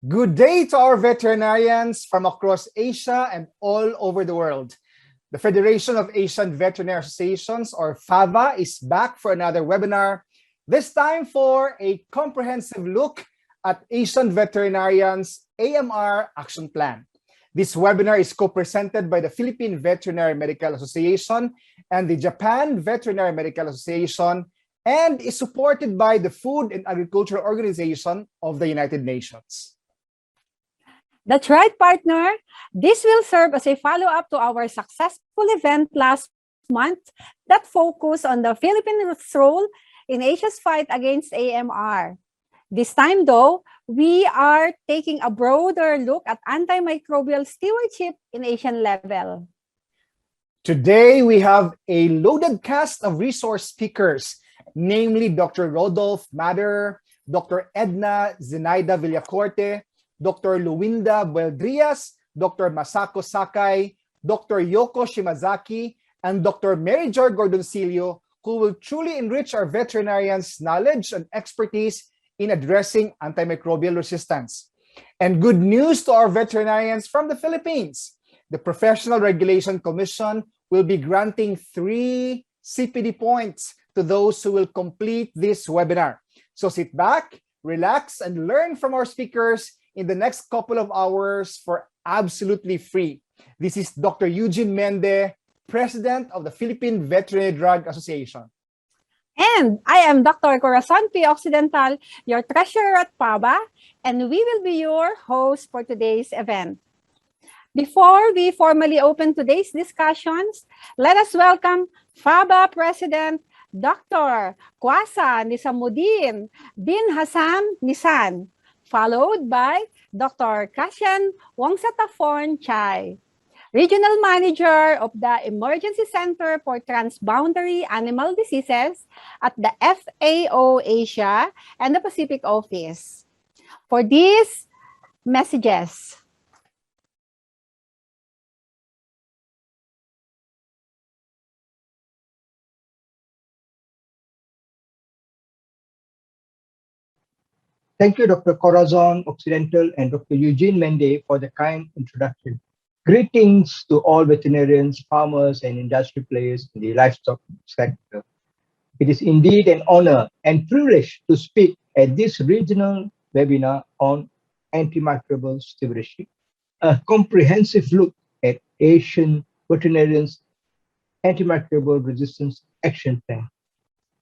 Good day to our veterinarians from across Asia and all over the world. The Federation of Asian Veterinary Associations, or FAVA, is back for another webinar, this time for a comprehensive look at Asian Veterinarians' AMR Action Plan. This webinar is co-presented by the Philippine Veterinary Medical Association and the Japan Veterinary Medical Association, and is supported by the Food and Agricultural Organization of the United Nations. That's right, partner. This will serve as a follow-up to our successful event last month that focused on the Philippines' role in Asia's fight against AMR. This time, though, we are taking a broader look at antimicrobial stewardship in Asian level. Today, we have a loaded cast of resource speakers, namely Dr. Rodolphe Mader, Dr. Edna Zenaida Villacorte, Dr. Luinda Bueldrias, Dr. Masako Sakai, Dr. Yoko Shimazaki, and Dr. Mary Jo Gordon Silio, who will truly enrich our veterinarians' knowledge and expertise in addressing antimicrobial resistance. And good news to our veterinarians from the Philippines. The Professional Regulation Commission will be granting 3 CPD points to those who will complete this webinar. So sit back, relax, and learn from our speakers in the next couple of hours for absolutely free. This is Dr. Eugene Mende, President of the Philippine Veterinary Drug Association. And I am Dr. Corazon P. Occidental, your treasurer at FAVA, and we will be your host for today's event. Before we formally open today's discussions, let us welcome FAVA President Dr. Kwasa Nisamuddin bin Hassan Nisan, followed by Dr. Kashan Wongsataphorn Chai, Regional Manager of the Emergency Center for Transboundary Animal Diseases at the FAO Asia and the Pacific Office. For these messages, thank you, Dr. Corazon Occidental and Dr. Eugene Mende for the kind introduction. Greetings to all veterinarians, farmers, and industry players in the livestock sector. It is indeed an honor and privilege to speak at this regional webinar on antimicrobial stewardship, a comprehensive look at Asian veterinarians' antimicrobial resistance action plan.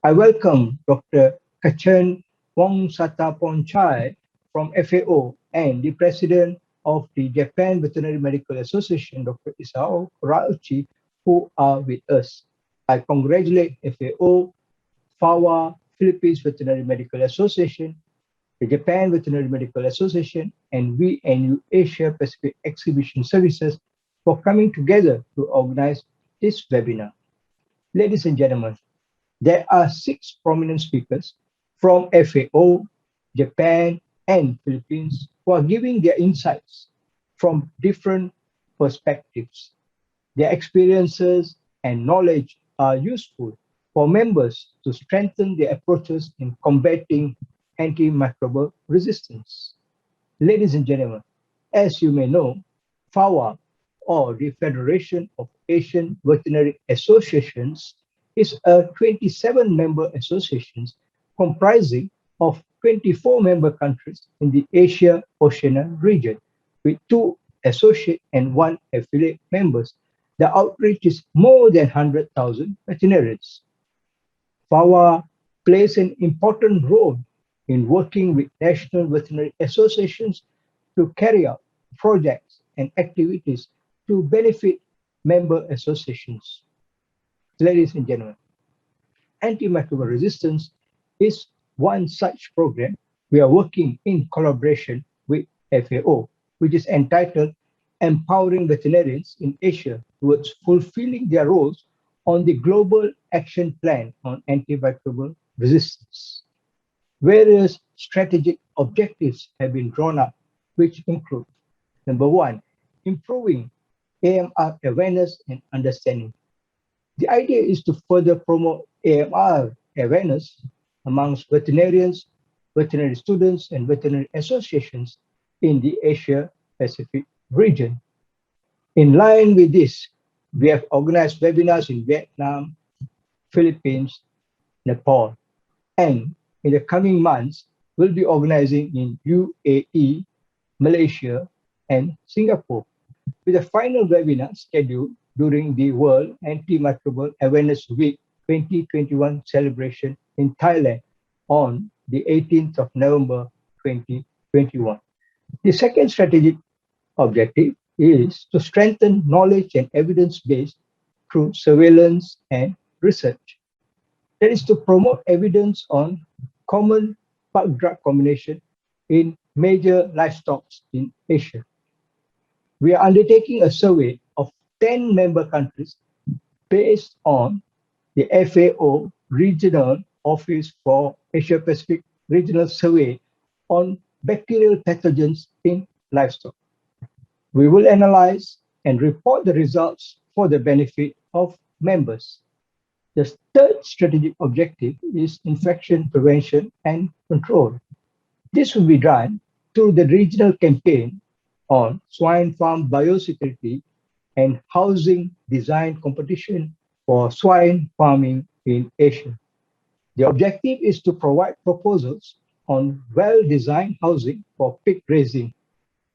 I welcome Dr. Kachan Wongsataphorn Chai from FAO and the President of the Japan Veterinary Medical Association, Dr. Isao Rauchi, who are with us. I congratulate FAO, FAVA, Philippines Veterinary Medical Association, the Japan Veterinary Medical Association, and VNU Asia Pacific Exhibition Services for coming together to organize this webinar. Ladies and gentlemen, there are 6 prominent speakers from FAO, Japan, and Philippines who are giving their insights from different perspectives. Their experiences and knowledge are useful for members to strengthen their approaches in combating antimicrobial resistance. Ladies and gentlemen, as you may know, FAVA, or the Federation of Asian Veterinary Associations, is a 27-member association comprising of 24 member countries in the Asia-Oceania region, with 2 associate and 1 affiliate members. The outreach is more than 100,000 veterinarians. FAVA plays an important role in working with national veterinary associations to carry out projects and activities to benefit member associations. Ladies and gentlemen, antimicrobial resistance is one such program. We are working in collaboration with FAO, which is entitled Empowering Veterinarians in Asia Towards Fulfilling Their Roles on the Global Action Plan on Antimicrobial Resistance. Various strategic objectives have been drawn up, which include: number 1, improving AMR awareness and understanding. The idea is to further promote AMR awareness amongst veterinarians, veterinary students, and veterinary associations in the Asia-Pacific region. In line with this, we have organized webinars in Vietnam, Philippines, Nepal, and in the coming months, we'll be organizing in UAE, Malaysia, and Singapore, with a final webinar scheduled during the World Antimicrobial Awareness Week 2021 celebration in Thailand on the 18th of November 2021. The second strategic objective is to strengthen knowledge and evidence base through surveillance and research. That is to promote evidence on common bug drug combination in major livestock in Asia. We are undertaking a survey of 10 member countries based on the FAO Regional Office for Asia Pacific Regional Survey on bacterial pathogens in livestock. We will analyze and report the results for the benefit of members. The third strategic objective is infection prevention and control. This will be done through the regional campaign on swine farm biosecurity and housing design competition for swine farming in Asia. The objective is to provide proposals on well-designed housing for pig raising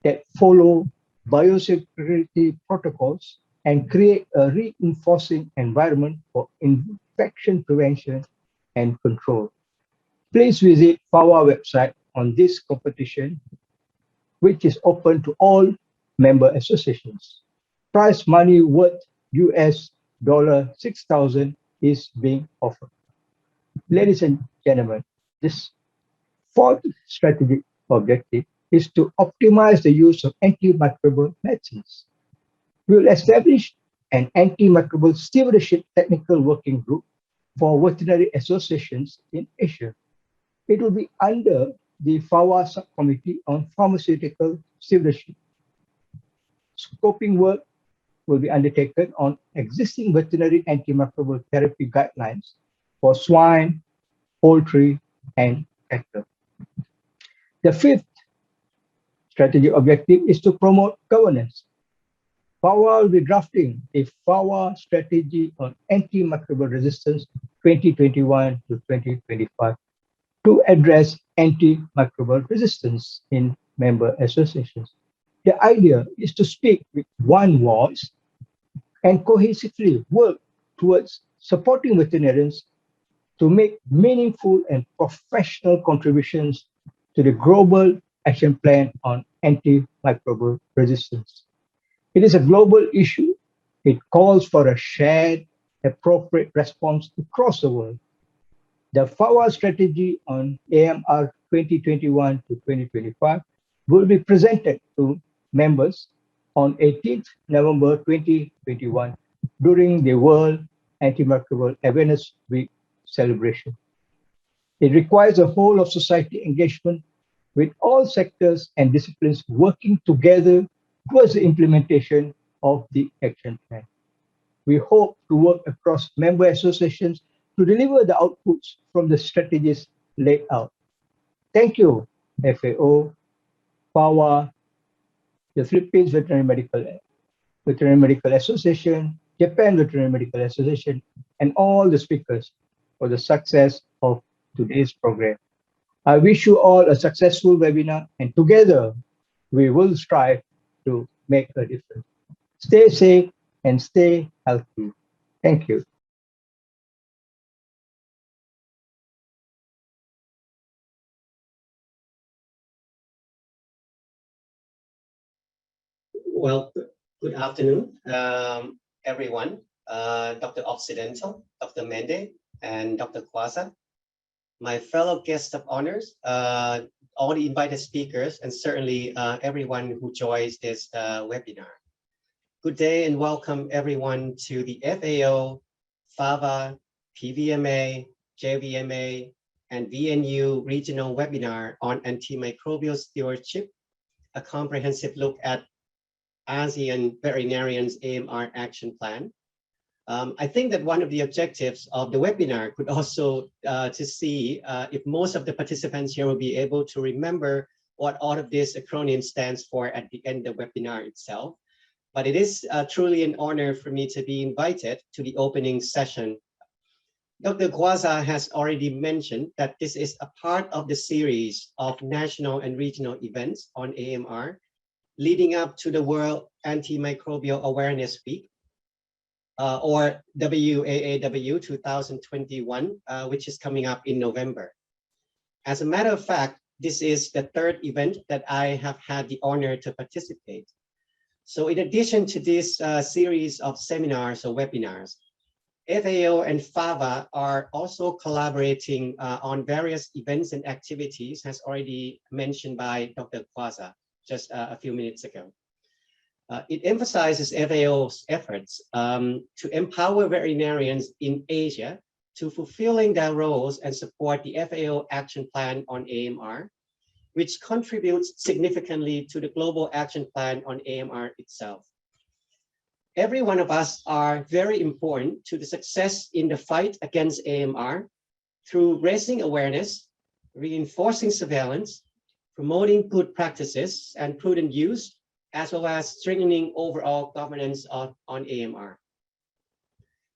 that follow biosecurity protocols and create a reinforcing environment for infection prevention and control. Please visit FAO website on this competition, which is open to all member associations. Prize money worth US $6,000 is being offered. Ladies and gentlemen, this fourth strategic objective is to optimize the use of antimicrobial medicines. We will establish an antimicrobial stewardship technical working group for veterinary associations in Asia. It will be under the FAO Subcommittee on Pharmaceutical Stewardship. Scoping work will be undertaken on existing veterinary antimicrobial therapy guidelines for swine, poultry, and cattle. The fifth strategic objective is to promote governance. FAO will be drafting a FAO strategy on antimicrobial resistance 2021 to 2025 to address antimicrobial resistance in member associations. The idea is to speak with one voice and cohesively work towards supporting veterinarians to make meaningful and professional contributions to the global action plan on antimicrobial resistance. It is a global issue. It calls for a shared, appropriate response across the world. The FAO strategy on AMR 2021 to 2025 will be presented to members on 18th November 2021 during the World Antimicrobial Awareness Week celebration. It requires a whole of society engagement with all sectors and disciplines working together towards the implementation of the action plan. We hope to work across member associations to deliver the outputs from the strategies laid out. Thank you, FAO, FAO, the Philippines Veterinary Medical Association, Japan Veterinary Medical Association, and all the speakers for the success of today's program. I wish you all a successful webinar, and together we will strive to make a difference. Stay safe and stay healthy. Thank you. Well, good afternoon, everyone. Dr. Occidental, Dr. Mende, and Dr. Kwasa, my fellow guests of honors, all the invited speakers, and certainly everyone who joins this webinar. Good day and welcome everyone to the FAO-FAVA-PVMA-JVMA and VNU regional webinar on antimicrobial stewardship, a comprehensive look at ASEAN Veterinarians AMR Action Plan. I think that one of the objectives of the webinar could also to see if most of the participants here will be able to remember what all of this acronym stands for at the end of the webinar itself. But it is truly an honor for me to be invited to the opening session. Dr. Guaza has already mentioned that this is a part of the series of national and regional events on AMR leading up to the World Antimicrobial Awareness Week, or WAAW 2021, which is coming up in November. As a matter of fact, this is the third event that I have had the honor to participate. So in addition to this series of seminars or webinars, FAO and FAVA are also collaborating on various events and activities, as already mentioned by Dr. Kwaza just a few minutes ago. It emphasizes FAO's efforts to empower veterinarians in Asia to fulfilling their roles and support the FAO Action Plan on AMR, which contributes significantly to the Global Action Plan on AMR itself. Every one of us are very important to the success in the fight against AMR through raising awareness, reinforcing surveillance, promoting good practices and prudent use, as well as strengthening overall governance on AMR.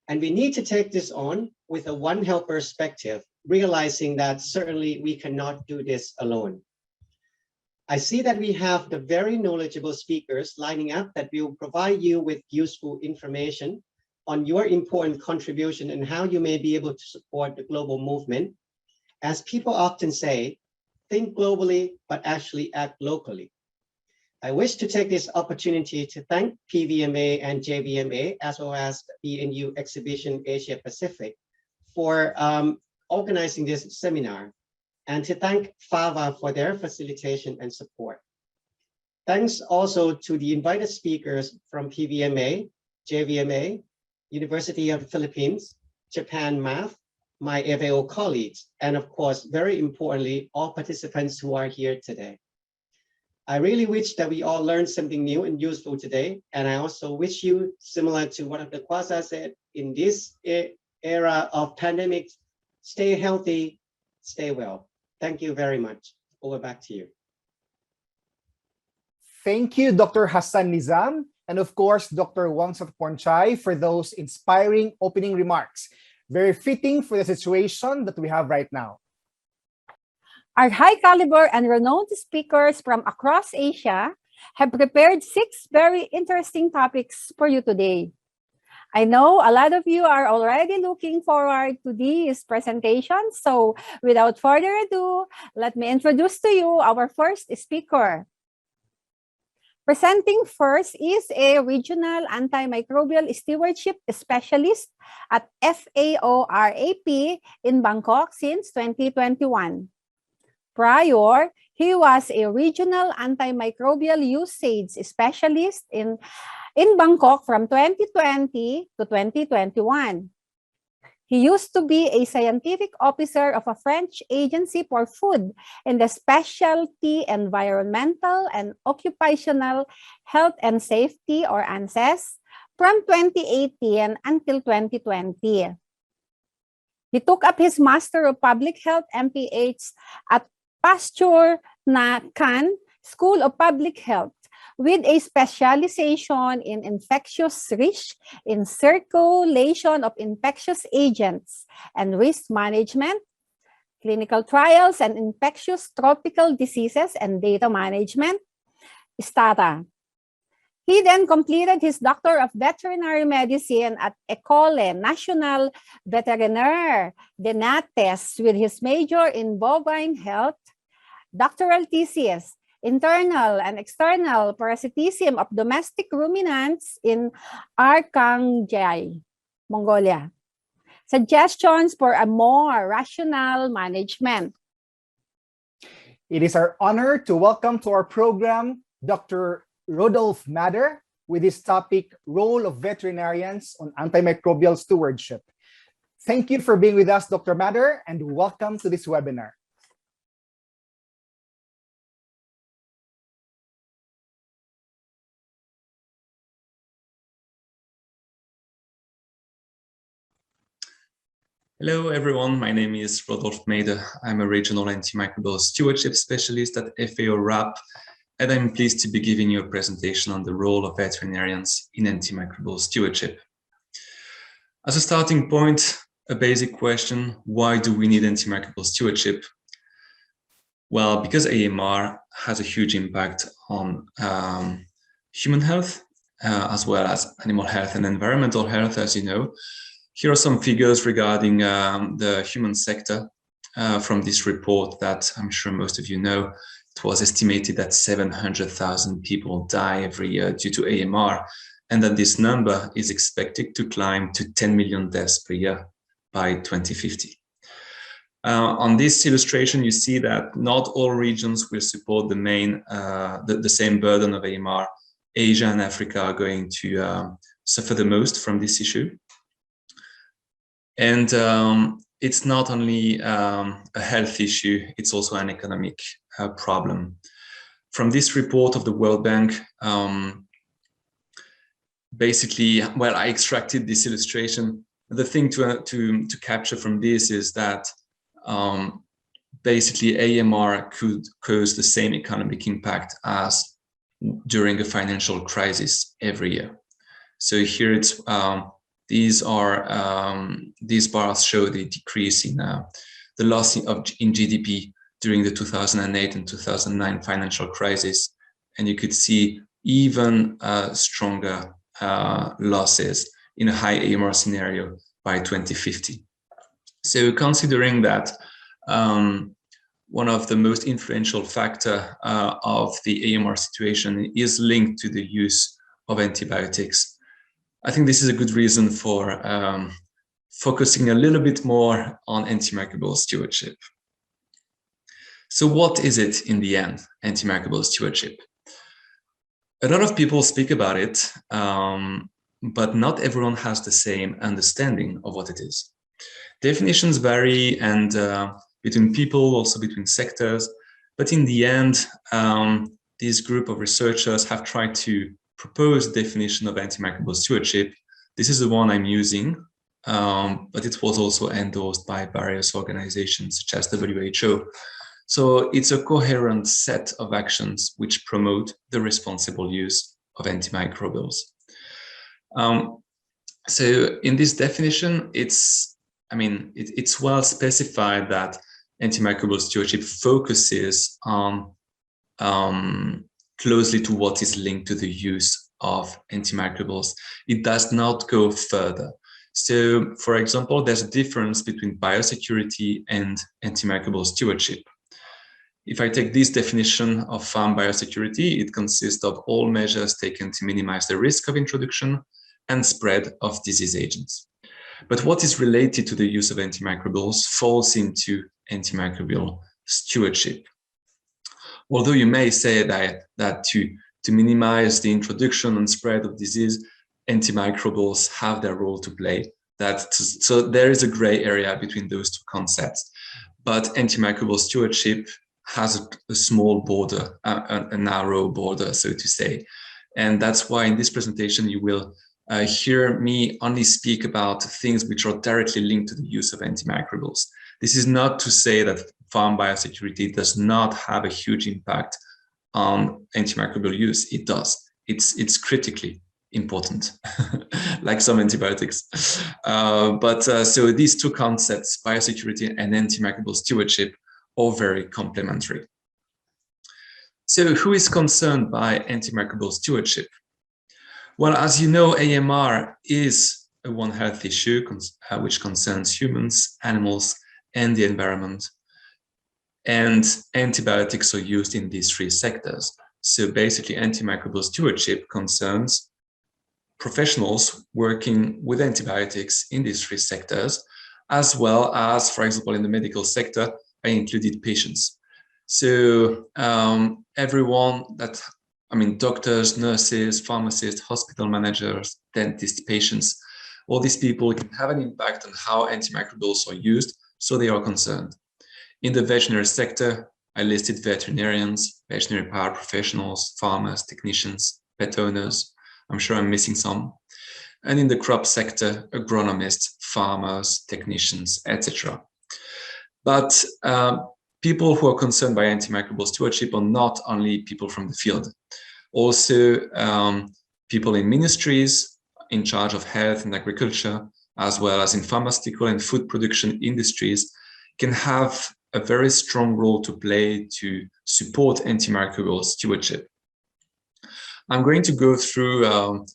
And we need to take this on with a One Health perspective, realizing that certainly we cannot do this alone. I see that we have the very knowledgeable speakers lining up that will provide you with useful information on your important contribution and how you may be able to support the global movement. As people often say, think globally, but actually act locally. I wish to take this opportunity to thank PVMA and JVMA, as well as the VNU Exhibition Asia Pacific, for organizing this seminar, and to thank FAVA for their facilitation and support. Thanks also to the invited speakers from PVMA, JVMA, University of the Philippines, Japan Math, my FAO colleagues, and of course, very importantly, all participants who are here today. I really wish that we all learned something new and useful today, and I also wish you, similar to what Dr. Kwasa said, in this era of pandemics, stay healthy, stay well. Thank you very much. Over back to you. Thank you, Dr. Hassan Nizam, and of course, Dr. Wangsat Pornchai for those inspiring opening remarks. Very fitting for the situation that we have right now. Our high caliber and renowned speakers from across Asia have prepared 6 very interesting topics for you today. I know a lot of you are already looking forward to these presentations, so without further ado, let me introduce to you our first speaker. Presenting first is a regional antimicrobial stewardship specialist at FAO-RAP in Bangkok since 2021. Prior, he was a regional antimicrobial usage specialist in Bangkok from 2020 to 2021. He used to be a scientific officer of a French agency for food in the specialty environmental and occupational health and safety, or ANSES, from 2018 until 2020. He took up his Master of Public Health MPH at Pasteur Khan School of Public Health, with a specialization in infectious risk, in circulation of infectious agents, and risk management, clinical trials and infectious tropical diseases and data management, STATA. He then completed his Doctor of Veterinary Medicine at École Nationale Vétérinaire de Nantes with his major in bovine health, doctoral thesis, internal and external parasitism of domestic ruminants in Arkhangelsk, Mongolia. Suggestions for a more rational management. It is our honor to welcome to our program Dr. Rodolphe Mader with his topic, Role of Veterinarians on Antimicrobial Stewardship. Thank you for being with us, Dr. Mader, and welcome to this webinar. Hello, everyone. My name is Rodolphe Meijde. I'm a regional antimicrobial stewardship specialist at FAO Rap, and I'm pleased to be giving you a presentation on the role of veterinarians in antimicrobial stewardship. As a starting point, a basic question: why do we need antimicrobial stewardship? Well, because AMR has a huge impact on human health, as well as animal health and environmental health, as you know. Here are some figures regarding the human sector from this report that I'm sure most of you know. It was estimated that 700,000 people die every year due to AMR, and that this number is expected to climb to 10 million deaths per year by 2050. On this illustration, you see that not all regions will support the same burden of AMR. Asia and Africa are going to suffer the most from this issue. And it's not only a health issue, it's also an economic problem. From this report of the World Bank, basically, well, I extracted this illustration. The thing to capture from this is that basically AMR could cause the same economic impact as during a financial crisis every year. So here it's these bars show the decrease in the loss in GDP during the 2008 and 2009 financial crisis, and you could see even stronger losses in a high AMR scenario by 2050. So considering that one of the most influential factor of the AMR situation is linked to the use of antibiotics, I think this is a good reason for focusing a little bit more on antimicrobial stewardship. So what is it in the end, antimicrobial stewardship? A lot of people speak about it, but not everyone has the same understanding of what it is. Definitions vary, and between people, also between sectors, but in the end, this group of researchers have tried to propose definition of antimicrobial stewardship. This is the one I'm using, but it was also endorsed by various organizations such as WHO. So it's a coherent set of actions which promote the responsible use of antimicrobials. So in this definition, it's well specified that antimicrobial stewardship focuses on closely to what is linked to the use of antimicrobials. It does not go further. So, for example, there's a difference between biosecurity and antimicrobial stewardship. If I take this definition of farm biosecurity, it consists of all measures taken to minimize the risk of introduction and spread of disease agents. But what is related to the use of antimicrobials falls into antimicrobial stewardship. Although you may say that to minimize the introduction and spread of disease, antimicrobials have their role to play. So there is a gray area between those two concepts. But antimicrobial stewardship has a small border, a narrow border, so to say. And that's why in this presentation, you will hear me only speak about things which are directly linked to the use of antimicrobials. This is not to say that farm biosecurity does not have a huge impact on antimicrobial use. It does. It's critically important, like some antibiotics. So these two concepts, biosecurity and antimicrobial stewardship, are very complementary. So who is concerned by antimicrobial stewardship? Well, as you know, AMR is a One Health issue which concerns humans, animals, and the environment. And antibiotics are used in these three sectors. So basically, antimicrobial stewardship concerns professionals working with antibiotics in these three sectors, as well as, for example, in the medical sector, I included patients. So everyone doctors, nurses, pharmacists, hospital managers, dentists, patients, all these people can have an impact on how antimicrobials are used, so they are concerned. In the veterinary sector, I listed veterinarians, veterinary paraprofessionals, farmers, technicians, pet owners. I'm sure I'm missing some. and in the crop sector, agronomists, farmers, technicians, etc. But people who are concerned by antimicrobial stewardship are not only people from the field, also people in ministries in charge of health and agriculture, as well as in pharmaceutical and food production industries, can have a very strong role to play to support antimicrobial stewardship. I'm going to go through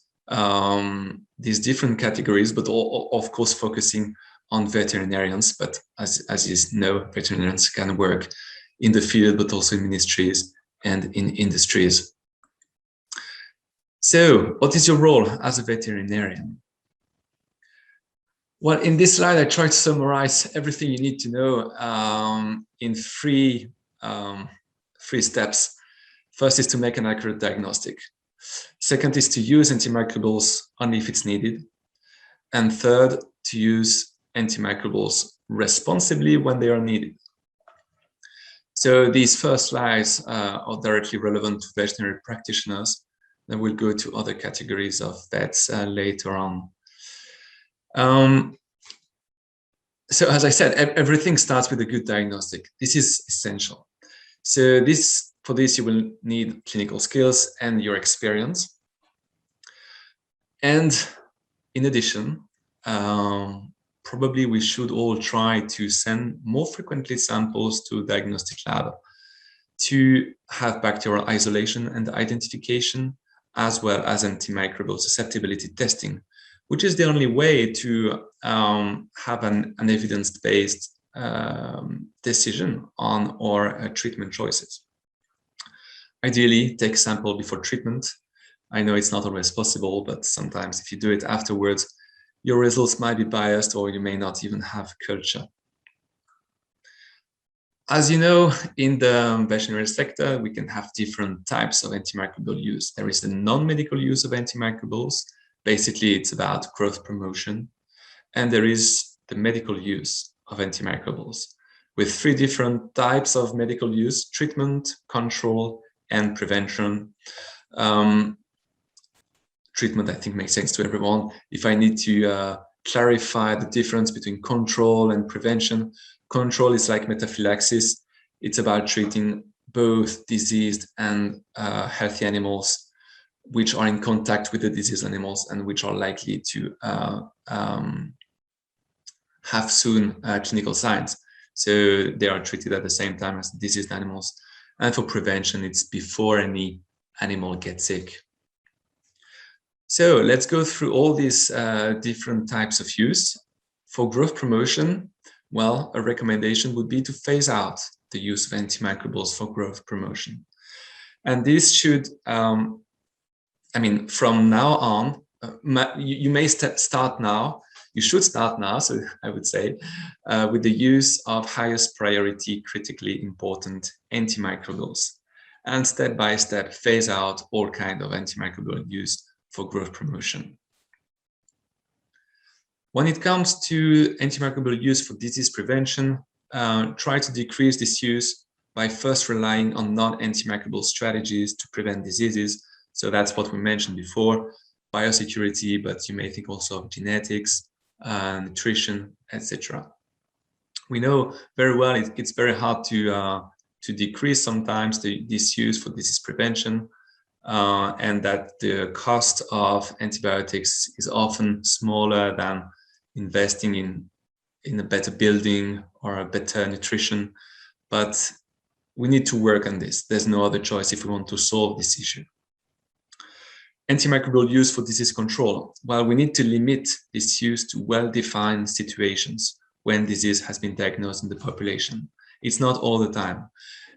these different categories, but of course focusing on veterinarians. But as you know, veterinarians can work in the field, but also in ministries and in industries. So what is your role as a veterinarian? Well, in this slide, I try to summarize everything you need to know in three steps. First is to make an accurate diagnostic. Second is to use antimicrobials only if it's needed. And third, to use antimicrobials responsibly when they are needed. So these first slides are directly relevant to veterinary practitioners. Then we'll go to other categories of vets later on. So as I said, everything starts with a good diagnostic. This is essential. So for this, you will need clinical skills and your experience. And in addition, probably we should all try to send more frequently samples to diagnostic lab to have bacterial isolation and identification, as well as antimicrobial susceptibility testing, which is the only way to have an evidence-based decision on our treatment choices. Ideally, take a sample before treatment. I know it's not always possible, but sometimes if you do it afterwards, your results might be biased, or you may not even have culture. As you know, in the veterinary sector, we can have different types of antimicrobial use. There is the non-medical use of antimicrobials. Basically, it's about growth promotion. And there is the medical use of antimicrobials, with three different types of medical use: treatment, control, and prevention. Treatment, I think, makes sense to everyone. If I need to clarify the difference between control and prevention, control is like metaphylaxis. It's about treating both diseased and healthy animals which are in contact with the diseased animals and which are likely to have soon clinical signs. So they are treated at the same time as diseased animals. And for prevention, it's before any animal gets sick. So let's go through all these different types of use. For growth promotion, well, a recommendation would be to phase out the use of antimicrobials for growth promotion. And this should, I mean, from now on, you may start now, you should start now, so I would say, with the use of highest priority, critically important antimicrobials, and step by step phase out all kinds of antimicrobial use for growth promotion. When it comes to antimicrobial use for disease prevention, try to decrease this use by first relying on non-antimicrobial strategies to prevent diseases. So that's what we mentioned before, biosecurity, but you may think also of genetics, nutrition, etc. We know very well it's very hard to decrease sometimes this use for disease prevention, and that the cost of antibiotics is often smaller than investing in a better building or a better nutrition. But we need to work on this. There's no other choice if we want to solve this issue. Antimicrobial use for disease control. Well, we need to limit this use to well-defined situations when disease has been diagnosed in the population. It's not all the time.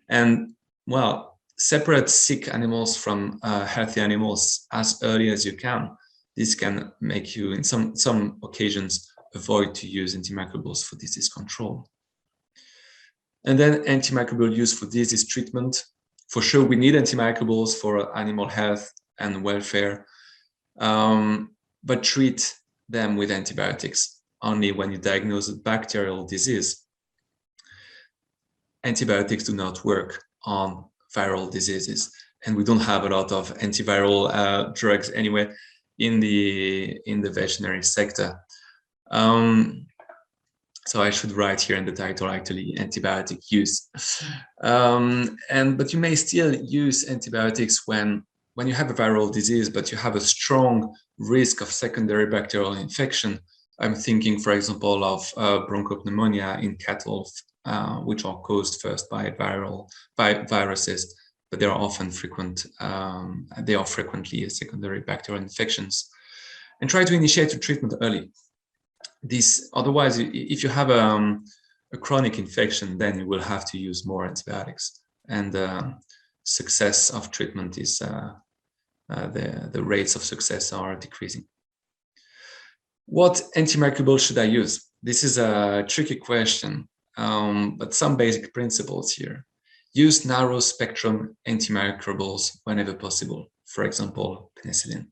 And, well, separate sick animals from healthy animals as early as you can. This can make you, in some occasions, avoid to use antimicrobials for disease control. And then antimicrobial use for disease treatment. For sure, we need antimicrobials for animal health and welfare, but treat them with antibiotics only when you diagnose a bacterial disease. Antibiotics do not work on viral diseases, and we don't have a lot of antiviral drugs anyway. in the veterinary sector. So I should write here in the title actually antibiotic use. But you may still use antibiotics when you have a viral disease, but you have a strong risk of secondary bacterial infection. I'm thinking, for example, of bronchopneumonia in cattle, which are caused first by viruses, but they are often frequent. They are frequently secondary bacterial infections, and try to initiate a treatment early. Otherwise, if you have a chronic infection, then you will have to use more antibiotics, and success of treatment is the rates of success are decreasing. What antimicrobial should I use? This is a tricky question, but some basic principles here. Use narrow spectrum antimicrobials whenever possible, for example, penicillin.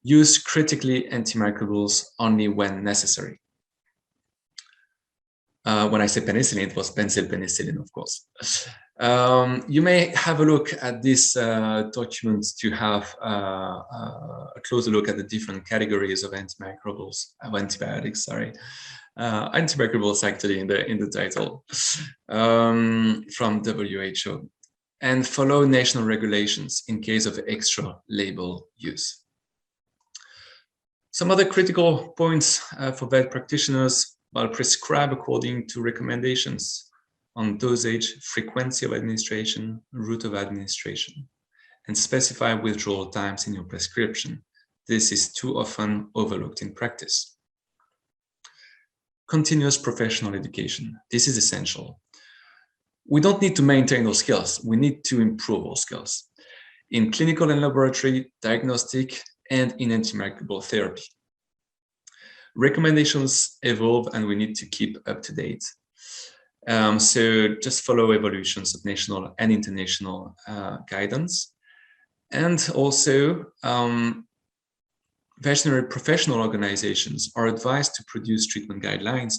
Use critically antimicrobials only when necessary. When I say penicillin, it was penicillin, of course. You may have a look at this document to have a closer look at the different categories of antibiotics, antimicrobials actually in the title, from WHO, and follow national regulations in case of extra label use. Some other critical points for vet practitioners: well, prescribe according to recommendations on dosage, frequency of administration, route of administration, and specify withdrawal times in your prescription. This is too often overlooked in practice. Continuous professional education. This is essential. We don't need to maintain our skills. We need to improve our skills in clinical and laboratory, diagnostic, and in antimicrobial therapy. Recommendations evolve and we need to keep up to date. So just follow evolutions of national and international guidance. And also, veterinary professional organizations are advised to produce treatment guidelines.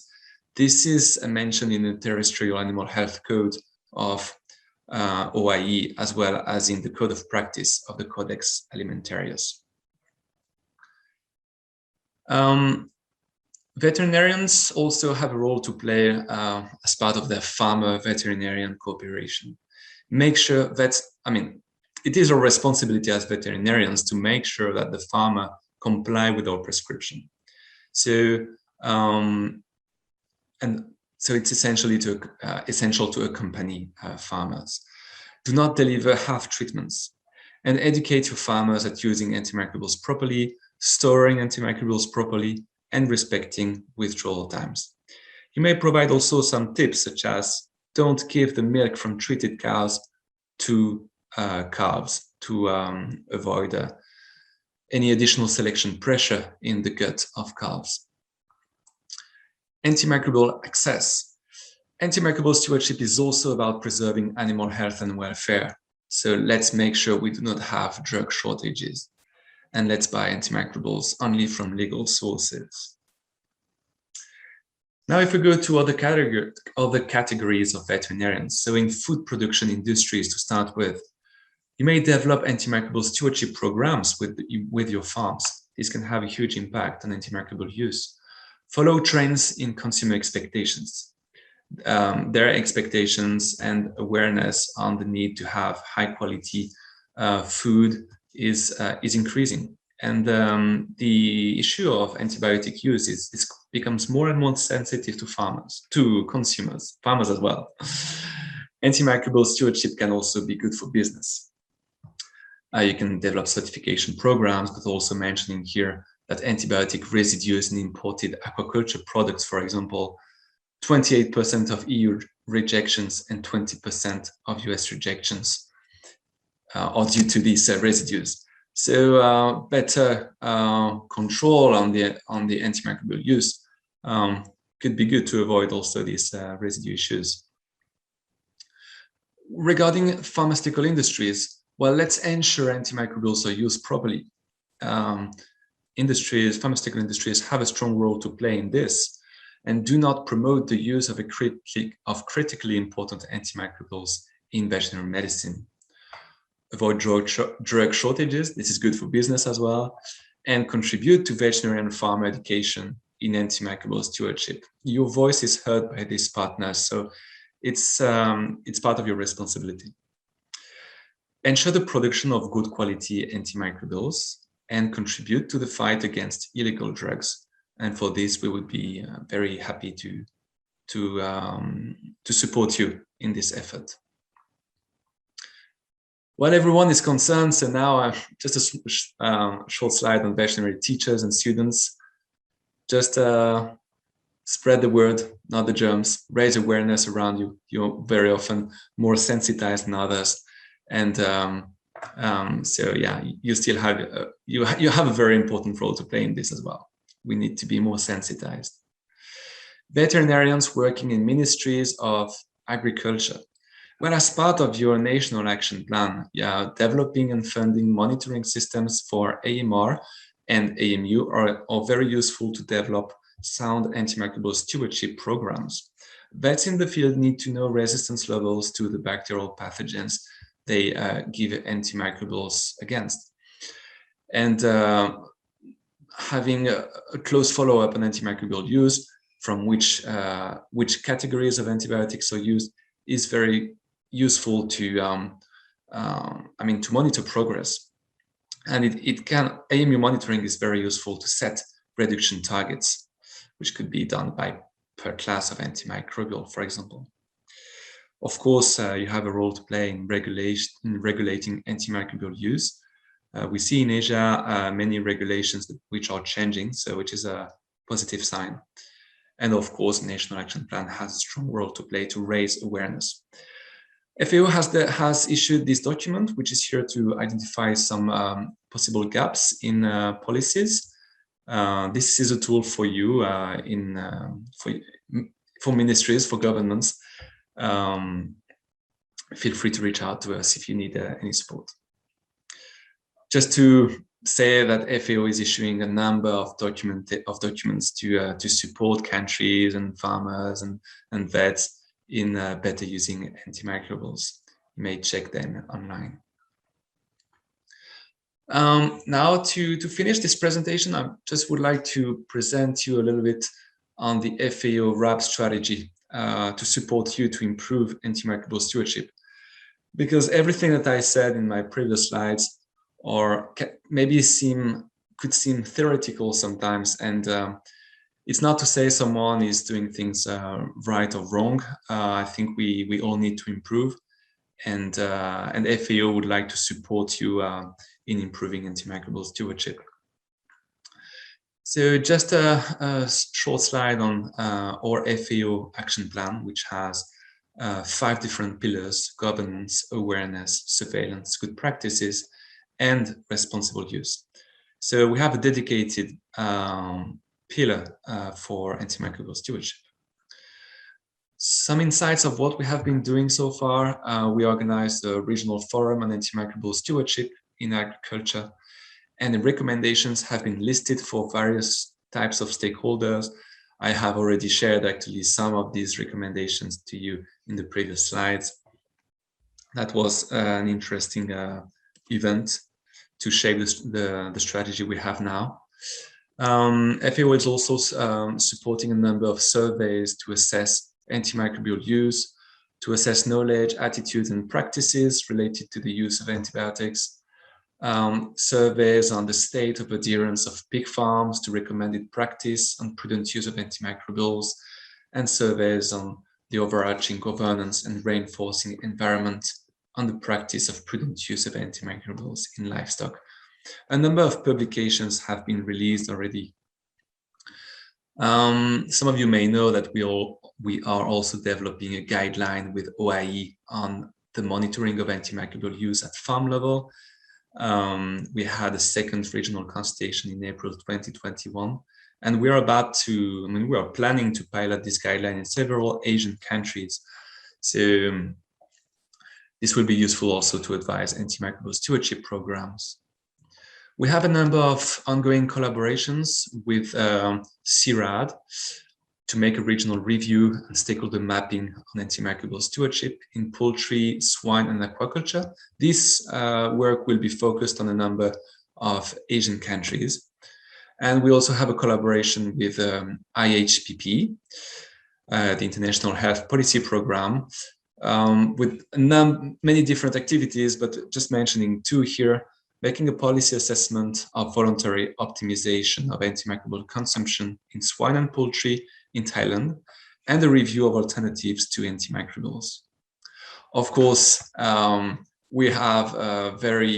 This is mentioned in the Terrestrial Animal Health Code of OIE, as well as in the Code of Practice of the Codex Alimentarius. Veterinarians also have a role to play as part of their farmer-veterinarian cooperation. Make sure that, it is our responsibility as veterinarians to make sure that the farmer comply with our prescription. So, so it's essentially essential to accompany farmers. Do not deliver half treatments, and educate your farmers at using antimicrobials properly, storing antimicrobials properly, and respecting withdrawal times. You may provide also some tips, such as don't give the milk from treated cows to calves to avoid any additional selection pressure in the gut of calves. Antimicrobial access. Antimicrobial stewardship is also about preserving animal health and welfare. So let's make sure we do not have drug shortages. And let's buy antimicrobials only from legal sources. Now, if we go to other categories of veterinarians, so in food production industries to start with, you may develop antimicrobial stewardship programs with your farms. This can have a huge impact on antimicrobial use. Follow trends in consumer expectations. Their expectations and awareness on the need to have high quality food is increasing, and the issue of antibiotic use becomes more and more sensitive to consumers, farmers as well. Antimicrobial stewardship can also be good for business. You can develop certification programs, but also mentioning here that antibiotic residues in imported aquaculture products, for example, 28% of EU rejections and 20% of US rejections are due to these residues. So better control on the antimicrobial use could be good to avoid also these residue issues. Regarding pharmaceutical industries, well, let's ensure antimicrobials are used properly. Pharmaceutical industries have a strong role to play in this, and do not promote the use of critically important antimicrobials in veterinary medicine. avoid drug shortages. This is good for business as well, and contribute to veterinary and farmer education in antimicrobial stewardship. Your voice is heard by these partners, so it's part of your responsibility. Ensure the production of good quality antimicrobials and contribute to the fight against illegal drugs. And for this, we would be very happy to support you in this effort. Well, everyone is concerned, so now just a short slide on veterinary teachers and students. Just spread the word, not the germs, raise awareness around you. You're very often more sensitized than others. And so yeah, you still have, you have a very important role to play in this as well. We need to be more sensitized. Veterinarians working in ministries of agriculture. Well, as part of your national action plan, developing and funding monitoring systems for AMR and AMU are very useful to develop sound antimicrobial stewardship programs. Vets in the field need to know resistance levels to the bacterial pathogens they give antimicrobials against. And having a close follow-up on antimicrobial use, from which categories of antibiotics are used, is very useful to, to monitor progress. And AMU monitoring is very useful to set reduction targets, which could be done per class of antimicrobial, for example. Of course, you have a role to play in regulating antimicrobial use. We see in Asia many regulations which are changing, so which is a positive sign. And of course, National Action Plan has a strong role to play to raise awareness. FAO has issued this document, which is here to identify some possible gaps in policies. This is a tool for you for ministries, for governments. Feel free to reach out to us if you need any support. Just to say that FAO is issuing a number of documents to support countries and farmers and vets in better using antimicrobials. You may check them online. Now to finish this presentation, I just would like to present you a little bit on the FAO Rap Strategy to support you to improve antimicrobial stewardship. Because everything that I said in my previous slides or maybe could seem theoretical sometimes, and it's not to say someone is doing things right or wrong. I think we all need to improve, and FAO would like to support you in improving antimicrobial stewardship. So just a short slide on our FAO action plan, which has 5 different pillars: governance, awareness, surveillance, good practices, and responsible use. So we have a dedicated pillar for antimicrobial stewardship. Some insights of what we have been doing so far. We organized a regional forum on antimicrobial stewardship in agriculture, and the recommendations have been listed for various types of stakeholders. I have already shared actually some of these recommendations to you in the previous slides. That was an interesting event to shape the strategy we have now. FAO is also supporting a number of surveys to assess antimicrobial use, to assess knowledge, attitudes, and practices related to the use of antibiotics. Surveys on the state of adherence of pig farms to recommended practice on prudent use of antimicrobials, and surveys on the overarching governance and reinforcing environment on the practice of prudent use of antimicrobials in livestock. A number of publications have been released already. Some of you may know that we are also developing a guideline with OIE on the monitoring of antimicrobial use at farm level. We had a second regional consultation in April 2021, and we are planning to pilot this guideline in several Asian countries. So this will be useful also to advise antimicrobial stewardship programs. We have a number of ongoing collaborations with CIRAD to make a regional review and stakeholder mapping on antimicrobial stewardship in poultry, swine, and aquaculture. This work will be focused on a number of Asian countries. And we also have a collaboration with IHPP, the International Health Policy Program, with many different activities, but just mentioning two here: making a policy assessment of voluntary optimization of antimicrobial consumption in swine and poultry in Thailand, and a review of alternatives to antimicrobials. Of course, we have a very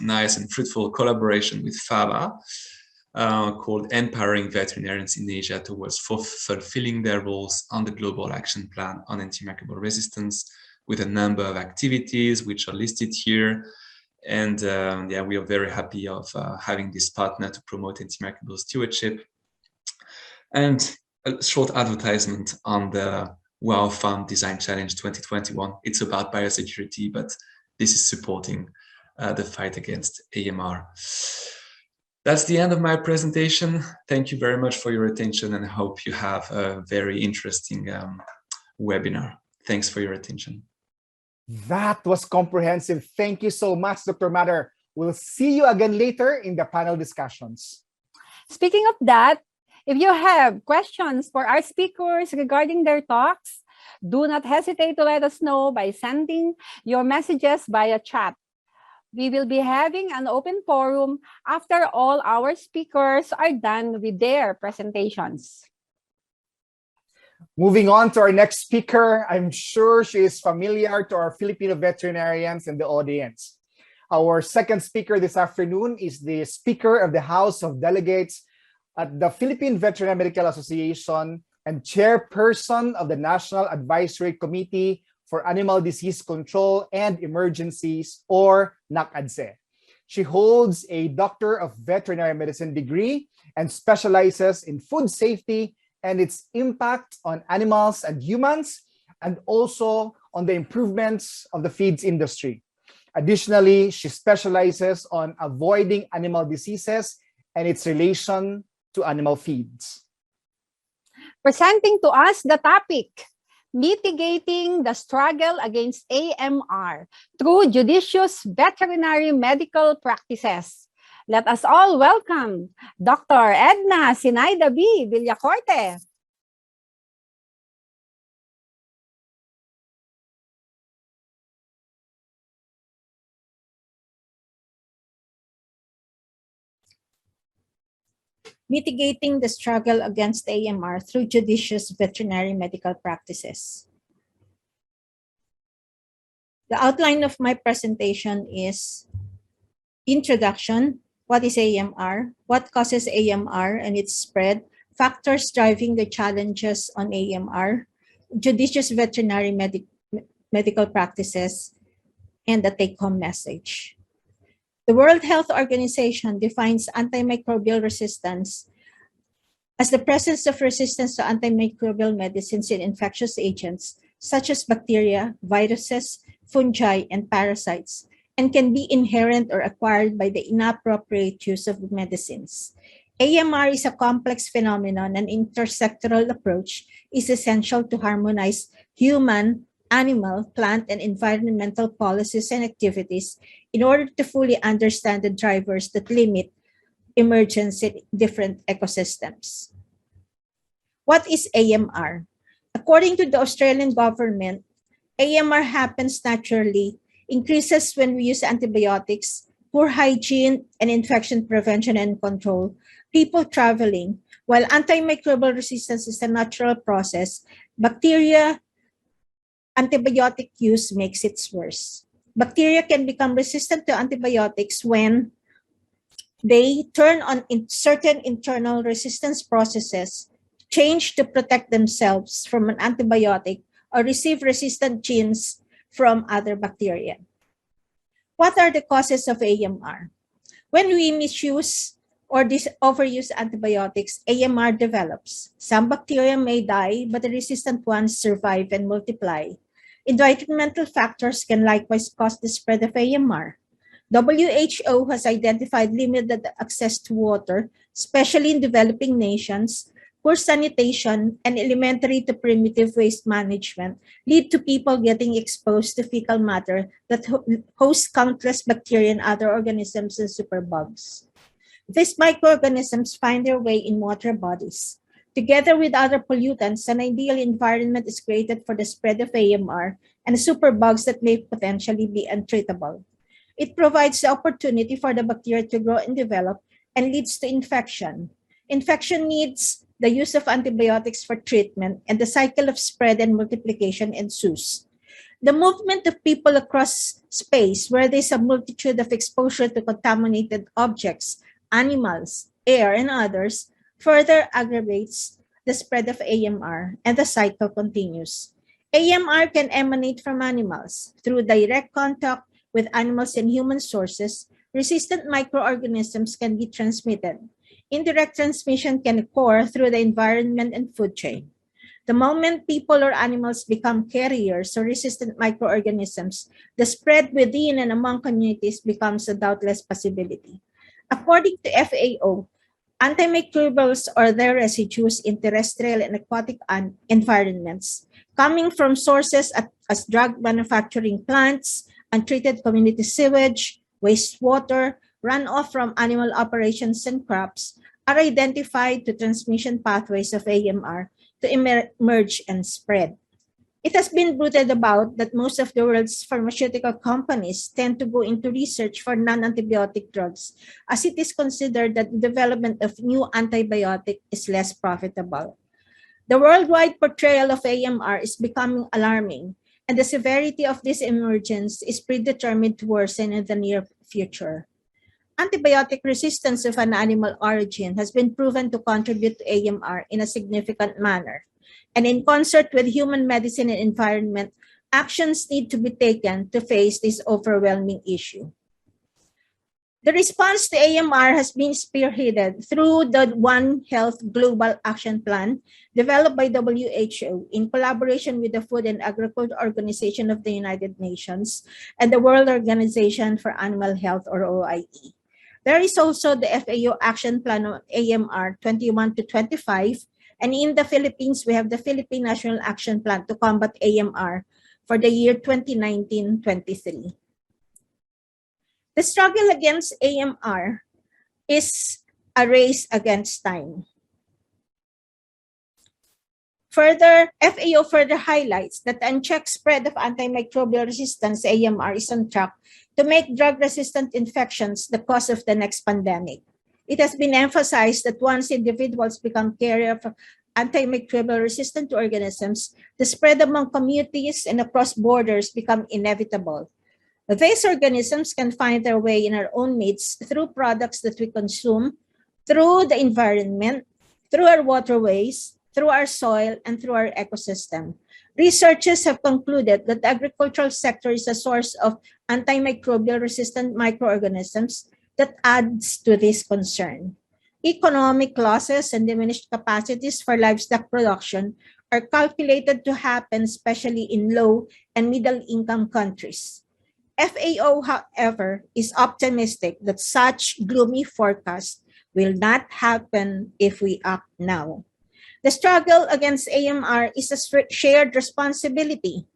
nice and fruitful collaboration with FAVA called Empowering Veterinarians in Asia towards fulfilling their roles on the Global Action Plan on Antimicrobial Resistance, with a number of activities which are listed here. And yeah, we are very happy of having this partner to promote antimicrobial stewardship. And a short advertisement on the WOW Farm Design Challenge 2021. It's about biosecurity, but this is supporting the fight against AMR. That's the end of my presentation. Thank you very much for your attention, and I hope you have a very interesting webinar. Thanks for your attention. That was comprehensive. Thank you so much, Dr. Matter. We'll see you again later in the panel discussions. Speaking of that, if you have questions for our speakers regarding their talks, do not hesitate to let us know by sending your messages via chat. We will be having an open forum after all our speakers are done with their presentations. Moving on to our next speaker, I'm sure she is familiar to our Filipino veterinarians in the audience. Our second speaker this afternoon is the Speaker of the House of Delegates at the Philippine Veterinary Medical Association and Chairperson of the National Advisory Committee for Animal Disease Control and Emergencies, or NACADSE. She holds a Doctor of Veterinary Medicine degree and specializes in food safety and its impact on animals and humans, and also on the improvements of the feeds industry. Additionally, she specializes on avoiding animal diseases and its relation to animal feeds. Presenting to us the topic, mitigating the struggle against AMR through judicious veterinary medical practices. Let us all welcome Dr. Edna Zinaida B. Villacorte. Mitigating the struggle against AMR through judicious veterinary medical practices. The outline of my presentation is introduction, what is AMR, what causes AMR and its spread, factors driving the challenges on AMR, judicious veterinary medical practices, and the take-home message. The World Health Organization defines antimicrobial resistance as the presence of resistance to antimicrobial medicines in infectious agents such as bacteria, viruses, fungi, and parasites, and can be inherent or acquired by the inappropriate use of medicines. AMR is a complex phenomenon, and intersectoral approach is essential to harmonize human, animal, plant, and environmental policies and activities in order to fully understand the drivers that limit emergence in different ecosystems. What is AMR? According to the Australian government, AMR happens naturally, increases when we use antibiotics, poor hygiene and infection prevention and control, people traveling, while antimicrobial resistance is a natural process, bacteria antibiotic use makes it worse. Bacteria can become resistant to antibiotics when they turn on certain internal resistance processes, change to protect themselves from an antibiotic, or receive resistant genes from other bacteria. What are the causes of AMR? When we misuse or overuse antibiotics, AMR develops. Some bacteria may die, but the resistant ones survive and multiply. Environmental factors can likewise cause the spread of AMR. WHO has identified limited access to water, especially in developing nations, poor sanitation, and elementary to primitive waste management lead to people getting exposed to fecal matter that host countless bacteria and other organisms and superbugs. These microorganisms find their way in water bodies. Together with other pollutants, an ideal environment is created for the spread of AMR and superbugs that may potentially be untreatable. It provides the opportunity for the bacteria to grow and develop and leads to infection. Infection needs the use of antibiotics for treatment, and the cycle of spread and multiplication ensues. The movement of people across space where there's a multitude of exposure to contaminated objects, animals, air, and others further aggravates the spread of AMR, and the cycle continues. AMR can emanate from animals through direct contact with animals and human sources. Resistant microorganisms can be transmitted. Indirect transmission can occur through the environment and food chain. The moment people or animals become carriers of resistant microorganisms, the spread within and among communities becomes a doubtless possibility. According to FAO, antimicrobials or their residues in terrestrial and aquatic environments, coming from sources as drug manufacturing plants, untreated community sewage, wastewater, runoff from animal operations and crops, are identified to transmission pathways of AMR to emerge and spread. It has been bruited about that most of the world's pharmaceutical companies tend to go into research for non-antibiotic drugs, as it is considered that the development of new antibiotic is less profitable. The worldwide portrayal of AMR is becoming alarming, and the severity of this emergence is predetermined to worsen in the near future. Antibiotic resistance of an animal origin has been proven to contribute to AMR in a significant manner. And in concert with human medicine and environment, actions need to be taken to face this overwhelming issue. The response to AMR has been spearheaded through the One Health Global Action Plan developed by WHO in collaboration with the Food and Agriculture Organization of the United Nations and the World Organization for Animal Health, or OIE. There is also the FAO Action Plan on AMR 21 to 25, and in the Philippines, we have the Philippine National Action Plan to combat AMR for the year 2019-23. The struggle against AMR is a race against time. Further, FAO further highlights that the unchecked spread of antimicrobial resistance AMR is on track to make drug-resistant infections the cause of the next pandemic. It has been emphasized that once individuals become carriers of antimicrobial resistant organisms, the spread among communities and across borders become inevitable. These organisms can find their way in our own midst through products that we consume, through the environment, through our waterways, through our soil, and through our ecosystem. Researchers have concluded that the agricultural sector is a source of antimicrobial resistant microorganisms that adds to this concern. Economic losses and diminished capacities for livestock production are calculated to happen especially in low and middle income countries. FAO, however, is optimistic that such gloomy forecasts will not happen if we act now. The struggle against AMR is a shared responsibility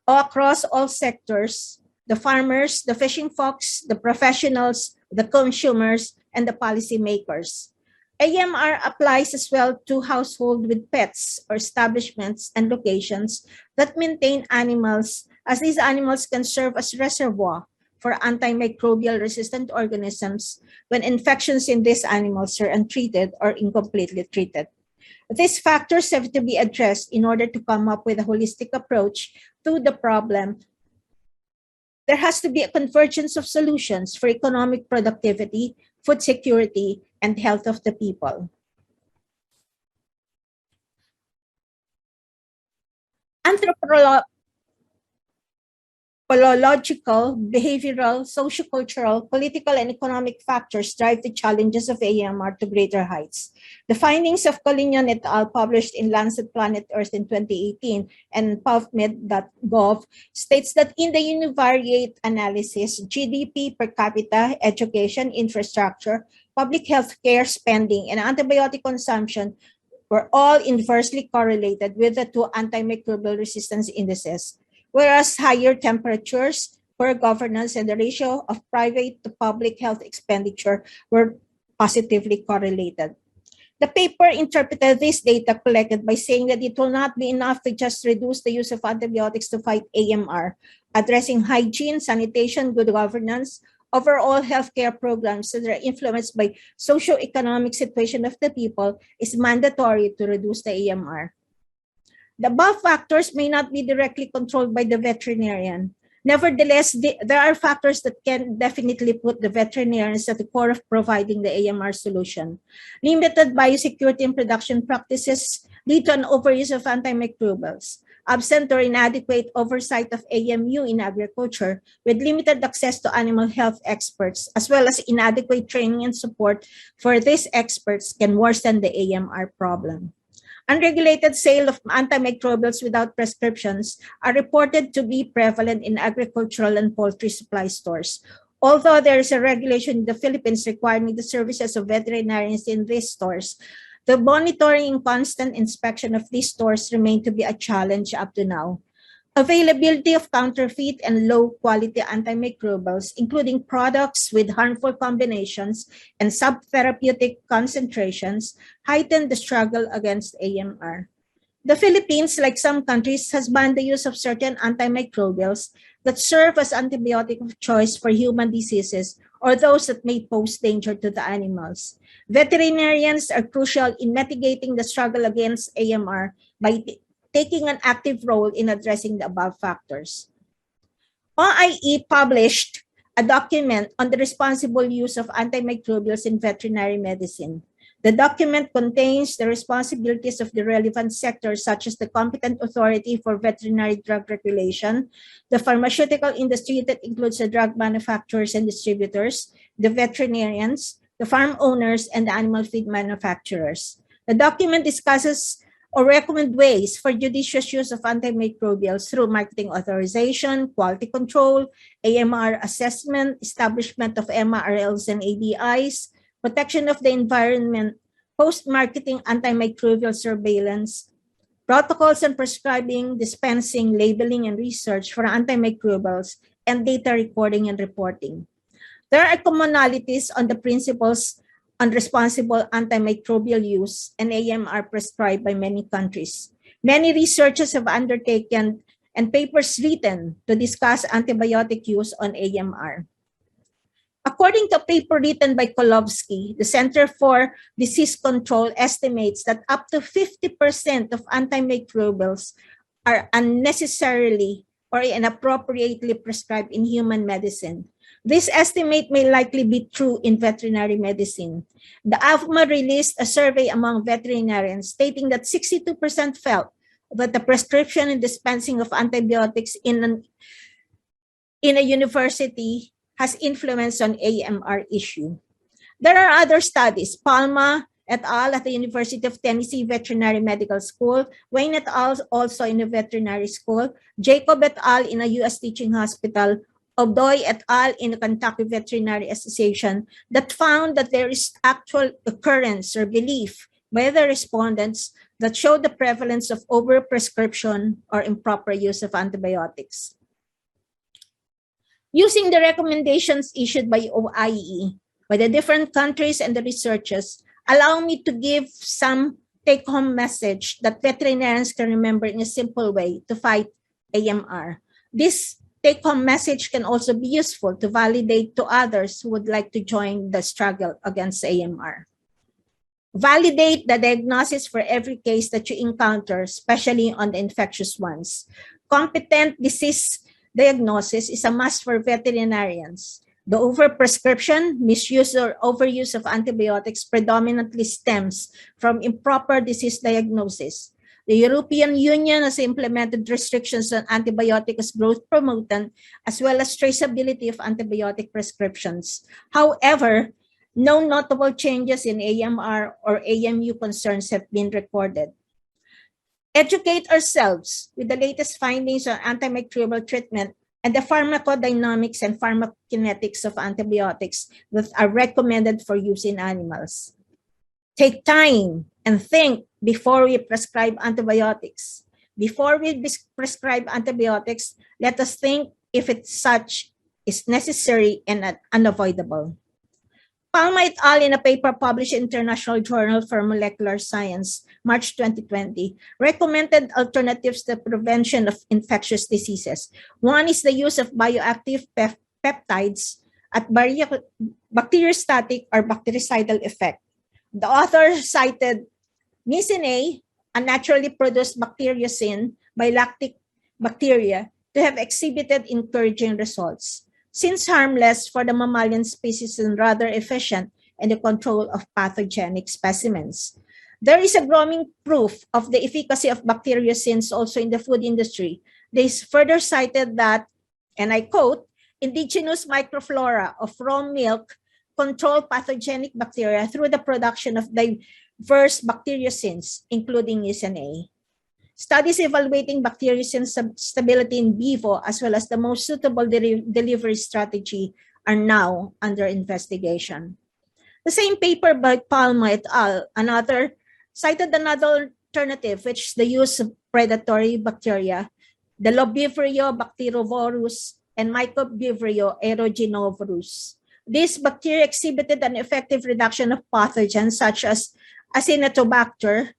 across all sectors: the farmers, the fishing folks, the professionals, the consumers, and the policymakers. AMR applies as well to households with pets or establishments and locations that maintain animals, as these animals can serve as reservoir for antimicrobial resistant organisms when infections in these animals are untreated or incompletely treated. These factors have to be addressed in order to come up with a holistic approach to the problem. There has to be a convergence of solutions for economic productivity, food security, and health of the people. Anthropological, behavioral, sociocultural, political, and economic factors drive the challenges of AMR to greater heights. The findings of Collignon et al. Published in Lancet Planet Earth in 2018 and PubMed.gov states that in the univariate analysis, GDP per capita, education, infrastructure, public health care spending, and antibiotic consumption were all inversely correlated with the two antimicrobial resistance indices, whereas higher temperatures, poor governance, and the ratio of private to public health expenditure were positively correlated. The paper interpreted this data collected by saying that it will not be enough to just reduce the use of antibiotics to fight AMR. Addressing hygiene, sanitation, good governance, overall healthcare programs that are influenced by socio-economic situation of the people is mandatory to reduce the AMR. The above factors may not be directly controlled by the veterinarian. Nevertheless, there are factors that can definitely put the veterinarians at the core of providing the AMR solution. Limited biosecurity and production practices lead to an overuse of antimicrobials. Absent or inadequate oversight of AMU in agriculture, with limited access to animal health experts, as well as inadequate training and support for these experts, can worsen the AMR problem. Unregulated sale of antimicrobials without prescriptions are reported to be prevalent in agricultural and poultry supply stores. Although there is a regulation in the Philippines requiring the services of veterinarians in these stores, the monitoring and constant inspection of these stores remain to be a challenge up to now. Availability of counterfeit and low-quality antimicrobials, including products with harmful combinations and subtherapeutic concentrations, heighten the struggle against AMR. The Philippines, like some countries, has banned the use of certain antimicrobials that serve as antibiotic of choice for human diseases or those that may pose danger to the animals. Veterinarians are crucial in mitigating the struggle against AMR by taking an active role in addressing the above factors. OIE published a document on the responsible use of antimicrobials in veterinary medicine. The document contains the responsibilities of the relevant sectors, such as the competent authority for veterinary drug regulation, the pharmaceutical industry that includes the drug manufacturers and distributors, the veterinarians, the farm owners, and the animal feed manufacturers. The document discusses or recommend ways for judicious use of antimicrobials through marketing authorization, quality control, AMR assessment, establishment of MRLs and ADIs, protection of the environment, post-marketing antimicrobial surveillance, protocols on prescribing, dispensing, labeling, and research for antimicrobials, and data recording and reporting. There are commonalities on the principles on responsible antimicrobial use and AMR prescribed by many countries. Many researchers have undertaken and papers written to discuss antibiotic use on AMR. According to a paper written by Kolovsky, the Center for Disease Control estimates that up to 50% of antimicrobials are unnecessarily or inappropriately prescribed in human medicine. This estimate may likely be true in veterinary medicine. The AFMA released a survey among veterinarians stating that 62% felt that the prescription and dispensing of antibiotics in a university has influence on AMR issue. There are other studies. Palma et al. At the University of Tennessee Veterinary Medical School, Wayne et al. Also in the veterinary school, Jacob et al. In a U.S. teaching hospital, Obdoy et al. In the Kentucky Veterinary Association, that found that there is actual occurrence or belief by the respondents that show the prevalence of overprescription or improper use of antibiotics. Using the recommendations issued by OIE, by the different countries and the researchers, allow me to give some take-home message that veterinarians can remember in a simple way to fight AMR. This take-home message can also be useful to validate to others who would like to join the struggle against AMR. Validate the diagnosis for every case that you encounter, especially on the infectious ones. Competent disease diagnosis is a must for veterinarians. The overprescription, misuse, or overuse of antibiotics predominantly stems from improper disease diagnosis. The European Union has implemented restrictions on antibiotic as growth promotant, as well as traceability of antibiotic prescriptions. However, no notable changes in AMR or AMU concerns have been recorded. Educate ourselves with the latest findings on antimicrobial treatment and the pharmacodynamics and pharmacokinetics of antibiotics that are recommended for use in animals. Take time and think before we prescribe antibiotics. Before we prescribe antibiotics, let us think if it's such is necessary and unavoidable. Palma et al. In a paper published in International Journal for Molecular Science, March 2020, recommended alternatives to prevention of infectious diseases. One is the use of bioactive peptides at bacteriostatic or bactericidal effect. The author cited Mycene, a naturally produced bacteriocin by lactic bacteria, to have exhibited encouraging results. Since harmless for the mammalian species and rather efficient in the control of pathogenic specimens. There is a growing proof of the efficacy of bacteriocins also in the food industry. They further cited that, and I quote, indigenous microflora of raw milk control pathogenic bacteria through the production of diverse bacteriocins, including Mycene. Studies evaluating bacteriocin stability in vivo as well as the most suitable delivery strategy are now under investigation. The same paper by Palma et al. Cited another alternative, which is the use of predatory bacteria, the Lobivrio bacterovorus and Mycobivrio aeruginovorus. These bacteria exhibited an effective reduction of pathogens such as Acinetobacter,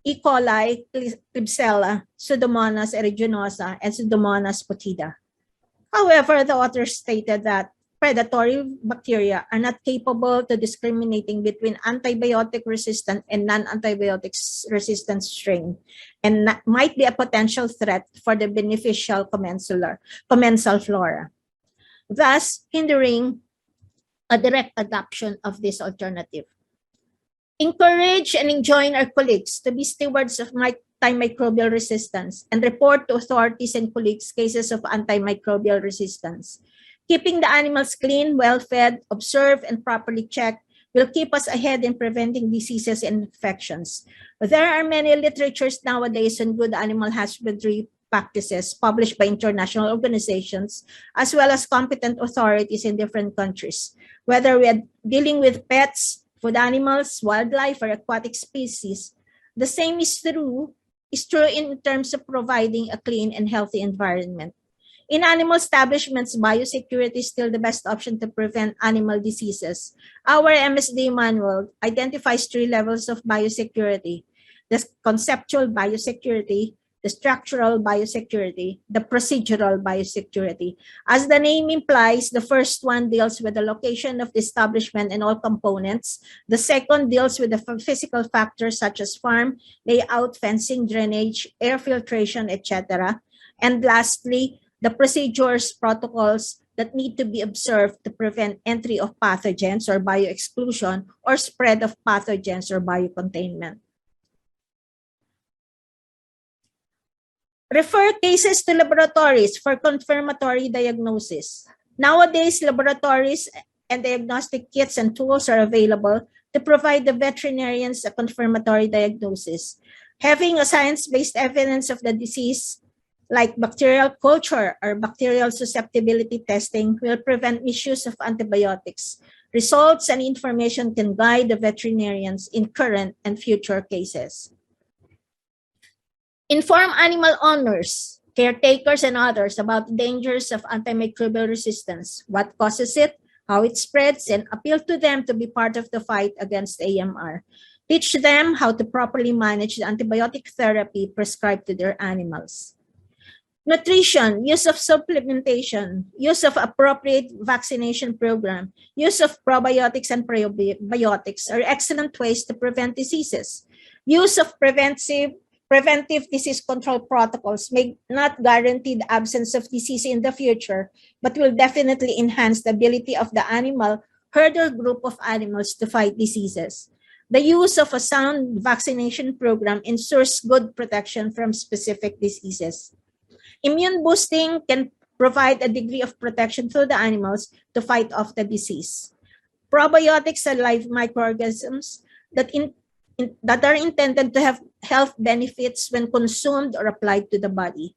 E. coli, Klebsiella, Pseudomonas aeruginosa, and Pseudomonas fetida. However, the authors stated that predatory bacteria are not capable of discriminating between antibiotic-resistant and non-antibiotic resistant strain and might be a potential threat for the beneficial commensal flora, thus hindering a direct adoption of this alternative. Encourage and enjoin our colleagues to be stewards of antimicrobial resistance and report to authorities and colleagues cases of antimicrobial resistance. Keeping the animals clean, well-fed, observed, and properly checked will keep us ahead in preventing diseases and infections. There are many literatures nowadays on good animal husbandry practices published by international organizations as well as competent authorities in different countries. Whether we are dealing with pets, food animals, wildlife, or aquatic species, the same is true in terms of providing a clean and healthy environment. In animal establishments, biosecurity is still the best option to prevent animal diseases. Our MSD manual identifies 3 levels of biosecurity: the conceptual biosecurity, the structural biosecurity, the procedural biosecurity. As the name implies, the first one deals with the location of the establishment and all components. The second deals with the physical factors such as farm, layout, fencing, drainage, air filtration, etc. And lastly, the procedures, protocols that need to be observed to prevent entry of pathogens or bioexclusion or spread of pathogens or biocontainment. Refer cases to laboratories for confirmatory diagnosis. Nowadays, laboratories and diagnostic kits and tools are available to provide the veterinarians a confirmatory diagnosis. Having a science-based evidence of the disease, like bacterial culture or bacterial susceptibility testing, will prevent misuse of antibiotics. Results and information can guide the veterinarians in current and future cases. Inform animal owners, caretakers, and others about the dangers of antimicrobial resistance, what causes it, how it spreads, and appeal to them to be part of the fight against AMR. Teach them how to properly manage the antibiotic therapy prescribed to their animals. Nutrition, use of supplementation, use of appropriate vaccination program, use of probiotics and prebiotics are excellent ways to prevent diseases. Use of preventive disease control protocols may not guarantee the absence of disease in the future, but will definitely enhance the ability of the animal herd or group of animals to fight diseases. The use of a sound vaccination program ensures good protection from specific diseases. Immune boosting can provide a degree of protection to the animals to fight off the disease. Probiotics are live microorganisms that are intended to have health benefits when consumed or applied to the body.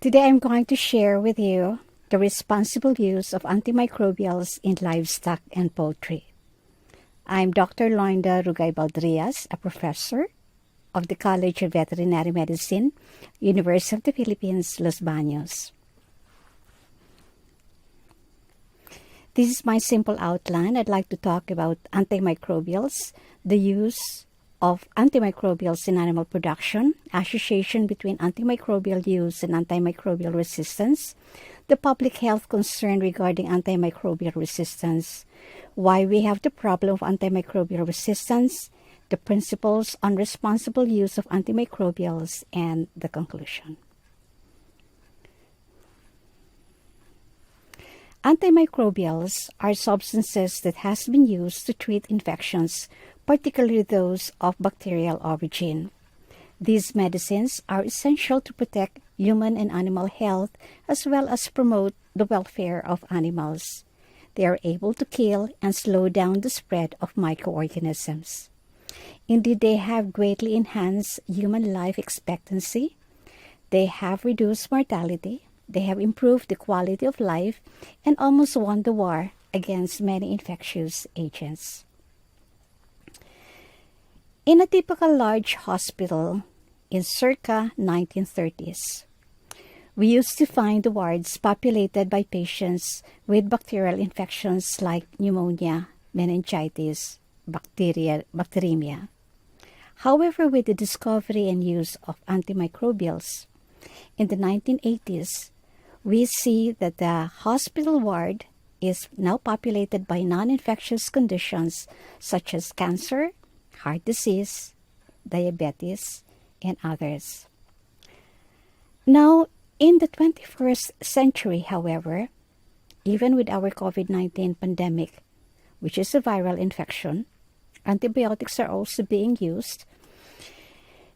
Today I'm going to share with you the responsible use of antimicrobials in livestock and poultry. I'm Dr. Loinda Rugay-Baldrias, a professor of the College of Veterinary Medicine, University of the Philippines, Los Baños. This is my simple outline. I'd like to talk about antimicrobials, the use of antimicrobials in animal production, association between antimicrobial use and antimicrobial resistance, the public health concern regarding antimicrobial resistance, why we have the problem of antimicrobial resistance, the principles on responsible use of antimicrobials, and the conclusion. Antimicrobials are substances that has been used to treat infections, particularly those of bacterial origin. These medicines are essential to protect human and animal health as well as promote the welfare of animals. They are able to kill and slow down the spread of microorganisms. Indeed, they have greatly enhanced human life expectancy. They have reduced mortality. They have improved the quality of life and almost won the war against many infectious agents. In a typical large hospital in circa 1930s, we used to find the wards populated by patients with bacterial infections like pneumonia, meningitis, bacteremia. However, with the discovery and use of antimicrobials in the 1980s, we see that the hospital ward is now populated by non-infectious conditions such as cancer, heart disease, diabetes, and others. Now, in the 21st century, however, even with our COVID-19 pandemic, which is a viral infection, antibiotics are also being used.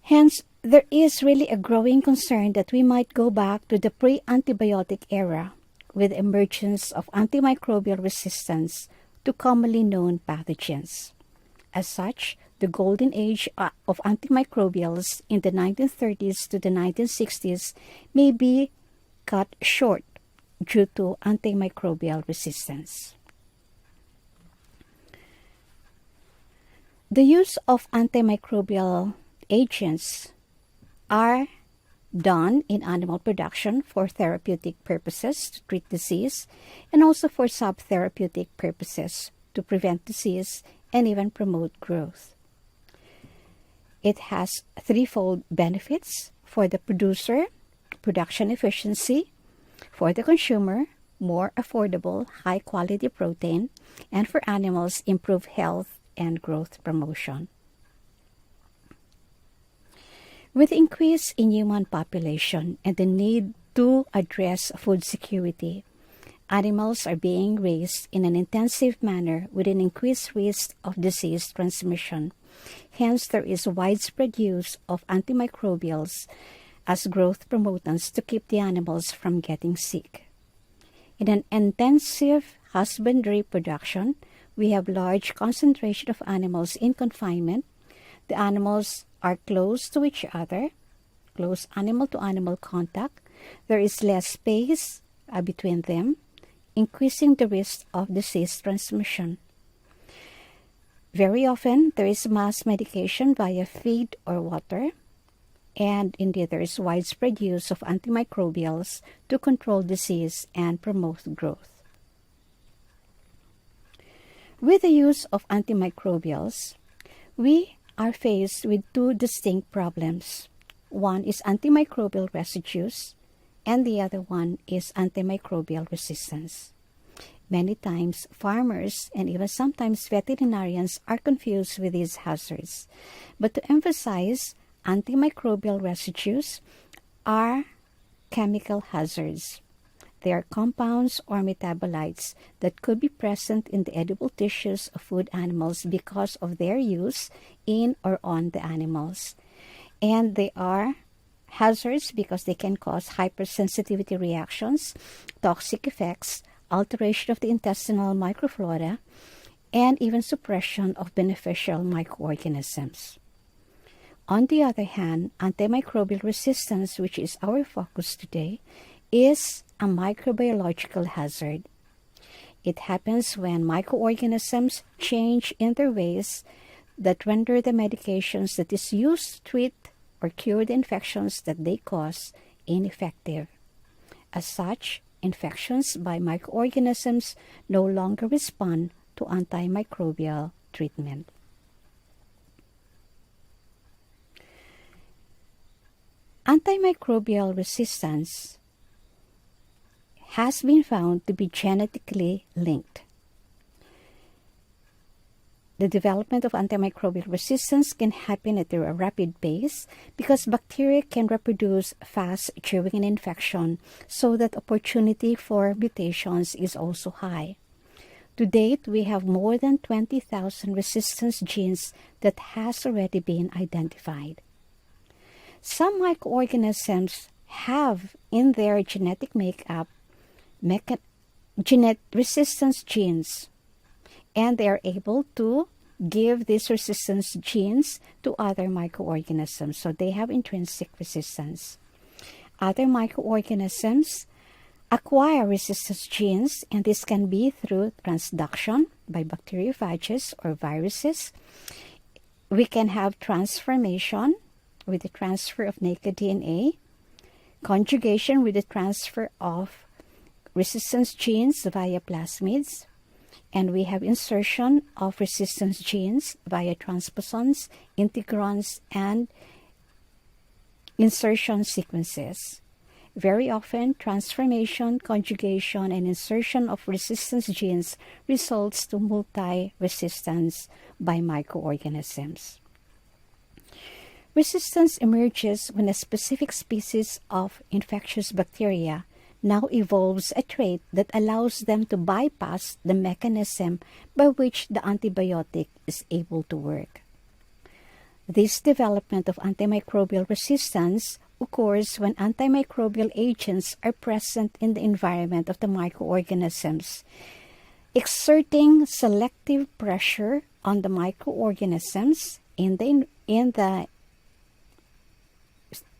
Hence, there is really a growing concern that we might go back to the pre-antibiotic era with the emergence of antimicrobial resistance to commonly known pathogens. As such, the golden age of antimicrobials in the 1930s to the 1960s may be cut short due to antimicrobial resistance. The use of antimicrobial agents are done in animal production for therapeutic purposes to treat disease and also for subtherapeutic purposes to prevent disease and even promote growth. It has threefold benefits: for the producer, production efficiency; for the consumer, more affordable, high-quality protein; and for animals, improved health and growth promotion. With the increase in human population and the need to address food security, animals are being raised in an intensive manner with an increased risk of disease transmission. Hence, there is widespread use of antimicrobials as growth promotants to keep the animals from getting sick. In an intensive husbandry production, we have large concentration of animals in confinement. The animals are close to each other, close animal-to-animal contact. There is less space between them, increasing the risk of disease transmission. Very often, there is mass medication via feed or water, and indeed there is widespread use of antimicrobials to control disease and promote growth. With the use of antimicrobials, we are faced with two distinct problems. One is antimicrobial residues, and the other one is antimicrobial resistance. Many times, farmers and even sometimes veterinarians are confused with these hazards. But to emphasize, antimicrobial residues are chemical hazards. They are compounds or metabolites that could be present in the edible tissues of food animals because of their use in or on the animals. And they are hazards because they can cause hypersensitivity reactions, toxic effects, alteration of the intestinal microflora, and even suppression of beneficial microorganisms. On the other hand, antimicrobial resistance, which is our focus today, is a microbiological hazard. It happens when microorganisms change in their ways that render the medications that is used to treat or cure the infections that they cause ineffective. As such, infections by microorganisms no longer respond to antimicrobial treatment. Antimicrobial resistance has been found to be genetically linked. The development of antimicrobial resistance can happen at a rapid pace because bacteria can reproduce fast during an infection, so that opportunity for mutations is also high. To date, we have more than 20,000 resistance genes that has already been identified. Some microorganisms have in their genetic makeup resistance genes, and they are able to give these resistance genes to other microorganisms, so they have intrinsic resistance. Other microorganisms acquire resistance genes, and this can be through transduction by bacteriophages or viruses. We can have transformation with the transfer of naked DNA, conjugation with the transfer of resistance genes via plasmids, and we have insertion of resistance genes via transposons, integrons, and insertion sequences. Very often, transformation, conjugation, and insertion of resistance genes results to multi-resistance by microorganisms. Resistance emerges when a specific species of infectious bacteria now evolves a trait that allows them to bypass the mechanism by which the antibiotic is able to work. This development of antimicrobial resistance occurs when antimicrobial agents are present in the environment of the microorganisms, exerting selective pressure on the microorganisms in the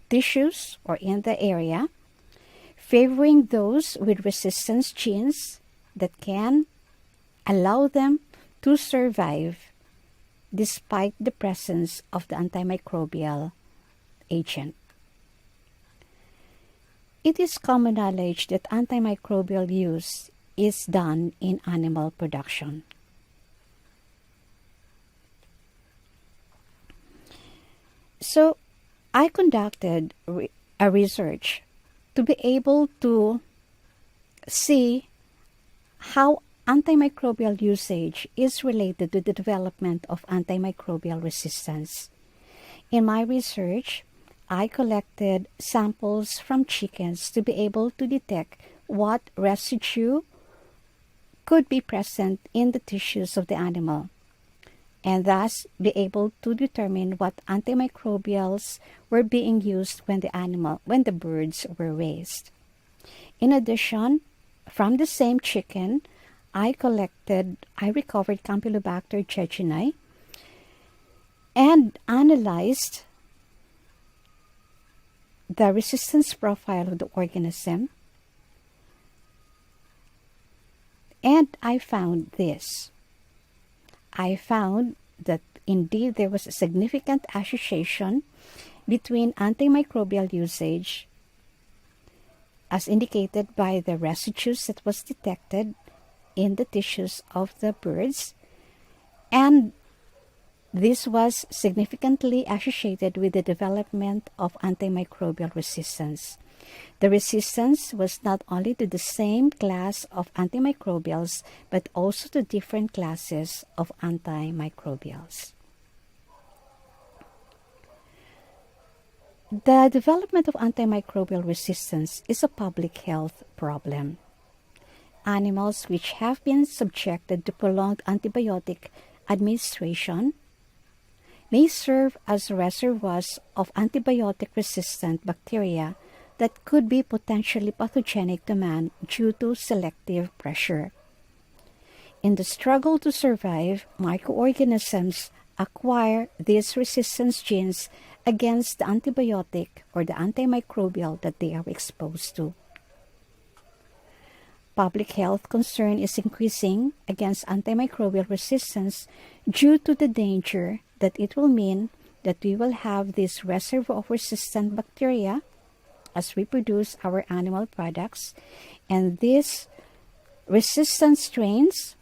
tissues or in the area, favoring those with resistance genes that can allow them to survive despite the presence of the antimicrobial agent. It is common knowledge that antimicrobial use is done in animal production. So, I conducted a research to be able to see how antimicrobial usage is related to the development of antimicrobial resistance. In my research, I collected samples from chickens to be able to detect what residue could be present in the tissues of the animal, and thus be able to determine what antimicrobials were being used when the birds were raised. In addition, from the same chicken, I recovered Campylobacter jejuni and analyzed the resistance profile of the organism, and I found this. I found that indeed there was a significant association between antimicrobial usage, as indicated by the residues that was detected in the tissues of the birds, and this was significantly associated with the development of antimicrobial resistance. The resistance was not only to the same class of antimicrobials, but also to different classes of antimicrobials. The development of antimicrobial resistance is a public health problem. Animals which have been subjected to prolonged antibiotic administration may serve as reservoirs of antibiotic-resistant bacteria that could be potentially pathogenic to man due to selective pressure. In the struggle to survive, microorganisms acquire these resistance genes against the antibiotic or the antimicrobial that they are exposed to. Public health concern is increasing against antimicrobial resistance due to the danger that it will mean that we will have this reservoir of resistant bacteria as we produce our animal products, and these resistant strains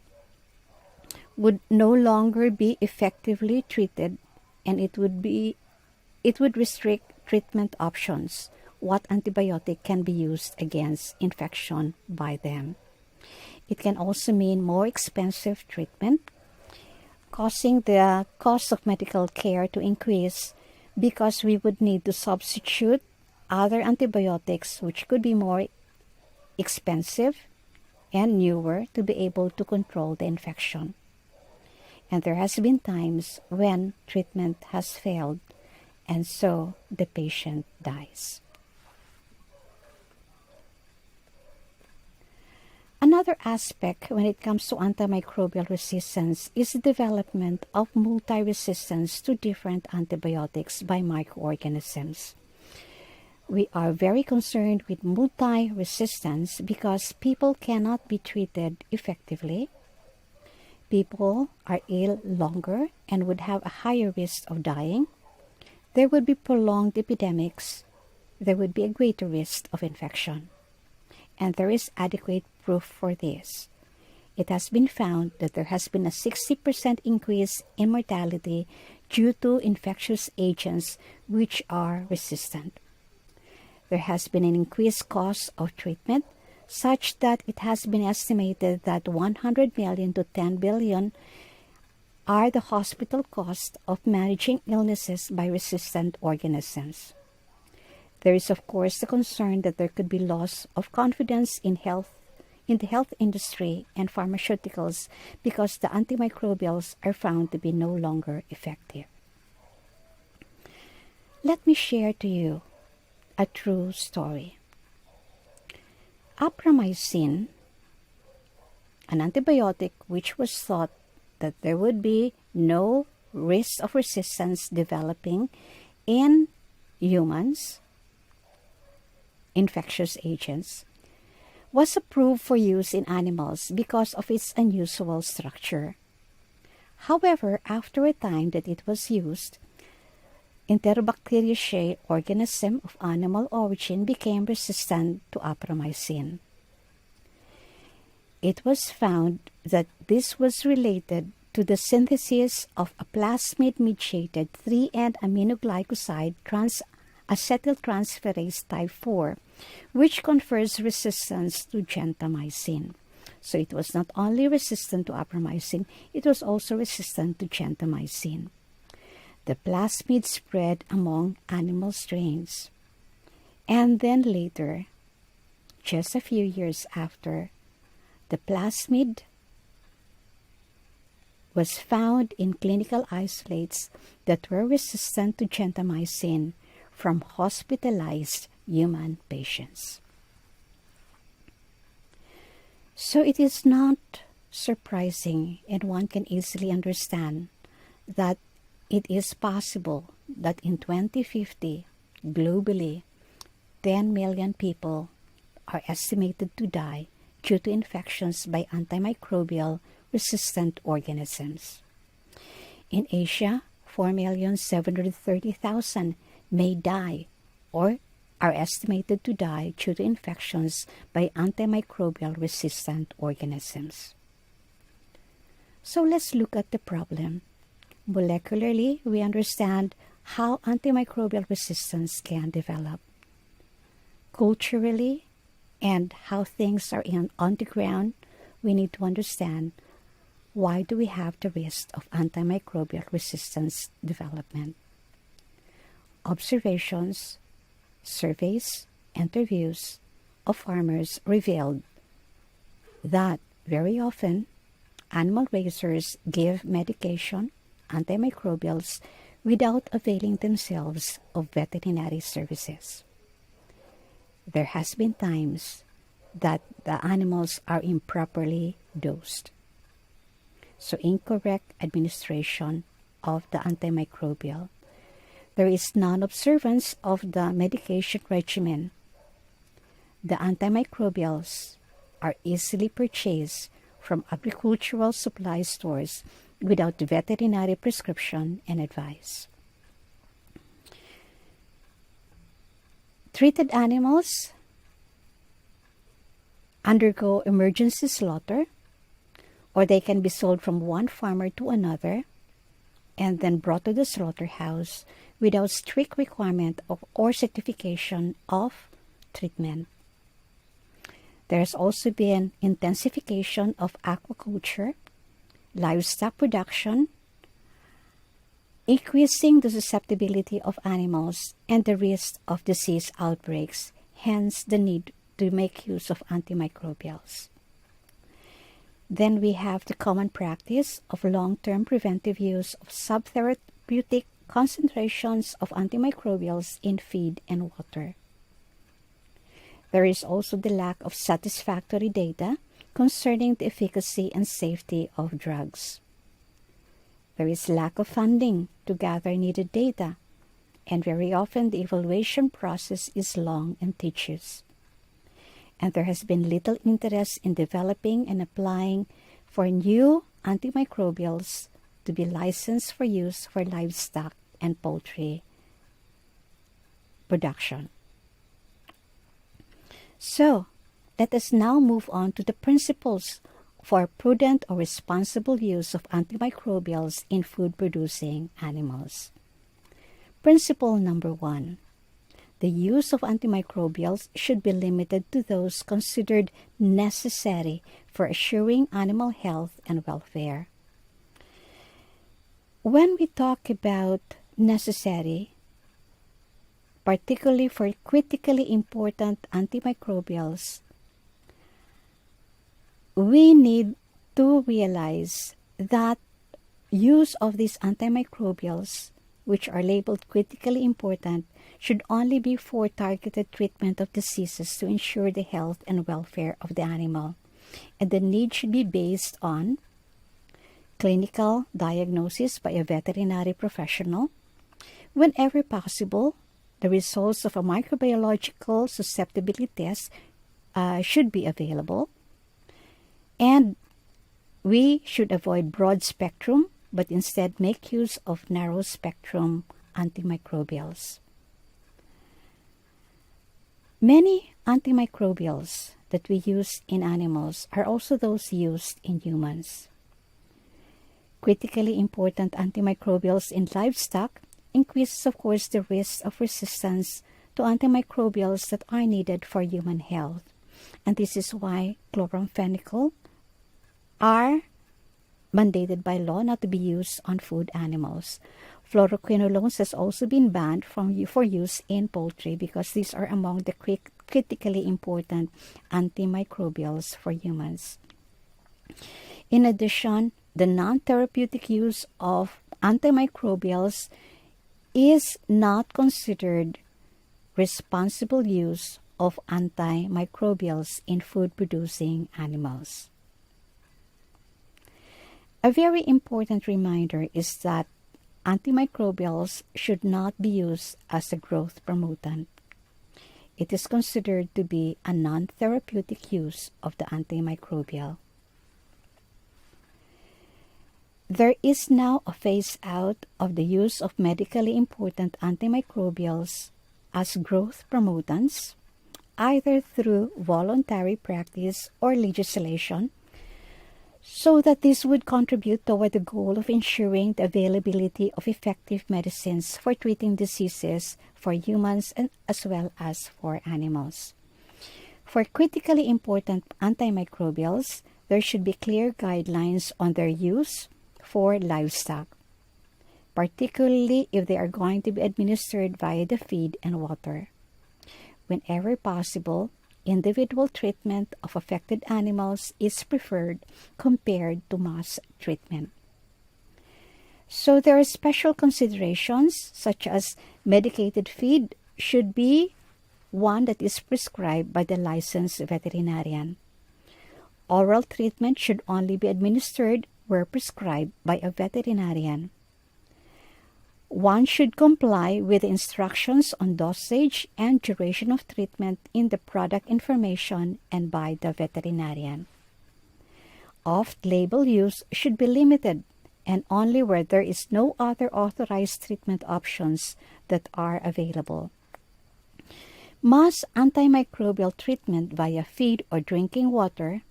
would no longer be effectively treated, and it would restrict treatment options, what antibiotic can be used against infection by them. It can also mean more expensive treatment, causing the cost of medical care to increase because we would need to substitute other antibiotics which could be more expensive and newer to be able to control the infection. And there has been times when treatment has failed, and so the patient dies. Another aspect when it comes to antimicrobial resistance is the development of multi-resistance to different antibiotics by microorganisms. We are very concerned with multi-resistance because people cannot be treated effectively. People are ill longer and would have a higher risk of dying. There would be prolonged epidemics. There would be a greater risk of infection. And there is adequate proof for this. It has been found that there has been a 60% increase in mortality due to infectious agents which are resistant. There has been an increased cost of treatment such that it has been estimated that 100 million to 10 billion are the hospital costs of managing illnesses by resistant organisms. There is, of course, the concern that there could be loss of confidence in the health industry and pharmaceuticals because the antimicrobials are found to be no longer effective. Let me share to you a true story. Apramycin, an antibiotic which was thought that there would be no risk of resistance developing in humans, infectious agents, was approved for use in animals because of its unusual structure. However, after a time that it was used, Enterobacteriaceae organism of animal origin became resistant to apramycin. It was found that this was related to the synthesis of a plasmid-mediated 3-end aminoglycoside acetyltransferase type 4, which confers resistance to gentamicin. So it was not only resistant to apramycin, it was also resistant to gentamicin. The plasmid spread among animal strains. And then later, just a few years after, the plasmid was found in clinical isolates that were resistant to gentamicin from hospitalized human patients. So it is not surprising, and one can easily understand that it is possible that in 2050, globally, 10 million people are estimated to die due to infections by antimicrobial resistant organisms. In Asia, 4,730,000 may die or are estimated to die due to infections by antimicrobial resistant organisms. So let's look at the problem. Molecularly, we understand how antimicrobial resistance can develop. Culturally, and how things are on the ground, we need to understand why do we have the risk of antimicrobial resistance development. Observations, surveys, interviews of farmers revealed that very often animal raisers give medication, antimicrobials, without availing themselves of veterinary services. There has been times that the animals are improperly dosed. So incorrect administration of the antimicrobial. there is non-observance of the medication regimen. The antimicrobials are easily purchased from agricultural supply stores without veterinary prescription and advice. Treated animals undergo emergency slaughter, or they can be sold from one farmer to another and then brought to the slaughterhouse without strict requirement of or certification of treatment. There has also been intensification of aquaculture, livestock production, increasing the susceptibility of animals and the risk of disease outbreaks, hence the need to make use of antimicrobials. Then we have the common practice of long-term preventive use of subtherapeutic concentrations of antimicrobials in feed and water. There is also the lack of satisfactory data concerning the efficacy and safety of drugs. There is lack of funding to gather needed data, and very often the evaluation process is long and tedious. And there has been little interest in developing and applying for new antimicrobials to be licensed for use for livestock and poultry production. So, let us now move on to the principles for prudent or responsible use of antimicrobials in food-producing animals. Principle number 1. The use of antimicrobials should be limited to those considered necessary for assuring animal health and welfare. When we talk about necessary, particularly for critically important antimicrobials, we need to realize that use of these antimicrobials, which are labeled critically important, should only be for targeted treatment of diseases to ensure the health and welfare of the animal. And the need should be based on clinical diagnosis by a veterinary professional. Whenever possible, the results of a microbiological susceptibility test should be available. And we should avoid broad spectrum, but instead make use of narrow spectrum antimicrobials. Many antimicrobials that we use in animals are also those used in humans. Critically important antimicrobials in livestock increases, of course, the risk of resistance to antimicrobials that are needed for human health. And this is why chloramphenicol are mandated by law not to be used on food animals. Fluoroquinolones has also been banned for use in poultry because these are among the critically important antimicrobials for humans. In addition, the non-therapeutic use of antimicrobials is not considered responsible use of antimicrobials in food-producing animals. A very important reminder is that antimicrobials should not be used as a growth promotant. It is considered to be a non-therapeutic use of the antimicrobial. There is now a phase out of the use of medically important antimicrobials as growth promotants, either through voluntary practice or legislation, so that this would contribute toward the goal of ensuring the availability of effective medicines for treating diseases for humans and as well as for animals. For critically important antimicrobials, there should be clear guidelines on their use for livestock, particularly if they are going to be administered via the feed and water. Whenever possible, individual treatment of affected animals is preferred compared to mass treatment. So there are special considerations such as medicated feed should be one that is prescribed by the licensed veterinarian. Oral treatment should only be administered where prescribed by a veterinarian. One should comply with the instructions on dosage and duration of treatment in the product information and by the veterinarian. Off-label use should be limited and only where there is no other authorized treatment options that are available. Mass antimicrobial treatment via feed or drinking water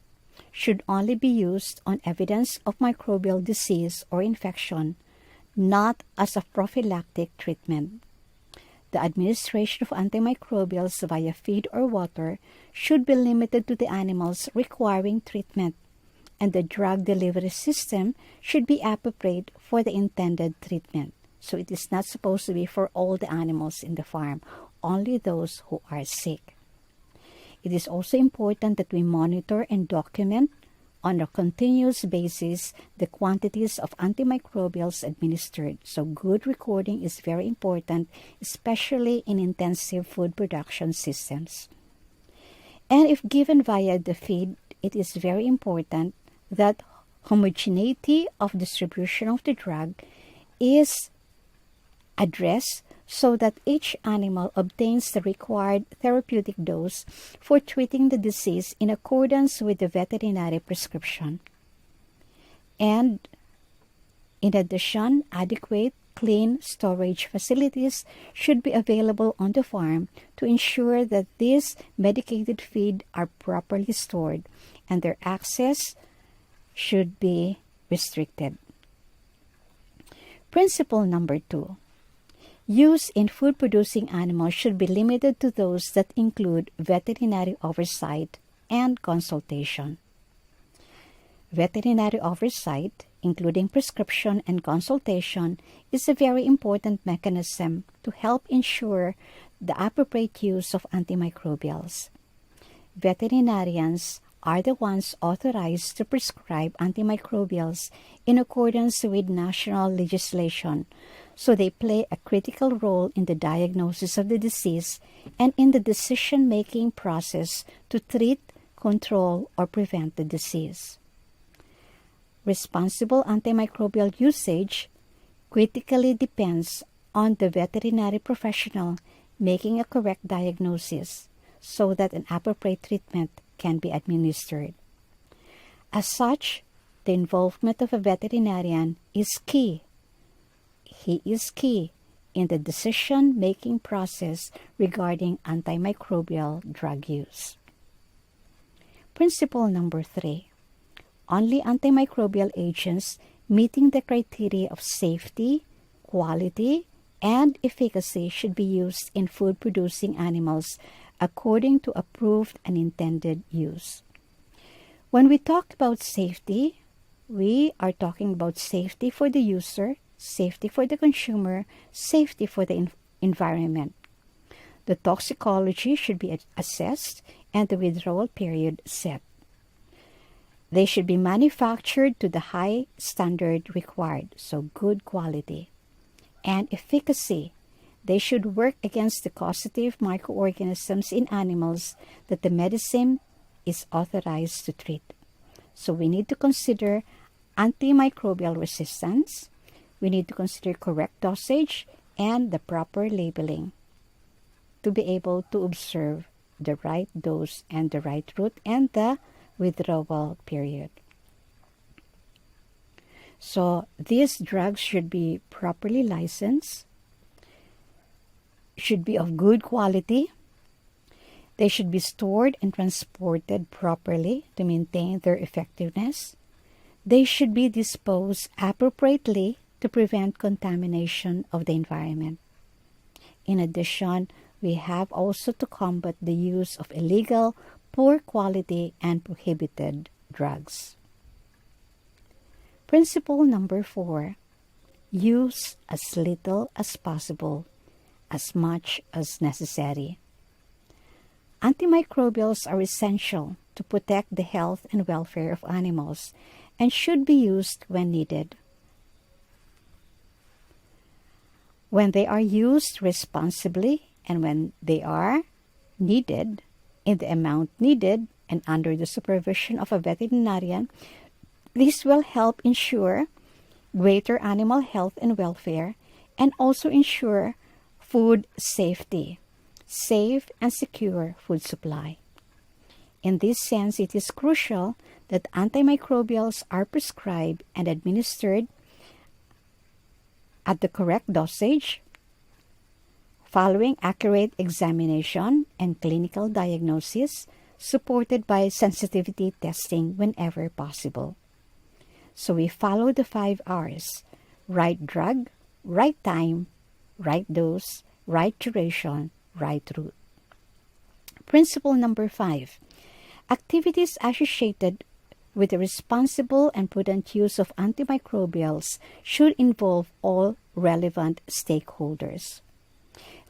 should only be used on evidence of microbial disease or infection, not as a prophylactic treatment. The administration of antimicrobials via feed or water should be limited to the animals requiring treatment, and the drug delivery system should be appropriate for the intended treatment. So it is not supposed to be for all the animals in the farm, only those who are sick. It is also important that we monitor and document on a continuous basis the quantities of antimicrobials administered. So good recording is very important, especially in intensive food production systems. And if given via the feed, it is very important that homogeneity of distribution of the drug is addressed so that each animal obtains the required therapeutic dose for treating the disease in accordance with the veterinary prescription. And in addition, adequate clean storage facilities should be available on the farm to ensure that these medicated feed are properly stored and their access should be restricted. Principle number 2. Use in food-producing animals should be limited to those that include veterinary oversight and consultation. Veterinary oversight, including prescription and consultation, is a very important mechanism to help ensure the appropriate use of antimicrobials. Veterinarians are the ones authorized to prescribe antimicrobials in accordance with national legislation, so they play a critical role in the diagnosis of the disease and in the decision-making process to treat, control, or prevent the disease. Responsible antimicrobial usage critically depends on the veterinary professional making a correct diagnosis so that an appropriate treatment can be administered. As such, the involvement of a veterinarian is key. He is key in the decision-making process regarding antimicrobial drug use. Principle number 3. Only antimicrobial agents meeting the criteria of safety, quality, and efficacy should be used in food-producing animals according to approved and intended use. When we talk about safety, we are talking about safety for the user, safety for the consumer, safety for the environment. The toxicology should be assessed and the withdrawal period set. They should be manufactured to the high standard required, so good quality. And efficacy. They should work against the causative microorganisms in animals that the medicine is authorized to treat. So we need to consider antimicrobial resistance. We need to consider correct dosage and the proper labeling to be able to observe the right dose and the right route and the withdrawal period. So these drugs should be properly licensed, should be of good quality. They should be stored and transported properly to maintain their effectiveness. They should be disposed appropriately to prevent contamination of the environment. In addition, we have also to combat the use of illegal, poor quality, and prohibited drugs. Principle number 4. Use as little as possible, as much as necessary. Antimicrobials are essential to protect the health and welfare of animals and should be used when needed. When they are used responsibly and when they are needed in the amount needed and under the supervision of a veterinarian, this will help ensure greater animal health and welfare and also ensure food safety, safe and secure food supply. In this sense, it is crucial that antimicrobials are prescribed and administered at the correct dosage, following accurate examination and clinical diagnosis, supported by sensitivity testing whenever possible. So we follow the 5 R's: right drug, right time, right dose, right duration, right route. Principle number 5. Activities associated with the responsible and prudent use of antimicrobials should involve all relevant stakeholders.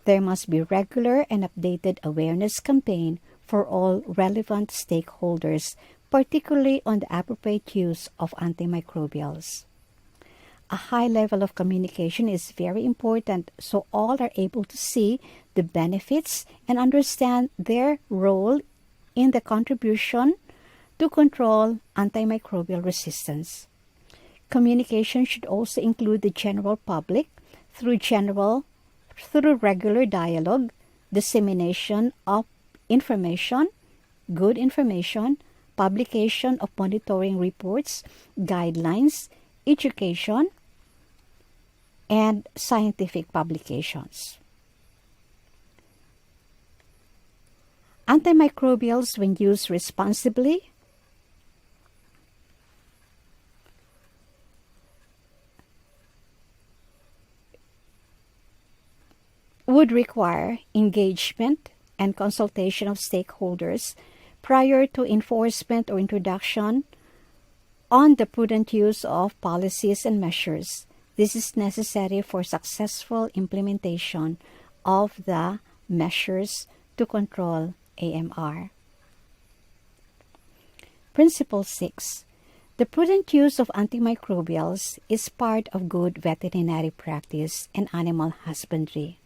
There must be regular and updated awareness campaign for all relevant stakeholders, particularly on the appropriate use of antimicrobials. A high level of communication is very important so all are able to see the benefits and understand their role in the contribution to control antimicrobial resistance. Communication should also include the general public through regular dialogue, dissemination of information, good information, publication of monitoring reports, guidelines, education, and scientific publications. Antimicrobials, when used responsibly, would require engagement and consultation of stakeholders prior to enforcement or introduction on the prudent use of policies and measures. This is necessary for successful implementation of the measures to control AMR. Principle 6. The prudent use of antimicrobials is part of good veterinary practice and animal husbandry.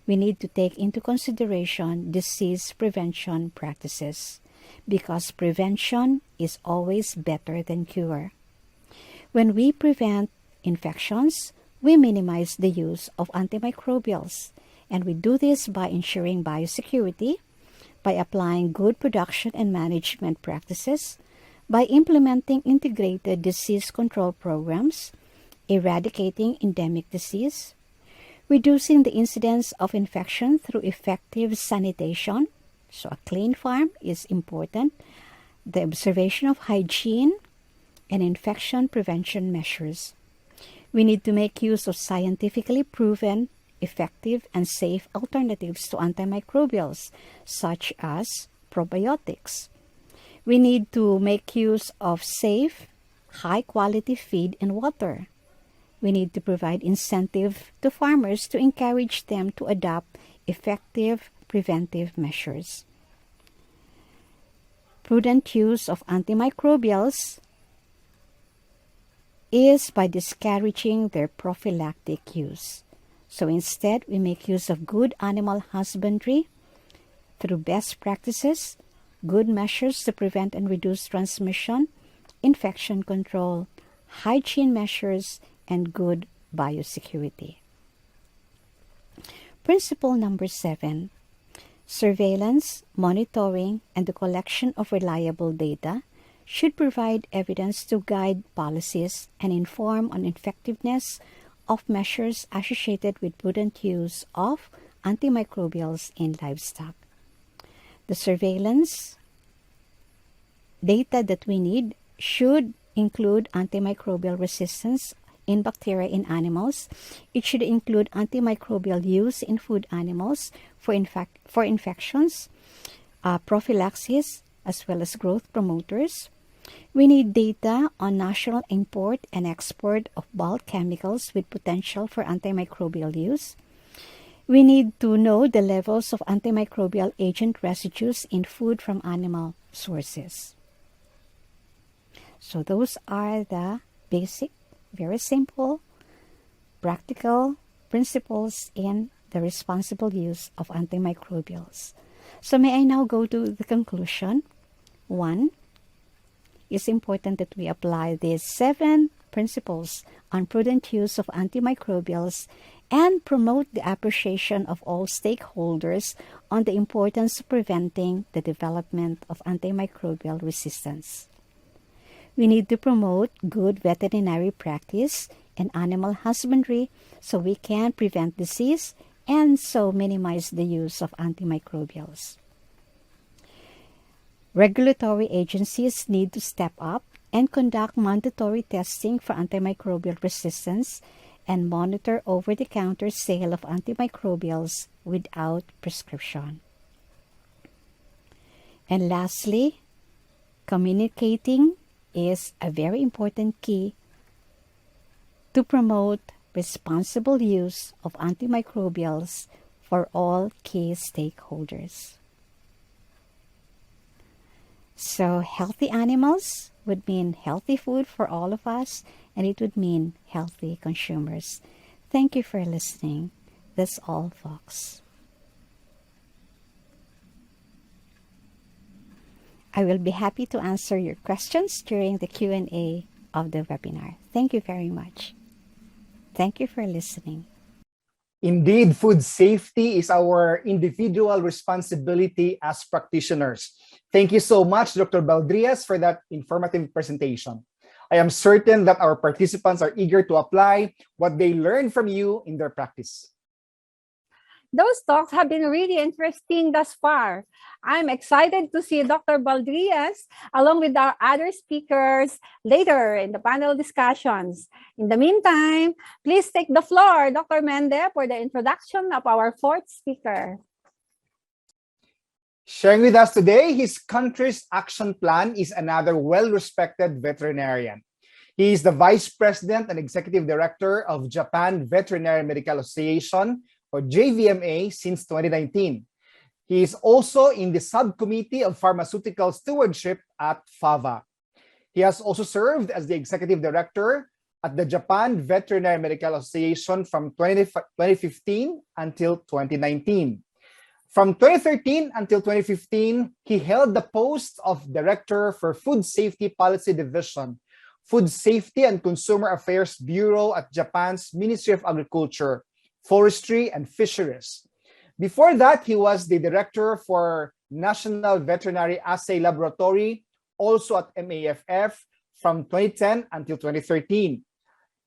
We need to take into consideration disease prevention practices because prevention is always better than cure. When we prevent infections, we minimize the use of antimicrobials, and we do this by ensuring biosecurity, by applying good production and management practices, by implementing integrated disease control programs, eradicating endemic disease, reducing the incidence of infection through effective sanitation, so a clean farm is important, the observation of hygiene, and infection prevention measures. We need to make use of scientifically proven, effective, and safe alternatives to antimicrobials, such as probiotics. We need to make use of safe, high-quality feed and water. We need to provide incentive to farmers to encourage them to adopt effective preventive measures. Prudent use of antimicrobials is by discouraging their prophylactic use. So instead, we make use of good animal husbandry through best practices, good measures to prevent and reduce transmission, infection control, hygiene measures, and good biosecurity. Principle number 7. Surveillance, monitoring, and the collection of reliable data should provide evidence to guide policies and inform on effectiveness of measures associated with prudent use of antimicrobials in livestock. The surveillance data that we need should include antimicrobial resistance in bacteria in animals. It should include antimicrobial use in food animals for infections, prophylaxis, as well as growth promoters. We need data on national import and export of bulk chemicals with potential for antimicrobial use. We need to know the levels of antimicrobial agent residues in food from animal sources. So those are the basic, very simple, practical principles in the responsible use of antimicrobials. So may I now go to the conclusion. 1. It's important that we apply these 7 principles on prudent use of antimicrobials and promote the appreciation of all stakeholders on the importance of preventing the development of antimicrobial resistance. We need to promote good veterinary practice and animal husbandry so we can prevent disease and so minimize the use of antimicrobials. Regulatory agencies need to step up and conduct mandatory testing for antimicrobial resistance and monitor over-the-counter sale of antimicrobials without prescription. And lastly, communicating is a very important key to promote responsible use of antimicrobials for all key stakeholders. So healthy animals would mean healthy food for all of us, and it would mean healthy consumers. Thank you for listening. That's all, folks. I will be happy to answer your questions during the Q&A of the webinar. Thank you very much. Thank you for listening. Indeed, food safety is our individual responsibility as practitioners. Thank you so much, Dr. Baldrias, for that informative presentation. I am certain that our participants are eager to apply what they learned from you in their practice. Those talks have been really interesting thus far. I'm excited to see Dr. Baldrias along with our other speakers later in the panel discussions. In the meantime, please take the floor, Dr. Mende, for the introduction of our fourth speaker. Sharing with us today his country's action plan is another well-respected veterinarian. He is the Vice President and Executive Director of Japan Veterinary Medical Association, or JVMA, since 2019. He is also in the Subcommittee of Pharmaceutical Stewardship at FAVA. He has also served as the Executive Director at the Japan Veterinary Medical Association from 2015 until 2019. From 2013 until 2015, he held the post of Director for Food Safety Policy Division, Food Safety and Consumer Affairs Bureau at Japan's Ministry of Agriculture, Forestry, and Fisheries. Before that, he was the Director for National Veterinary Assay Laboratory, also at MAFF, from 2010 until 2013.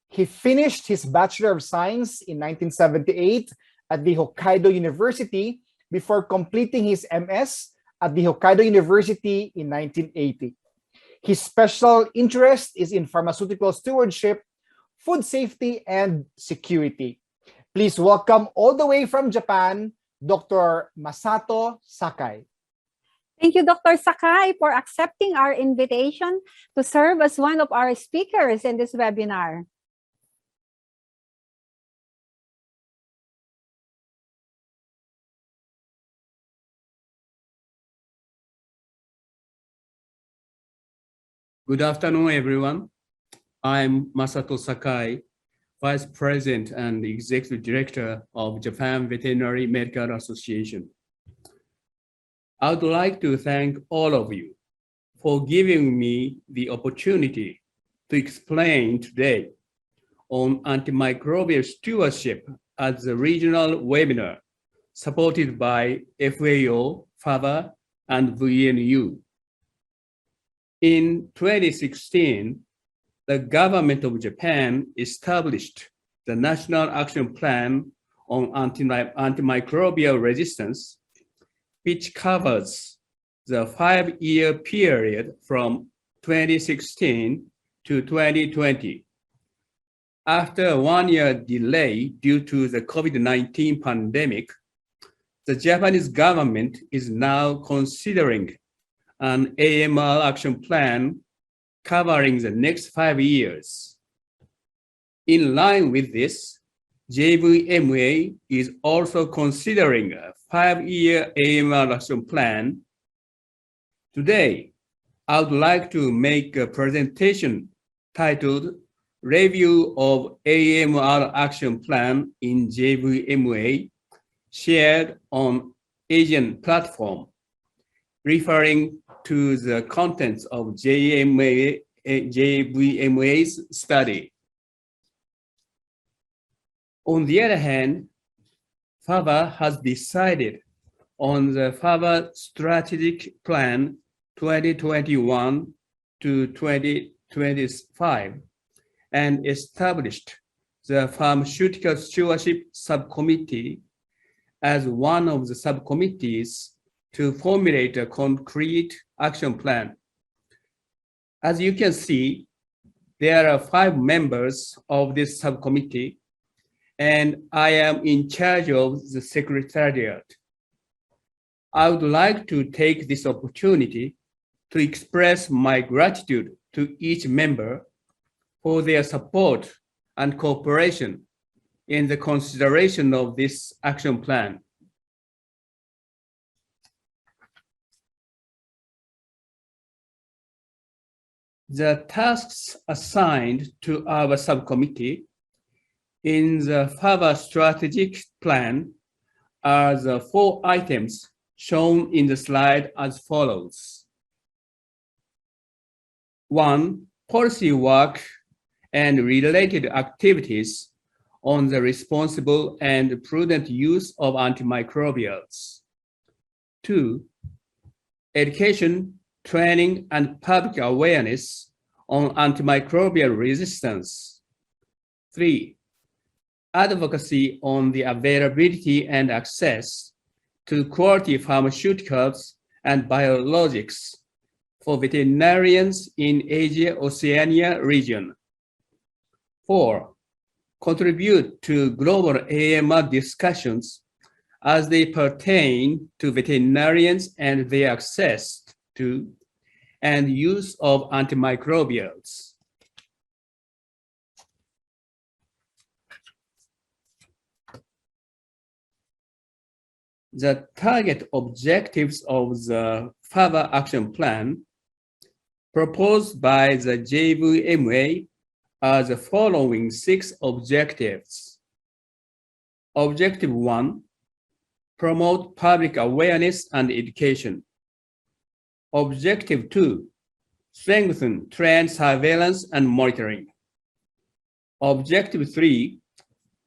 He finished his Bachelor of Science in 1978 at the Hokkaido University before completing his MS at the Hokkaido University in 1980. His special interest is in pharmaceutical stewardship, food safety, and security. Please welcome all the way from Japan, Dr. Masato Sakai. Thank you, Dr. Sakai, for accepting our invitation to serve as one of our speakers in this webinar. Good afternoon, everyone. I'm Masato Sakai, Vice President and Executive Director of Japan Veterinary Medical Association. I would like to thank all of you for giving me the opportunity to explain today on antimicrobial stewardship at the regional webinar supported by FAO, FAVA, and VNU. In 2016, the government of Japan established the National Action Plan on Antimicrobial Resistance, which covers the 5-year period from 2016 to 2020. After a 1-year delay due to the COVID-19 pandemic, the Japanese government is now considering an AMR action plan covering the next 5 years. In line with this, JVMA is also considering a 5-year AMR action plan. Today, I would like to make a presentation titled Review of AMR Action Plan in JVMA, shared on Asian platform, referring to the contents of JMA JVMA's study. On the other hand, FAVA has decided on the FAVA Strategic Plan 2021 to 2025 and established the Pharmaceutical Stewardship Subcommittee as one of the subcommittees to formulate a concrete action plan. As you can see, there are 5 members of this subcommittee, and I am in charge of the secretariat. I would like to take this opportunity to express my gratitude to each member for their support and cooperation in the consideration of this action plan. The tasks assigned to our subcommittee in the FAVA strategic plan are the 4 items shown in the slide as follows. 1, policy work and related activities on the responsible and prudent use of antimicrobials. 2, education, training, and public awareness on antimicrobial resistance. 3, advocacy on the availability and access to quality pharmaceuticals and biologics for veterinarians in Asia-Oceania region. 4, contribute to global AMR discussions as they pertain to veterinarians and their access to and use of antimicrobials. The target objectives of the FAVA action plan proposed by the JVMA are the following 6 objectives. Objective 1, promote public awareness and education. Objective 2, strengthen trend surveillance and monitoring. Objective 3,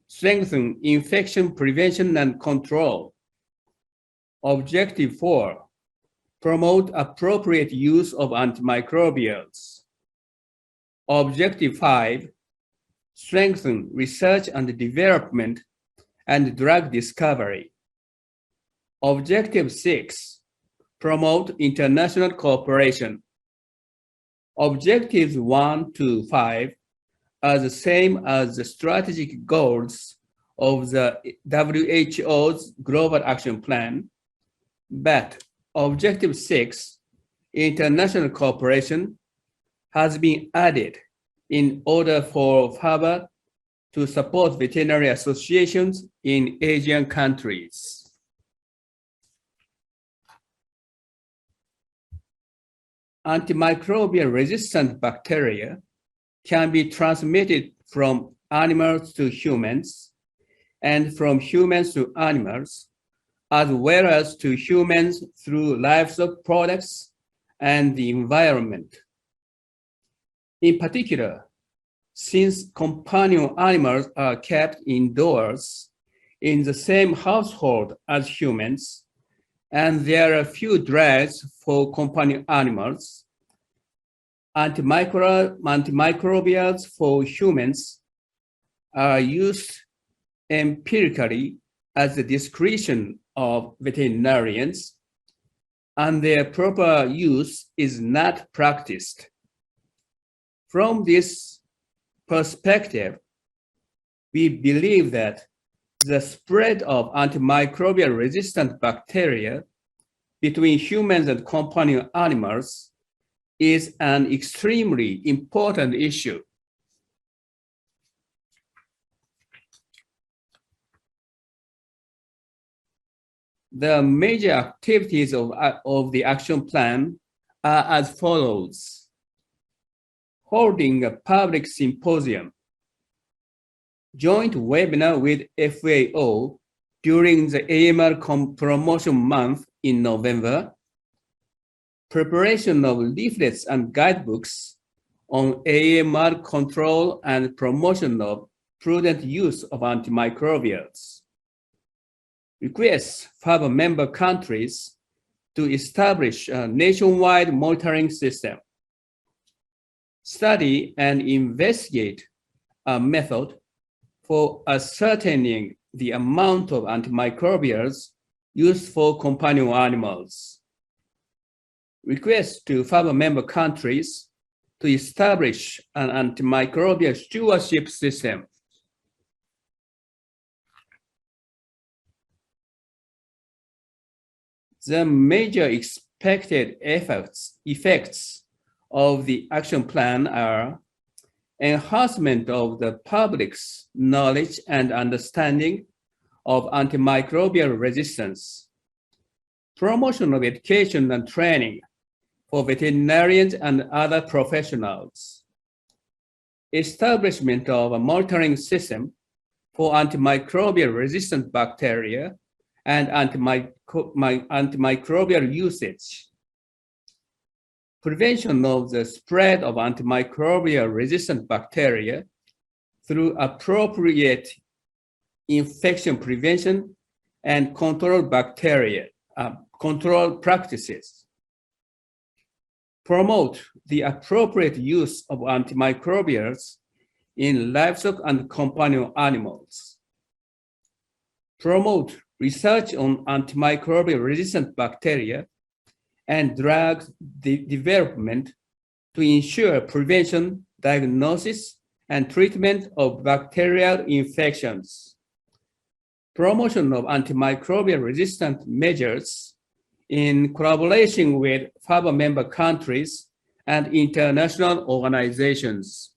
strengthen infection prevention and control. Objective 4, promote appropriate use of antimicrobials. Objective 5, strengthen research and development and drug discovery. Objective 6, promote international cooperation. Objectives 1 to 5 are the same as the strategic goals of the WHO's Global Action Plan, but Objective 6, international cooperation, has been added in order for FAVA to support veterinary associations in Asian countries. Antimicrobial resistant bacteria can be transmitted from animals to humans and from humans to animals, as well as to humans through livestock products and the environment. In particular, since companion animals are kept indoors in the same household as humans, and there are few drugs for companion animals, antimicrobials for humans are used empirically at the discretion of veterinarians, and their proper use is not practiced. From this perspective, we believe that the spread of antimicrobial resistant bacteria between humans and companion animals is an extremely important issue. The major activities of the action plan are as follows. Holding a public symposium, joint webinar with FAO during the AMR promotion month in November, preparation of leaflets and guidebooks on AMR control and promotion of prudent use of antimicrobials. Requests FAVA member countries to establish a nationwide monitoring system. Study and investigate a method for ascertaining the amount of antimicrobials used for companion animals. Request to FAVA member countries to establish an antimicrobial stewardship system. The major expected effects of the action plan are enhancement of the public's knowledge and understanding of antimicrobial resistance, promotion of education and training for veterinarians and other professionals, establishment of a monitoring system for antimicrobial resistant bacteria and antimicrobial usage, prevention of the spread of antimicrobial resistant bacteria through appropriate infection prevention and control practices, promote the appropriate use of antimicrobials in livestock and companion animals, promote research on antimicrobial resistant bacteria and drug development to ensure prevention, diagnosis, and treatment of bacterial infections, promotion of antimicrobial resistant measures in collaboration with FAVA member countries and international organizations.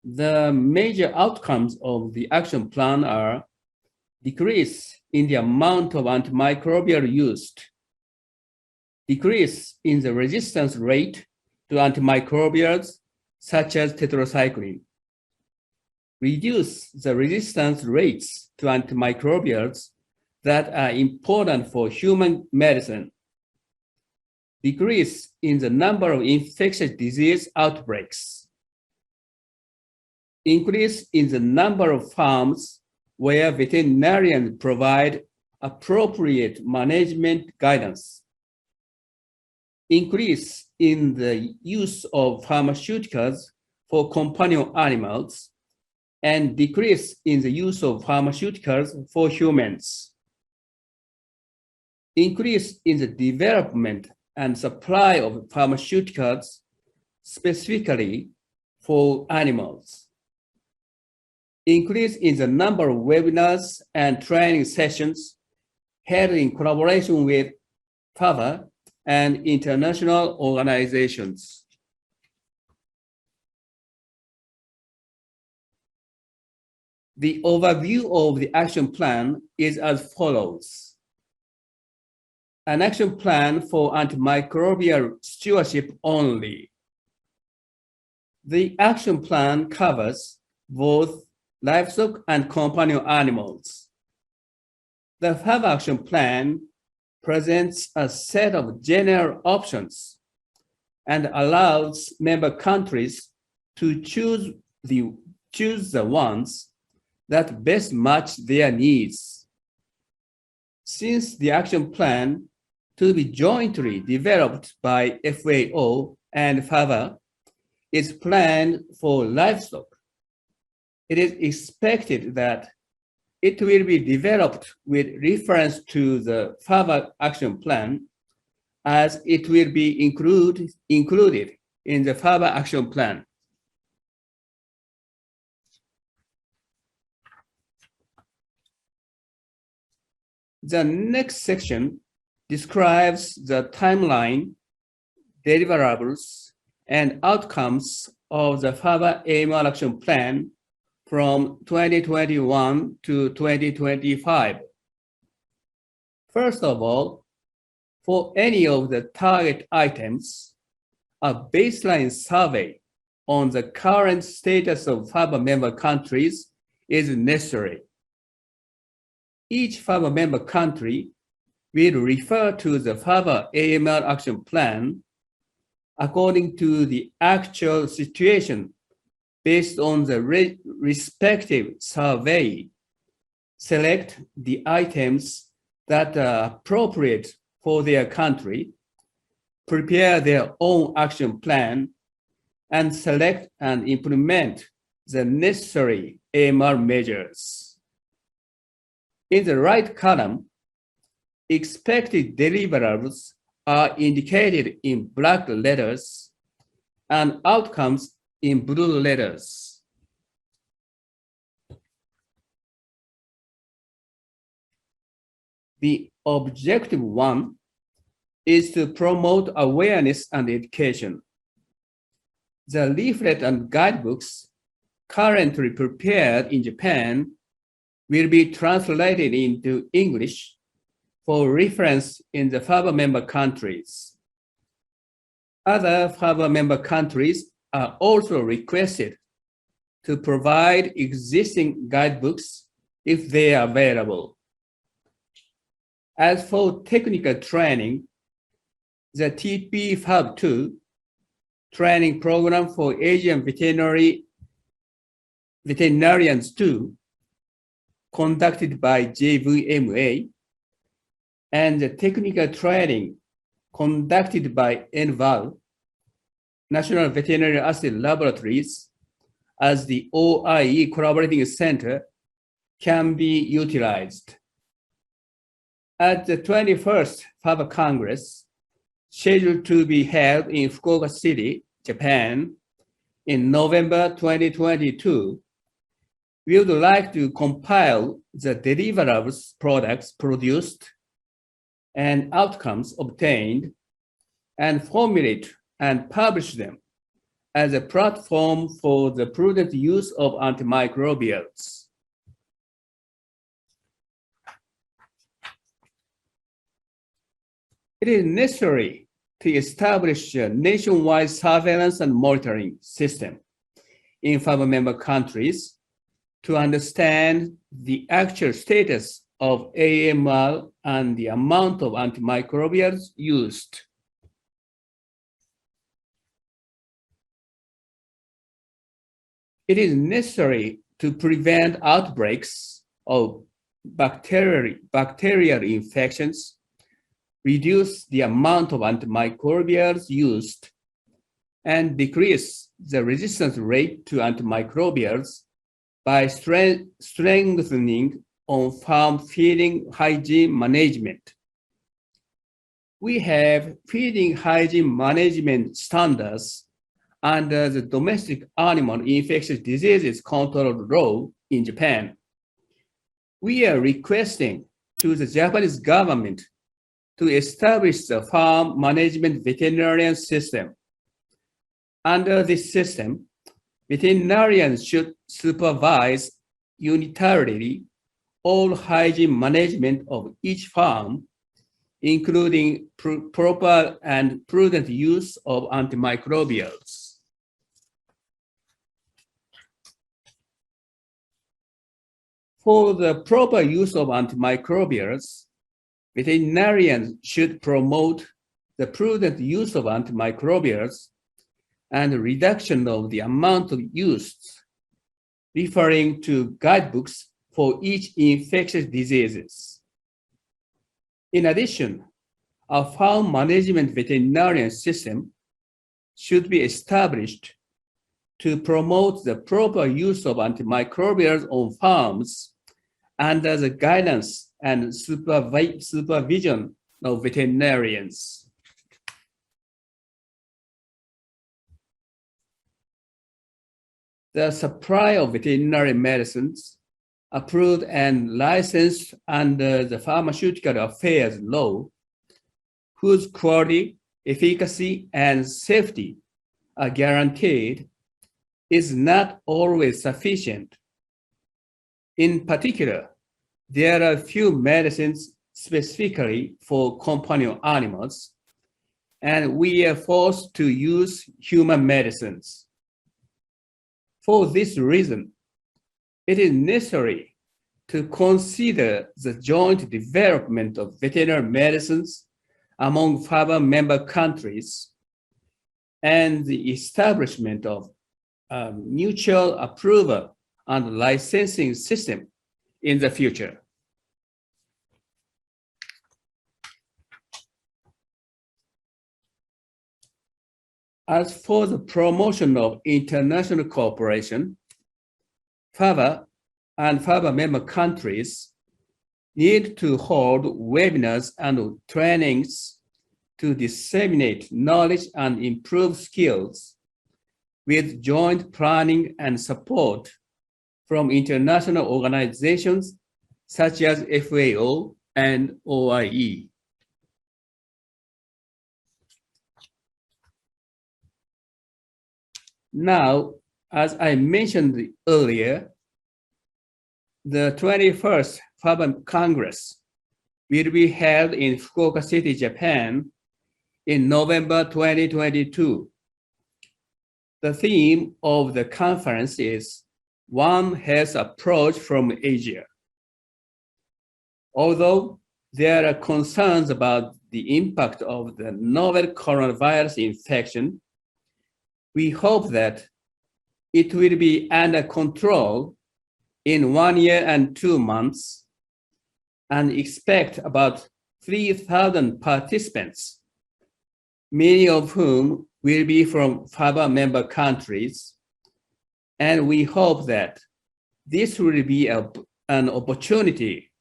The major outcomes of the action plan are decrease in the amount of antimicrobial used, decrease in the resistance rate to antimicrobials such as tetracycline, reduce the resistance rates to antimicrobials that are important for human medicine, decrease in the number of infectious disease outbreaks, increase in the number of farms where veterinarians provide appropriate management guidance, increase in the use of pharmaceuticals for companion animals, and decrease in the use of pharmaceuticals for humans, increase in the development and supply of pharmaceuticals specifically for animals, increase in the number of webinars and training sessions held in collaboration with FAVA and international organizations. The overview of the action plan is as follows. An action plan for antimicrobial stewardship only. The action plan covers both livestock and companion animals. The FAVA action plan presents a set of general options and allows member countries to choose the ones that best match their needs. Since the action plan to be jointly developed by FAO and FAVA is planned for livestock, it is expected that it will be developed with reference to the FAVA action plan, as it will be included in the FAVA action plan. The next section describes the timeline, deliverables, and outcomes of the FAVA AMR action plan from 2021 to 2025. First of all, for any of the target items, a baseline survey on the current status of FAVA member countries is necessary. Each FAVA member country will refer to the FAVA-AMR action plan according to the actual situation based on the respective survey. Select the items that are appropriate for their country, prepare their own action plan, and select and implement the necessary AMR measures. In the right column, expected deliverables are indicated in black letters and outcomes in blue letters. The objective one is to promote awareness and education. The leaflet and guidebooks currently prepared in Japan will be translated into English for reference in the FAVA member countries. Other FAVA member countries are also requested to provide existing guidebooks if they are available. As for technical training, the TP-FAV2 training program for Asian Veterinarians 2, conducted by JVMA, and the technical training conducted by NVAL, National Veterinary Assay Laboratories, as the OIE Collaborating Center, can be utilized. At the 21st FAVA Congress, scheduled to be held in Fukuoka City, Japan, in November 2022, we would like to compile the deliverables products produced and outcomes obtained and formulate and publish them as a platform for the prudent use of antimicrobials. It is necessary to establish a nationwide surveillance and monitoring system in FAVA member countries to understand the actual status of AMR and the amount of antimicrobials used. It is necessary to prevent outbreaks of bacterial infections, reduce the amount of antimicrobials used, and decrease the resistance rate to antimicrobials by strengthening on-farm feeding hygiene management. We have feeding hygiene management standards under the Domestic Animal Infectious Diseases Control Law in Japan. We are requesting to the Japanese government to establish the farm management veterinarian system. Under this system, veterinarians should supervise unitarily all hygiene management of each farm, including proper and prudent use of antimicrobials. For the proper use of antimicrobials, veterinarians should promote the prudent use of antimicrobials and reduction of the amount of use, referring to guidebooks for each infectious diseases. In addition, a farm management veterinarian system should be established to promote the proper use of antimicrobials on farms under the guidance and supervision of veterinarians. The supply of veterinary medicines approved and licensed under the Pharmaceutical Affairs Law, whose quality, efficacy, and safety are guaranteed, is not always sufficient. In particular, there are few medicines specifically for companion animals, and we are forced to use human medicines. For this reason, it is necessary to consider the joint development of veterinary medicines among FAVA member countries and the establishment of a mutual approval and licensing system in the future. As for the promotion of international cooperation, FAVA and FAVA member countries need to hold webinars and trainings to disseminate knowledge and improve skills with joint planning and support from international organizations such as FAO and OIE. Now, as I mentioned earlier, the 21st FAVA Congress will be held in Fukuoka City, Japan in November 2022. The theme of the conference is One Health Approach from Asia. Although there are concerns about the impact of the novel coronavirus infection, we hope that it will be under control in 1 year and 2 months and expect about 3,000 participants, many of whom will be from FAVA member countries. And we hope that this will be an opportunity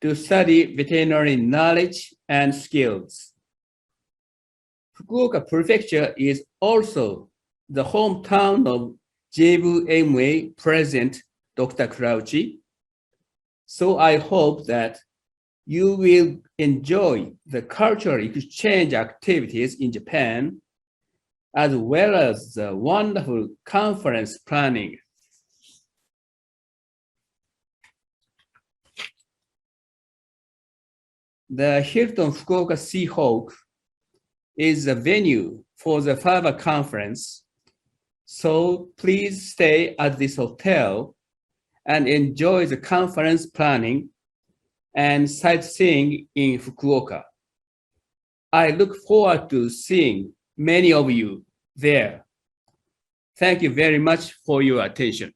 to study veterinary knowledge and skills. Fukuoka Prefecture is also the hometown of JVMA President Dr. Krauchi. So I hope that you will enjoy the cultural exchange activities in Japan, as well as the wonderful conference planning. The Hilton Fukuoka Seahawk is the venue for the FAVA conference, so please stay at this hotel and enjoy the conference planning and sightseeing in Fukuoka. I look forward to seeing many of you there. Thank you very much for your attention.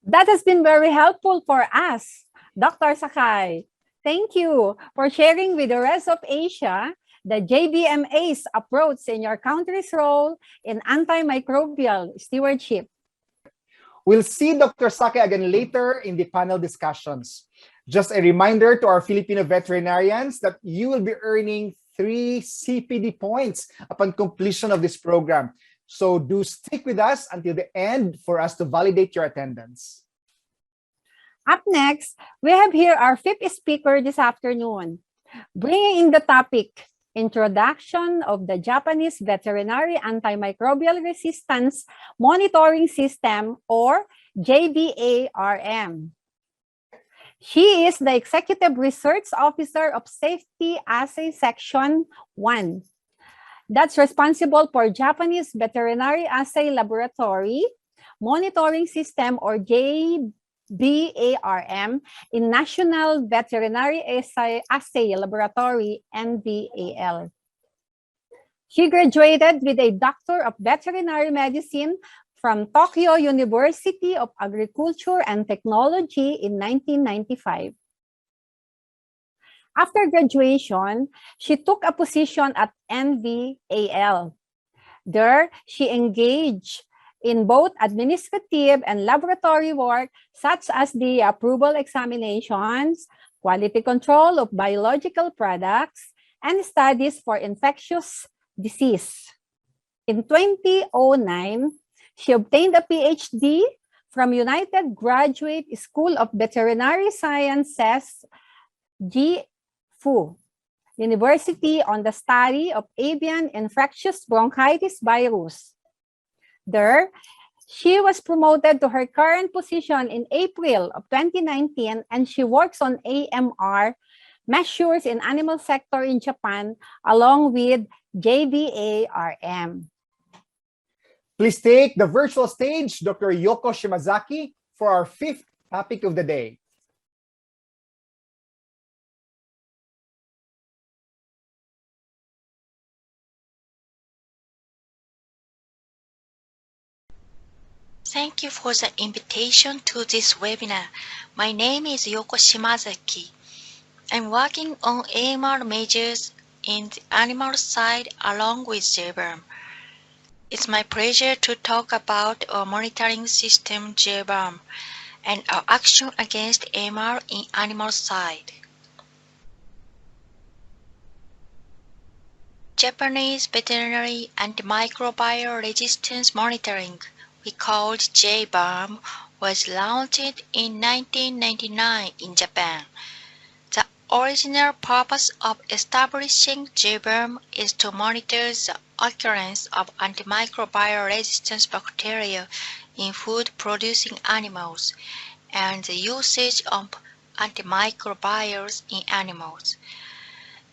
That has been very helpful for us, Dr. Sakai. Thank you for sharing with the rest of Asia the JVMA's approach in your country's role in antimicrobial stewardship. We'll see Dr. Sakai again later in the panel discussions. Just a reminder to our Filipino veterinarians that you will be earning 3 CPD points upon completion of this program. So do stick with us until the end for us to validate your attendance. Up next, we have here our 5th speaker this afternoon, bringing in the topic, Introduction of the Japanese Veterinary Antimicrobial Resistance Monitoring System, or JVARM. She is the Executive Research Officer of Safety Assay Section 1. That's responsible for Japanese Veterinary Assay Laboratory Monitoring System, or JVARM, in National Veterinary Assay Laboratory, NVAL. She graduated with a Doctor of Veterinary Medicine from Tokyo University of Agriculture and Technology in 1995. After graduation, she took a position at NVAL. There, she engaged in both administrative and laboratory work, such as the approval examinations, quality control of biological products, and studies for infectious disease. In 2009, she obtained a PhD from United Graduate School of Veterinary Sciences, GFU, University, on the study of avian infectious bronchitis virus. There, she was promoted to her current position in April of 2019, and she works on AMR measures in animal sector in Japan, along with JVARM. Please take the virtual stage, Dr. Yoko Shimazaki, for our 5th topic of the day. Thank you for the invitation to this webinar. My name is Yoko Shimazaki. I'm working on AMR measures in the animal side along with Jberm. It's my pleasure to talk about our monitoring system JVARM and our action against AMR in animal side. Japanese veterinary antimicrobial resistance monitoring, we called JBARM, was launched in 1999 in Japan. The original purpose of establishing JBARM is to monitor the occurrence of antimicrobial resistance bacteria in food-producing animals and the usage of antimicrobials in animals.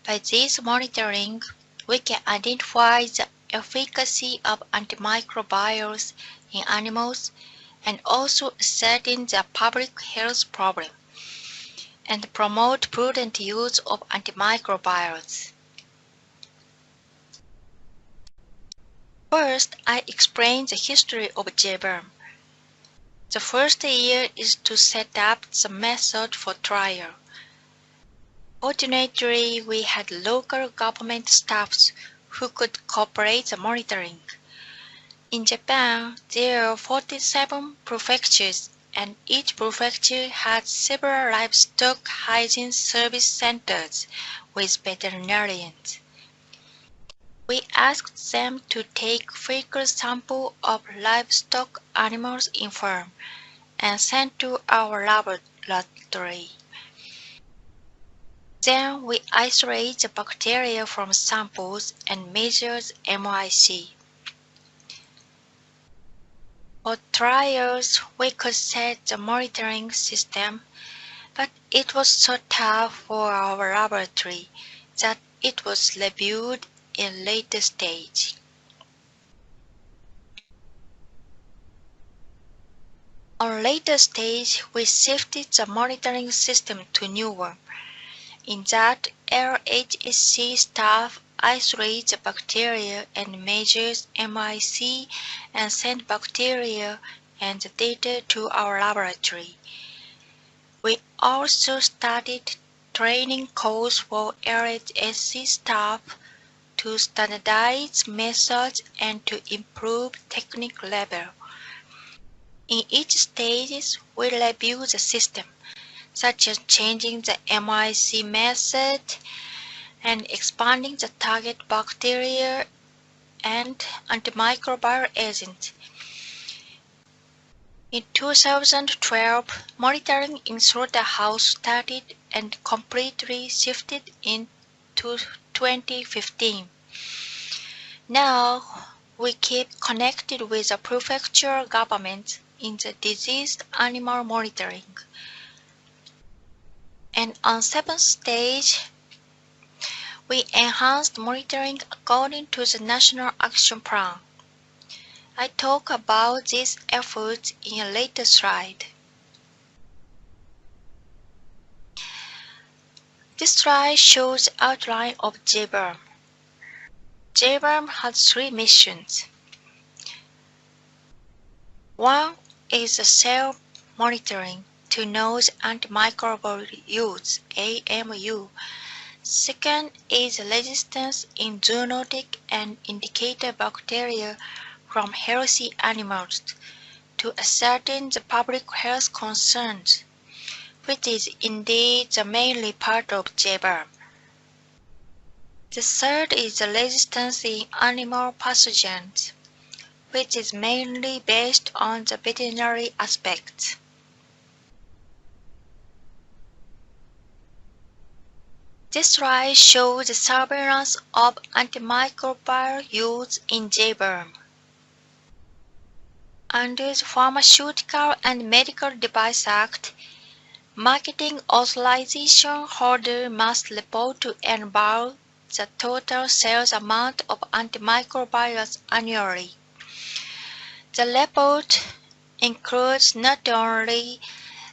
By this monitoring, we can identify the efficacy of antimicrobials in animals and also ascertain the public health problem and promote prudent use of antimicrobials. First, I explain the history of Jberm. The first year is to set up the method for trial. Fortunately, we had local government staffs who could cooperate the monitoring. In Japan, there are 47 prefectures, and each prefecture had several livestock hygiene service centers with veterinarians. We asked them to take fecal sample of livestock animals in farm and send to our laboratory. Then we isolate the bacteria from samples and measure MIC. For trials, we could set the monitoring system, but it was so tough for our laboratory that it was reviewed in later stage. On later stage, we shifted the monitoring system to new one. In that, LHSC staff isolates the bacteria and measures MIC and send bacteria and the data to our laboratory. We also started training course for LHSC staff to standardize methods and to improve technical level. In each stage, we review the system, such as changing the MIC method and expanding the target bacteria and antimicrobial agent. In 2012, monitoring in slaughterhouse started and completely shifted in 2015. Now, we keep connected with the prefectural government in the diseased animal monitoring. And on 7th stage, we enhanced monitoring according to the National Action Plan. I talk about these efforts in a later slide. This slide shows the outline of Jberm. Jberm has 3 missions. One is the cell monitoring to know the antimicrobial use, AMU. Second is resistance in zoonotic and indicator bacteria from healthy animals to ascertain the public health concerns, which is indeed the mainly part of Jberm. The third is the resistance in animal pathogens, which is mainly based on the veterinary aspects. This slide shows the surveillance of antimicrobial use in Jberm. Under the Pharmaceutical and Medical Device Act, marketing authorization holder must report to NBAL the total sales amount of antimicrobials annually. The report includes not only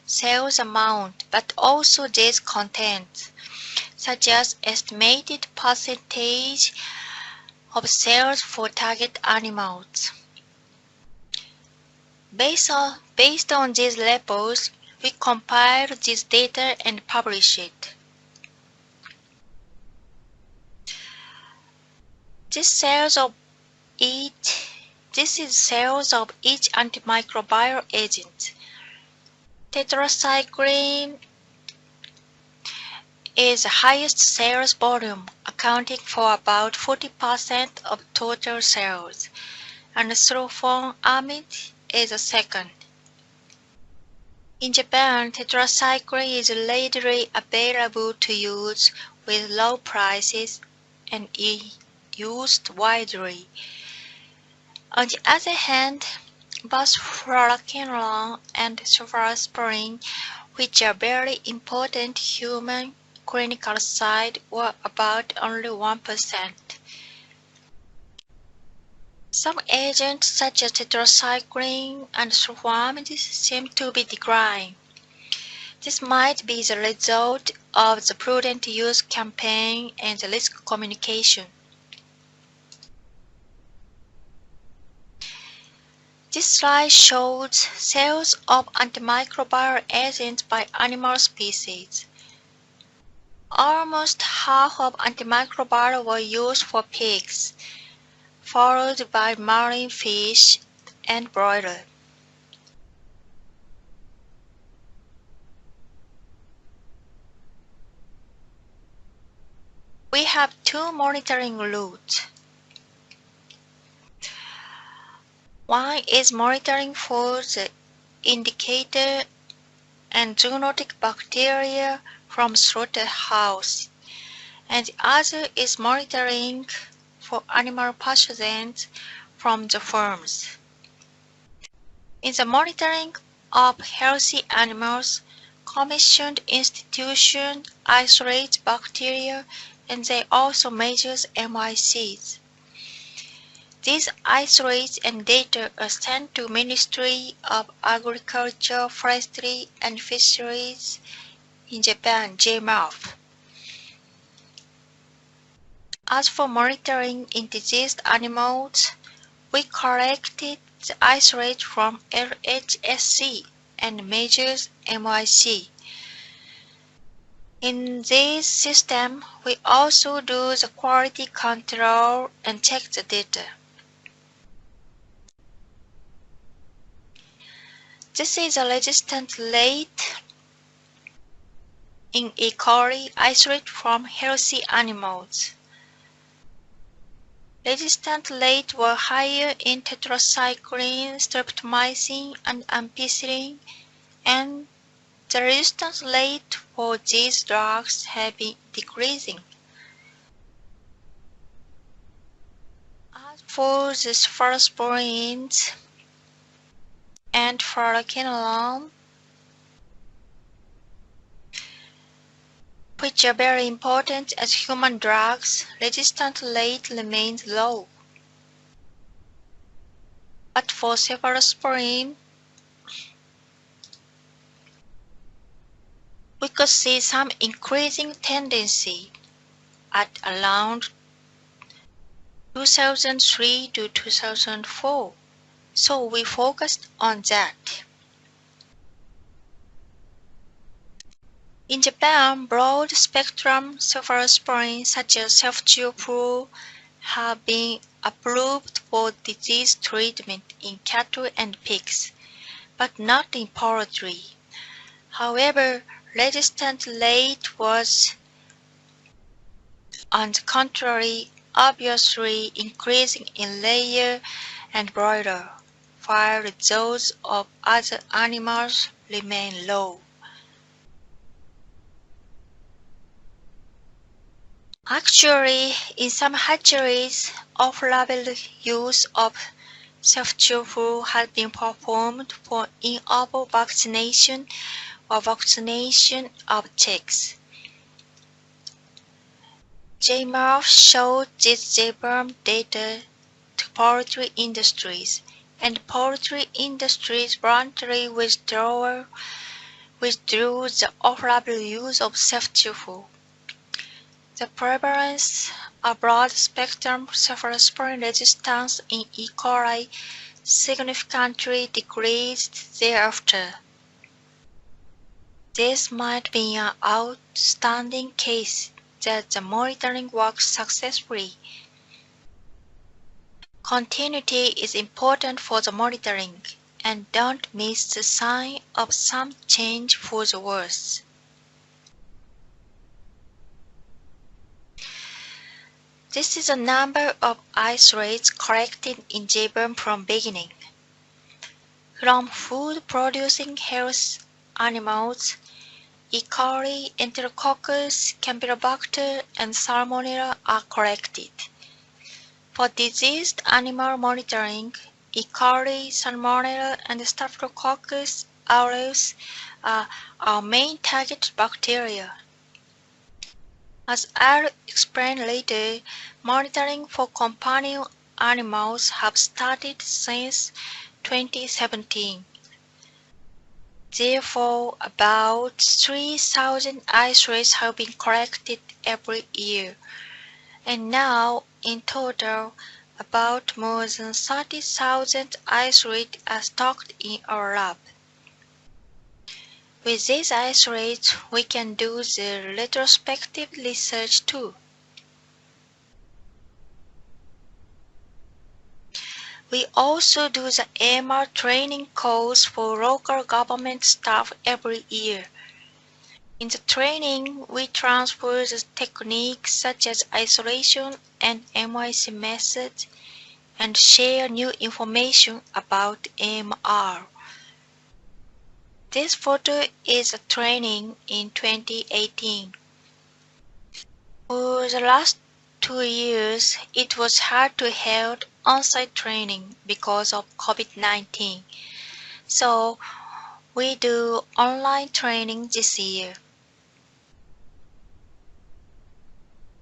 sales amount but also these contents, such as estimated percentage of sales for target animals. Based on these labels, we compile this data and publish it. This is sales of each antimicrobial agent. Tetracycline is the highest sales volume, accounting for about 40% of total sales, and sulfonamide is the second. In Japan, tetracycline is readily available to use with low prices and is used widely. On the other hand, both fluoroquinolone and cephalosporin, which are very important human clinical side, were about only 1%. Some agents such as tetracycline and sulfonamide seem to be declining. This might be the result of the prudent use campaign and the risk communication. This slide shows sales of antimicrobial agents by animal species. Almost half of antimicrobials were used for pigs, followed by marine fish and broiler. We have two monitoring routes. One is monitoring for the indicator and zoonotic bacteria from slaughterhouse, and the other is monitoring for animal pathogens from the farms. In the monitoring of healthy animals, commissioned institutions isolate bacteria and they also measure MICs. These isolates and data are sent to Ministry of Agriculture, Forestry and Fisheries in Japan, JMAF. As for monitoring in diseased animals, we collected the isolate from LHSC and measures MIC. In this system, we also do the quality control and check the data. This is a resistant rate in E. coli isolate from healthy animals. Resistant rates were higher in tetracycline, streptomycin, and ampicillin, and the resistance rate for these drugs have been decreasing. As for the cephalosporins and fluoroquinolone, which are very important as human drugs, resistance rate remains low. But for cephalosporin, we could see some increasing tendency at around 2003 to 2004, so we focused on that. In Japan, broad-spectrum cephalosporins such as ceftriaxone have been approved for disease treatment in cattle and pigs, but not in poultry. However, resistance rate was, on the contrary, obviously increasing in layer and broiler, while those of other animals remain low. Actually, in some hatcheries, off-label use of ceftriaxone has been performed for in-ovo vaccination or vaccination of chicks. JMAF showed this Jberm data to poultry industries, and poultry industries voluntarily withdrew the off-label use of ceftriaxone. The prevalence of broad-spectrum cephalosporin resistance in E. coli significantly decreased thereafter. This might be an outstanding case that the monitoring works successfully. Continuity is important for the monitoring, and don't miss the sign of some change for the worse. This is a number of isolates collected in Jberm from beginning. From food-producing health animals, E. coli, Enterococcus, Campylobacter, and Salmonella are collected. For diseased animal monitoring, E. coli, Salmonella, and Staphylococcus aureus are our main target bacteria. As I'll explain later, monitoring for companion animals have started since 2017. Therefore, about 3,000 isolates have been collected every year, and now, in total, about more than 30,000 isolates are stocked in our lab. With these isolates, we can do the retrospective research too. We also do the AMR training course for local government staff every year. In the training, we transfer the techniques such as isolation and MIC methods and share new information about AMR. This photo is a training in 2018. For the last 2 years, it was hard to hold on-site training because of COVID-19. So, we do online training this year.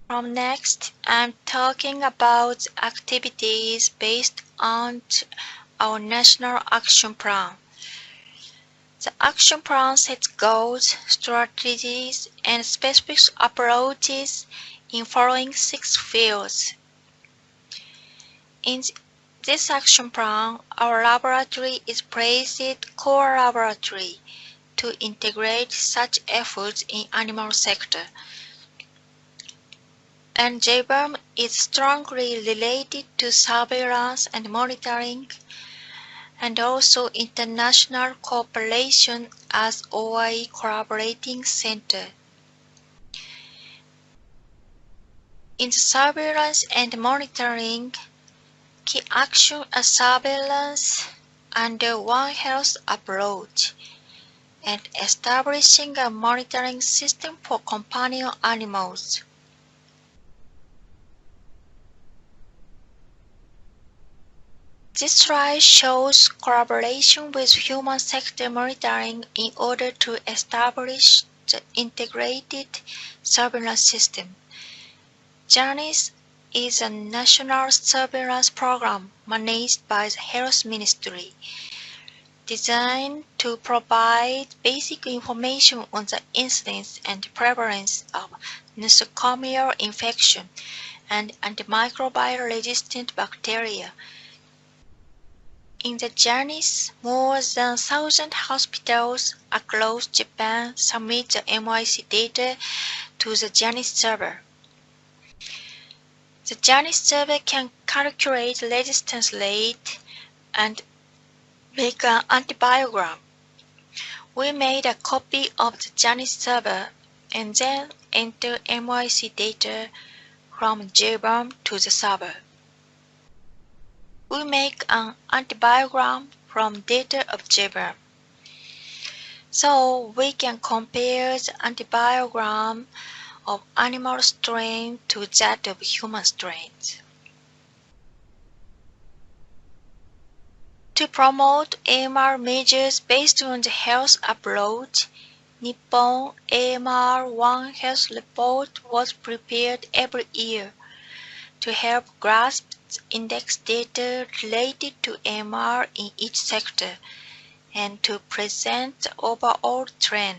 From next, I'm talking about activities based on our National Action Plan. The action plan sets goals, strategies, and specific approaches in following 6 fields. In this action plan, our laboratory is placed core laboratory to integrate such efforts in animal sector. And JVARM is strongly related to surveillance and monitoring, and also international cooperation as OIE Collaborating Center. In surveillance and monitoring, key action are surveillance under One Health approach and establishing a monitoring system for companion animals. This slide shows collaboration with human sector monitoring in order to establish the integrated surveillance system. JANICE is a national surveillance program managed by the Health Ministry, designed to provide basic information on the incidence and prevalence of nosocomial infection and antimicrobial resistant bacteria. In the JANICE, more than 1,000 hospitals across Japan submit the MIC data to the JANICE server. The JANICE server can calculate resistance rate and make an antibiogram. We made a copy of the JANICE server and then enter MIC data from JBRM to the server. We make an antibiogram from data of Jberm. So we can compare the antibiogram of animal strain to that of human strains. To promote AMR measures based on the health approach, Nippon AMR One Health report was prepared every year to help grasp index data related to AMR in each sector and to present the overall trend.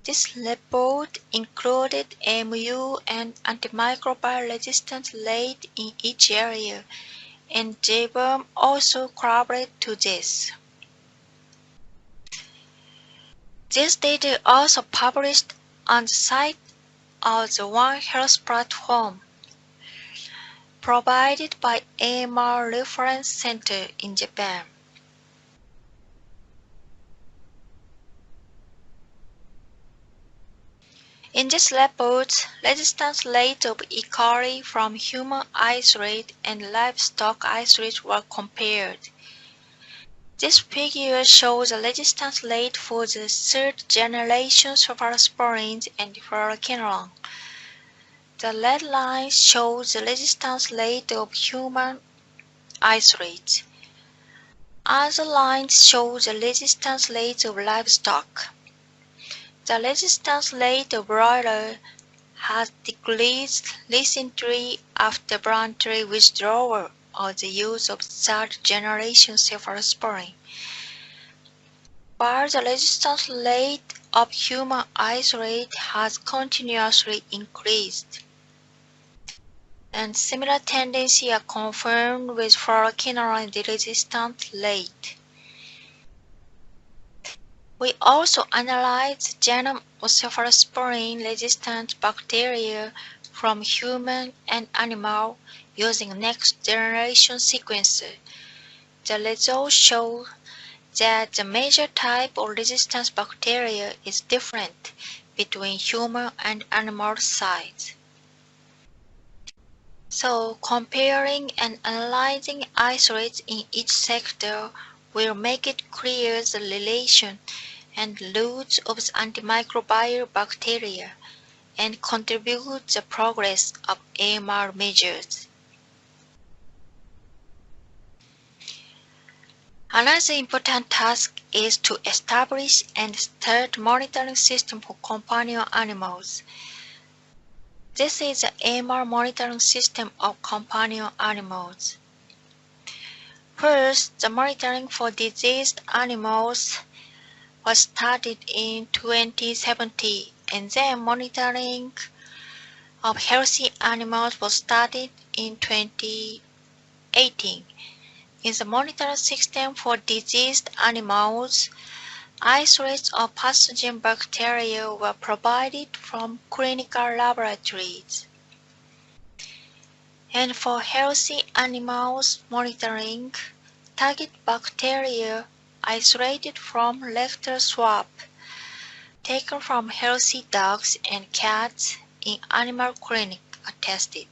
This report included AMU and antimicrobial resistance rate in each area and Jberm also corroborate to this. This data is also published on the site of the One Health platform provided by AMR Reference Center in Japan. In this report, resistance rate of E. coli from human isolate and livestock isolate were compared. This figure shows the resistance rate for the third generation cephalosporins and fluoroquinolone. The red line shows the resistance rate of human isolates. Other lines show the resistance rate of livestock. The resistance rate of broiler has decreased recently after voluntary withdrawal of the use of third-generation cephalosporin, while the resistance rate of human isolate has continuously increased. And similar tendencies are confirmed with fluoroquinolone resistance rate. We also analyzed the genome of cephalosporin-resistant bacteria from human and animal using next-generation sequencer. The results show that the major type of resistance bacteria is different between human and animal sites. So, comparing and analyzing isolates in each sector will make it clear the relation and roots of the antimicrobial bacteria and contribute the progress of AMR measures. Another important task is to establish and start monitoring system for companion animals. This is the AMR monitoring system of companion animals. First, the monitoring for diseased animals was started in 2017, and then monitoring of healthy animals was started in 2018. In the monitoring system for diseased animals, isolates of pathogen bacteria were provided from clinical laboratories. And for healthy animals monitoring, target bacteria isolated from rectal swab taken from healthy dogs and cats in animal clinic are tested.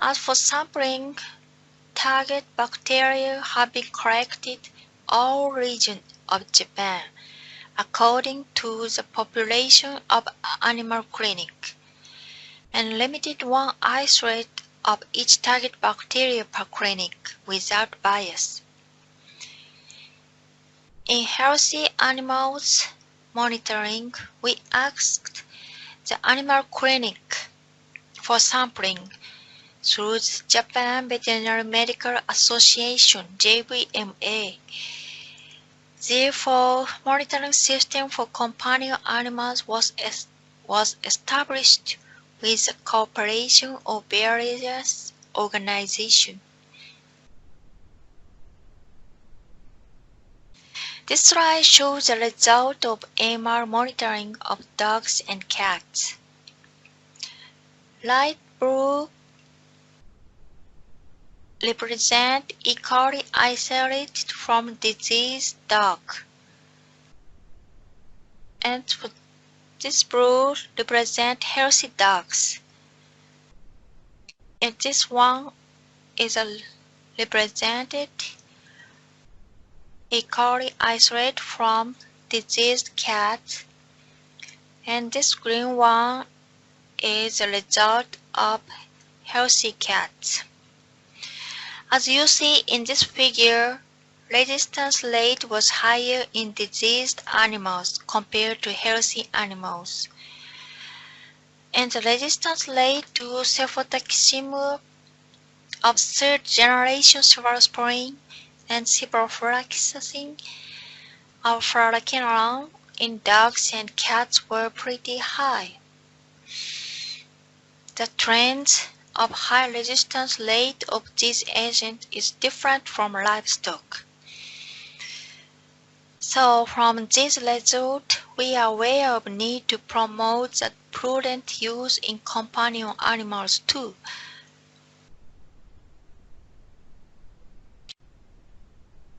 As for sampling, target bacteria have been collected all regions of Japan according to the population of animal clinic and limited one isolate of each target bacteria per clinic without bias. In healthy animals monitoring, we asked the animal clinic for sampling through the Japan Veterinary Medical Association JVMA. Therefore, monitoring system for companion animals was established with the cooperation of various organizations. This slide shows the result of AMR monitoring of dogs and cats. Light blue represent E. coli isolated from diseased dog, and this blue represent healthy dogs, and this one is represented E. coli isolate from diseased cats, and this green one is the result of healthy cats. As you see in this figure, resistance rate was higher in diseased animals compared to healthy animals, and the resistance rate to cefotaximab of third-generation cephalosporin and ciprofloxacin of fluoroquinolone in dogs and cats were pretty high. The trends of high resistance rate of this agent is different from livestock. So from this result, we are aware of need to promote the prudent use in companion animals too.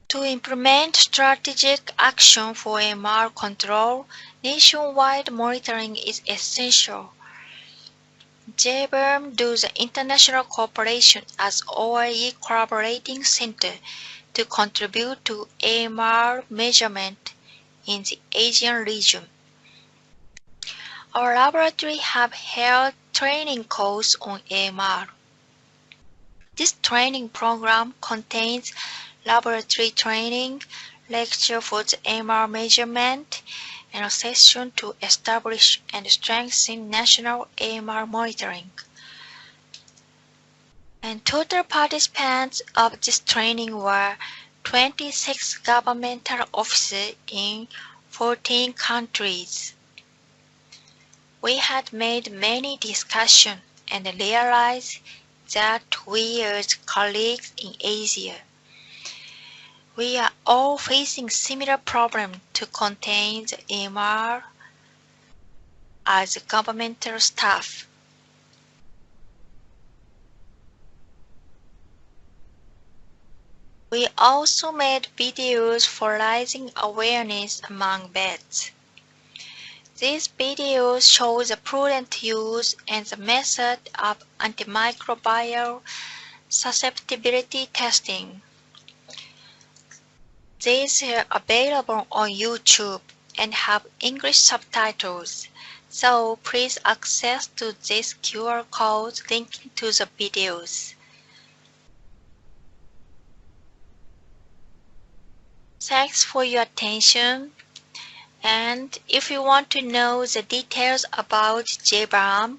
To implement strategic action for AMR control, nationwide monitoring is essential. Jberm does international cooperation as OIE collaborating center to contribute to AMR measurement in the Asian region. Our laboratory have held training courses on AMR. This training program contains laboratory training, lecture for the AMR measurement, and a session to establish and strengthen national AMR monitoring. And total participants of this training were 26 governmental officers in 14 countries. We had made many discussions and realized that we as colleagues in Asia, we are all facing similar problems to contain the AMR as governmental staff. We also made videos for raising awareness among vets. These videos show the prudent use and the method of antimicrobial susceptibility testing. These are available on YouTube and have English subtitles, so please access to this QR code linked to the videos. Thanks for your attention, and if you want to know the details about JVARM,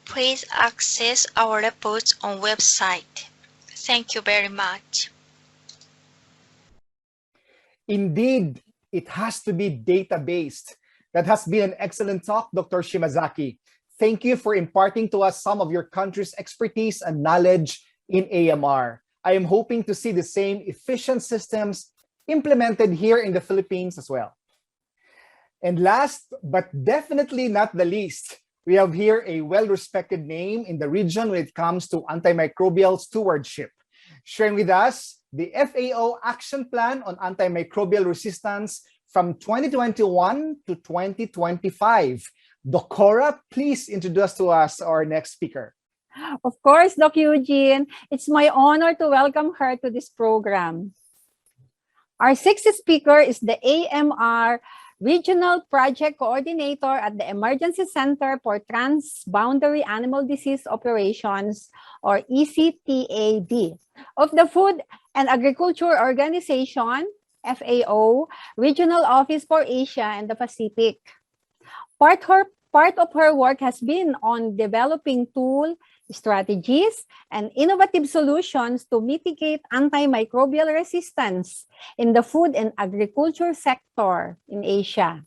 please access our reports on website. Thank you very much. Indeed, it has to be data-based. That has been an excellent talk, Dr. Shimazaki. Thank you for imparting to us some of your country's expertise and knowledge in AMR. I am hoping to see the same efficient systems implemented here in the Philippines as well. And last, but definitely not the least, we have here a well-respected name in the region when it comes to antimicrobial stewardship. Sharing with us the FAO Action Plan on Antimicrobial Resistance from 2021 to 2025. Dokora, please introduce to us our next speaker. Of course, Doc Eugene, it's my honor to welcome her to this program. Our sixth speaker is the AMR Regional Project Coordinator at the Emergency Center for Transboundary Animal Disease Operations, or ECTAD, of the Food and Agriculture Organization, FAO, Regional Office for Asia and the Pacific. Part of her work has been on developing tools, strategies, and innovative solutions to mitigate antimicrobial resistance in the food and agriculture sector in Asia.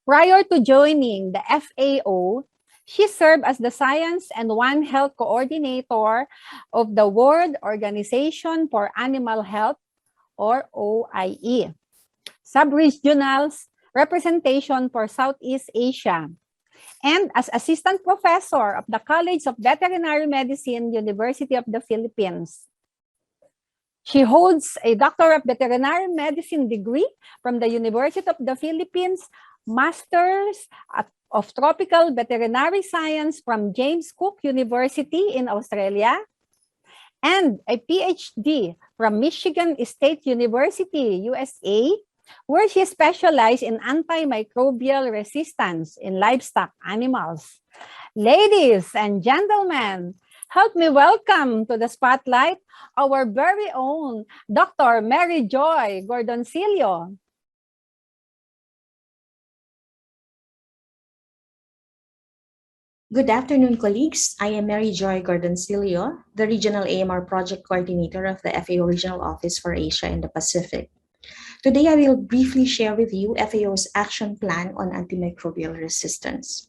Prior to joining the FAO, she served as the Science and One Health Coordinator of the World Organization for Animal Health, or OIE, Sub-Regional Representation for Southeast Asia, and as Assistant Professor of the College of Veterinary Medicine, University of the Philippines. She holds a Doctor of Veterinary Medicine degree from the University of the Philippines, Masters of Tropical Veterinary Science from James Cook University in Australia, and a PhD from Michigan State University, USA, where she specialized in antimicrobial resistance in livestock animals. Ladies and gentlemen, help me welcome to the spotlight our very own Dr. Mary Joy Gordoncillo. Good afternoon, colleagues. I am Mary Joy Gordoncillo, the Regional AMR Project Coordinator of the FAO Regional Office for Asia and the Pacific. Today, I will briefly share with you FAO's Action Plan on Antimicrobial Resistance.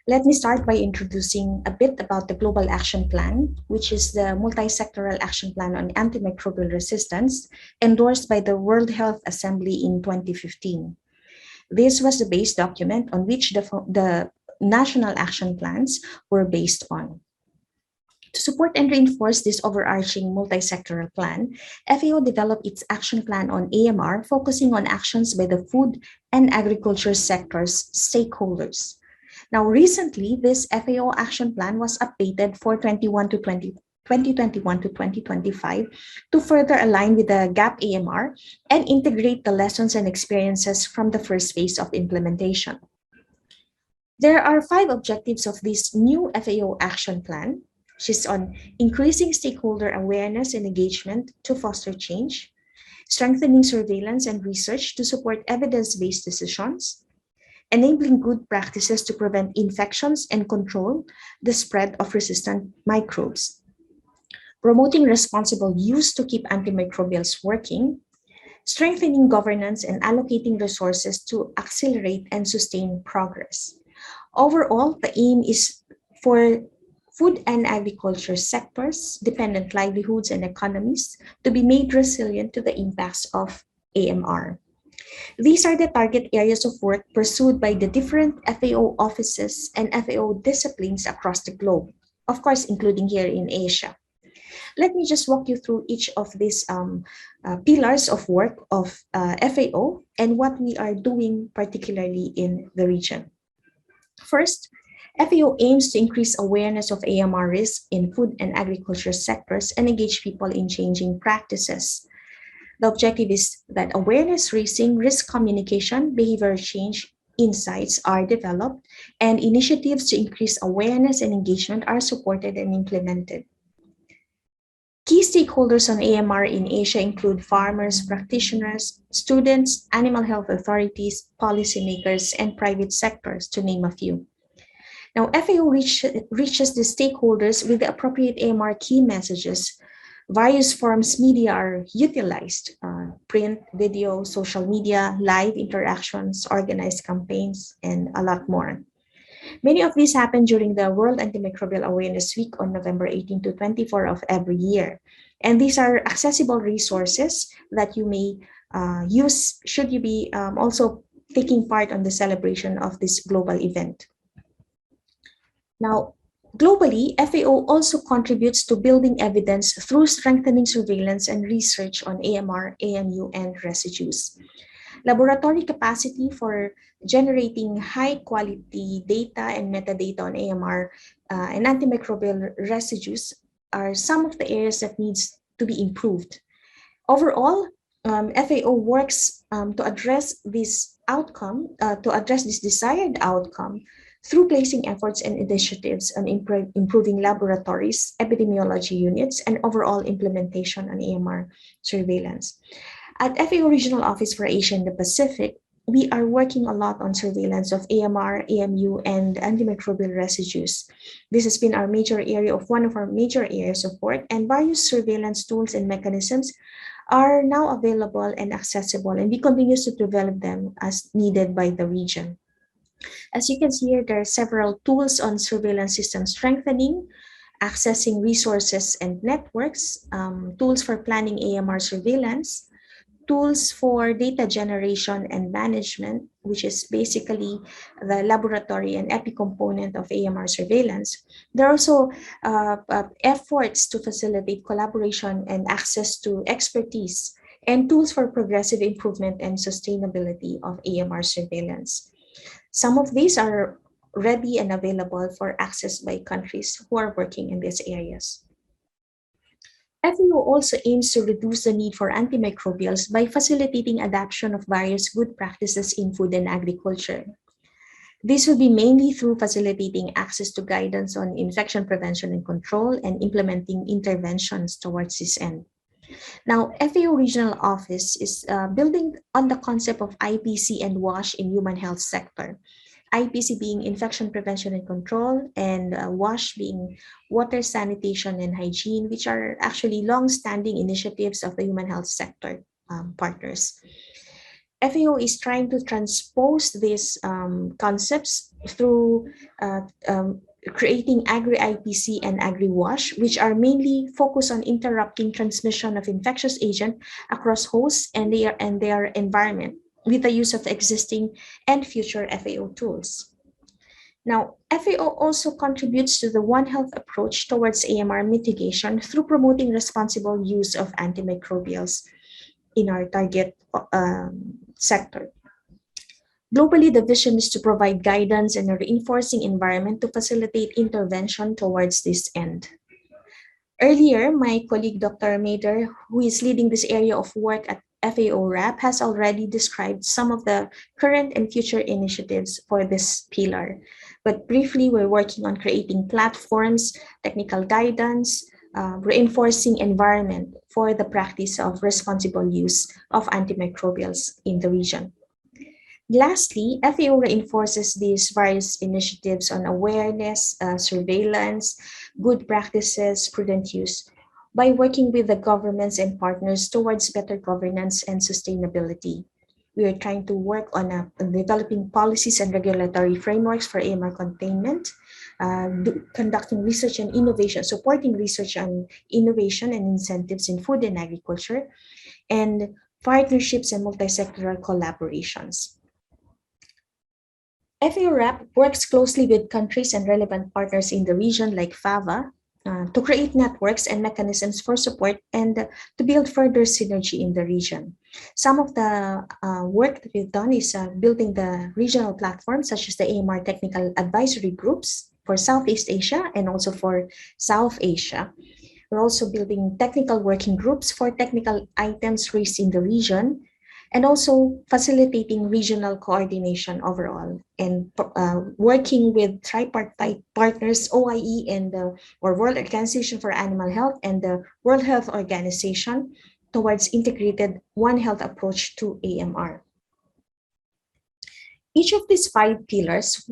Let me start by introducing a bit about the Global Action Plan, which is the multi-sectoral action plan on antimicrobial resistance endorsed by the World Health Assembly in 2015. This was the base document on which the national action plans were based on. To support and reinforce this overarching multi-sectoral plan, FAO developed its action plan on AMR, focusing on actions by the food and agriculture sector's stakeholders. Now, recently, this FAO action plan was updated for 2021 to 2025 to further align with the GAP AMR and integrate the lessons and experiences from the first phase of implementation. There are 5 objectives of this new FAO action plan, which is on increasing stakeholder awareness and engagement to foster change, strengthening surveillance and research to support evidence-based decisions, enabling good practices to prevent infections and control the spread of resistant microbes, promoting responsible use to keep antimicrobials working, strengthening governance and allocating resources to accelerate and sustain progress. Overall, the aim is for food and agriculture sectors, dependent livelihoods and economies to be made resilient to the impacts of AMR. These are the target areas of work pursued by the different FAO offices and FAO disciplines across the globe, of course, including here in Asia. Let me just walk you through each of these pillars of work of FAO and what we are doing particularly in the region. First, FAO aims to increase awareness of AMR risk in food and agriculture sectors and engage people in changing practices. The objective is that awareness raising, risk communication, behavior change insights are developed, and initiatives to increase awareness and engagement are supported and implemented. Key stakeholders on AMR in Asia include farmers, practitioners, students, animal health authorities, policymakers, and private sectors, to name a few. Now, FAO reaches the stakeholders with the appropriate AMR key messages. Various forms media are utilized, print, video, social media, live interactions, organized campaigns, and a lot more. Many of these happen during the World Antimicrobial Awareness Week on November 18 to 24 of every year. And these are accessible resources that you may use should you be also taking part on the celebration of this global event. Now, globally, FAO also contributes to building evidence through strengthening surveillance and research on AMR, AMU, and residues. Laboratory capacity for generating high-quality data and metadata on AMR and antimicrobial residues are some of the areas that needs to be improved. Overall, FAO works to address this outcome, to address this desired outcome through placing efforts and initiatives on improving laboratories, epidemiology units, and overall implementation on AMR surveillance. At FAO Regional Office for Asia and the Pacific, we are working a lot on surveillance of AMR, AMU, and antimicrobial residues. This has been our major area of one of our major areas of work, and various surveillance tools and mechanisms are now available and accessible, and we continue to develop them as needed by the region. As you can see here, there are several tools on surveillance system strengthening, accessing resources and networks, tools for planning AMR surveillance, tools for data generation and management, which is basically the laboratory and epi component of AMR surveillance. There are also efforts to facilitate collaboration and access to expertise, and tools for progressive improvement and sustainability of AMR surveillance. Some of these are ready and available for access by countries who are working in these areas. FAO also aims to reduce the need for antimicrobials by facilitating adoption of various good practices in food and agriculture. This will be mainly through facilitating access to guidance on infection prevention and control and implementing interventions towards this end. Now, FAO Regional Office is building on the concept of IPC and WASH in human health sector. IPC being infection prevention and control, and WASH being water sanitation and hygiene, which are actually long-standing initiatives of the human health sector partners. FAO is trying to transpose these concepts through creating Agri-IPC and Agri-WASH, which are mainly focused on interrupting transmission of infectious agent across hosts and their environment with the use of existing and future FAO tools. Now, FAO also contributes to the One Health approach towards AMR mitigation through promoting responsible use of antimicrobials in our target sector. Globally, the vision is to provide guidance and a reinforcing environment to facilitate intervention towards this end. Earlier, my colleague Dr. Mader, who is leading this area of work at FAO Rap, has already described some of the current and future initiatives for this pillar. But briefly, we're working on creating platforms, technical guidance, reinforcing environment for the practice of responsible use of antimicrobials in the region. Lastly, FAO reinforces these various initiatives on awareness, surveillance, good practices, prudent use by working with the governments and partners towards better governance and sustainability. We are trying to work on developing policies and regulatory frameworks for AMR containment, conducting research and innovation, supporting research and innovation and incentives in food and agriculture, and partnerships and multi-sectoral collaborations. FAO Rap works closely with countries and relevant partners in the region like FAVA to create networks and mechanisms for support and to build further synergy in the region. Some of the work that we've done is building the regional platforms such as the AMR technical advisory groups for Southeast Asia and also for South Asia. We're also building technical working groups for technical items raised in the region, and also facilitating regional coordination overall and working with tripartite partners, OIE and or World Organization for Animal Health and the World Health Organization towards integrated One Health approach to AMR. Each of these 5 pillars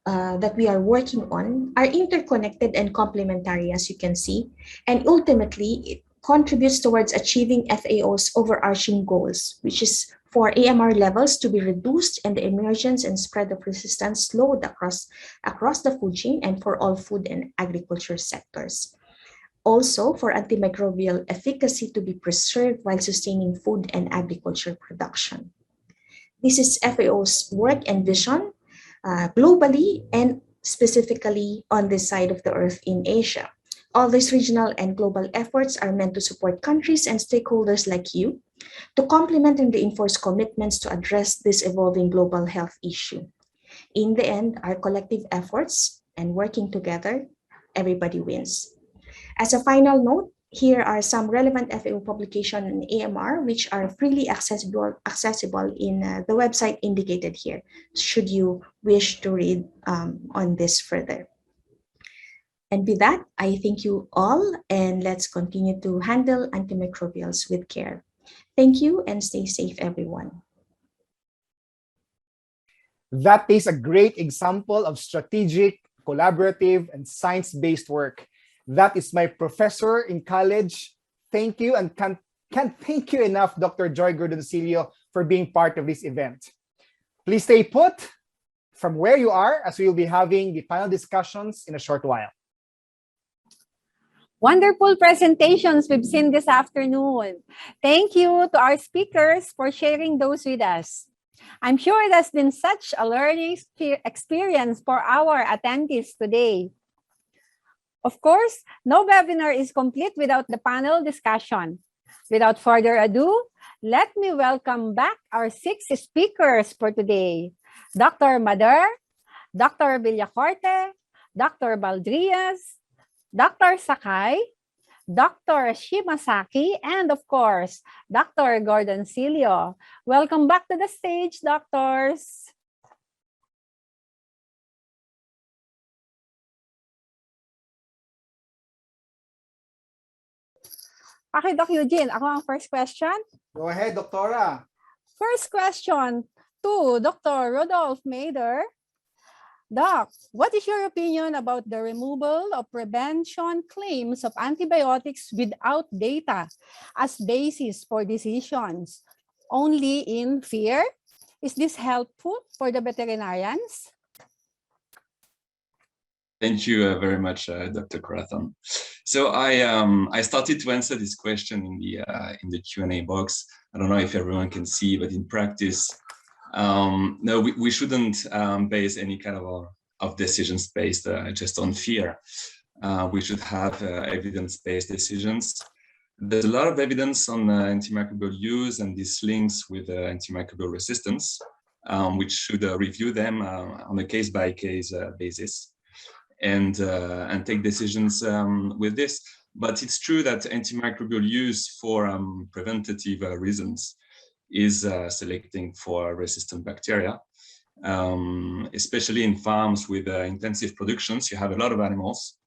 that we are working on are interconnected and complementary, as you can see, and ultimately it contributes towards achieving FAO's overarching goals, which is for AMR levels to be reduced and the emergence and spread of resistance slowed across the food chain and for all food and agriculture sectors. Also, for antimicrobial efficacy to be preserved while sustaining food and agriculture production. This is FAO's work and vision globally and specifically on this side of the earth in Asia. All these regional and global efforts are meant to support countries and stakeholders like you to complement and reinforce commitments to address this evolving global health issue. In the end, our collective efforts and working together, everybody wins. As a final note, here are some relevant FAO publications in AMR which are freely accessible in the website indicated here, should you wish to read on this further. And with that, I thank you all, and let's continue to handle antimicrobials with care. Thank you and stay safe, everyone. That is a great example of strategic, collaborative, and science-based work. That is my professor in college. Thank you, and can't thank you enough, Dr. Joy Silio, for being part of this event. Please stay put from where you are as we will be having the panel discussions in a short while. Wonderful presentations we've seen this afternoon. Thank you to our speakers for sharing those with us. I'm sure it has been such a learning experience for our attendees today. Of course, no webinar is complete without the panel discussion. Without further ado, let me welcome back our 6 speakers for today. Dr. Mader, Dr. Villacorte, Dr. Baldrias, Dr. Sakai, Dr. Shimazaki, and of course, Dr. Silio. Welcome back to the stage, doctors. Okay, Doc Eugene, ako ang first question. Go ahead, Doctora. First question to Dr. Rodolph Mader. Doc, what is your opinion about the removal of prevention claims of antibiotics without data as basis for decisions? Only in fear, Is this helpful for the veterinarians? Thank you very much, Dr. Corazon. So I started to answer this question in the Q&A box. I don't know if everyone can see, but in practice, no, we shouldn't base any kind of decisions based just on fear. We should have evidence-based decisions. There's a lot of evidence on antimicrobial use and these links with antimicrobial resistance, which should review them on a case-by-case basis. And take decisions with this. But it's true that antimicrobial use for preventative reasons is selecting for resistant bacteria, especially in farms with intensive productions. You have a lot of animals,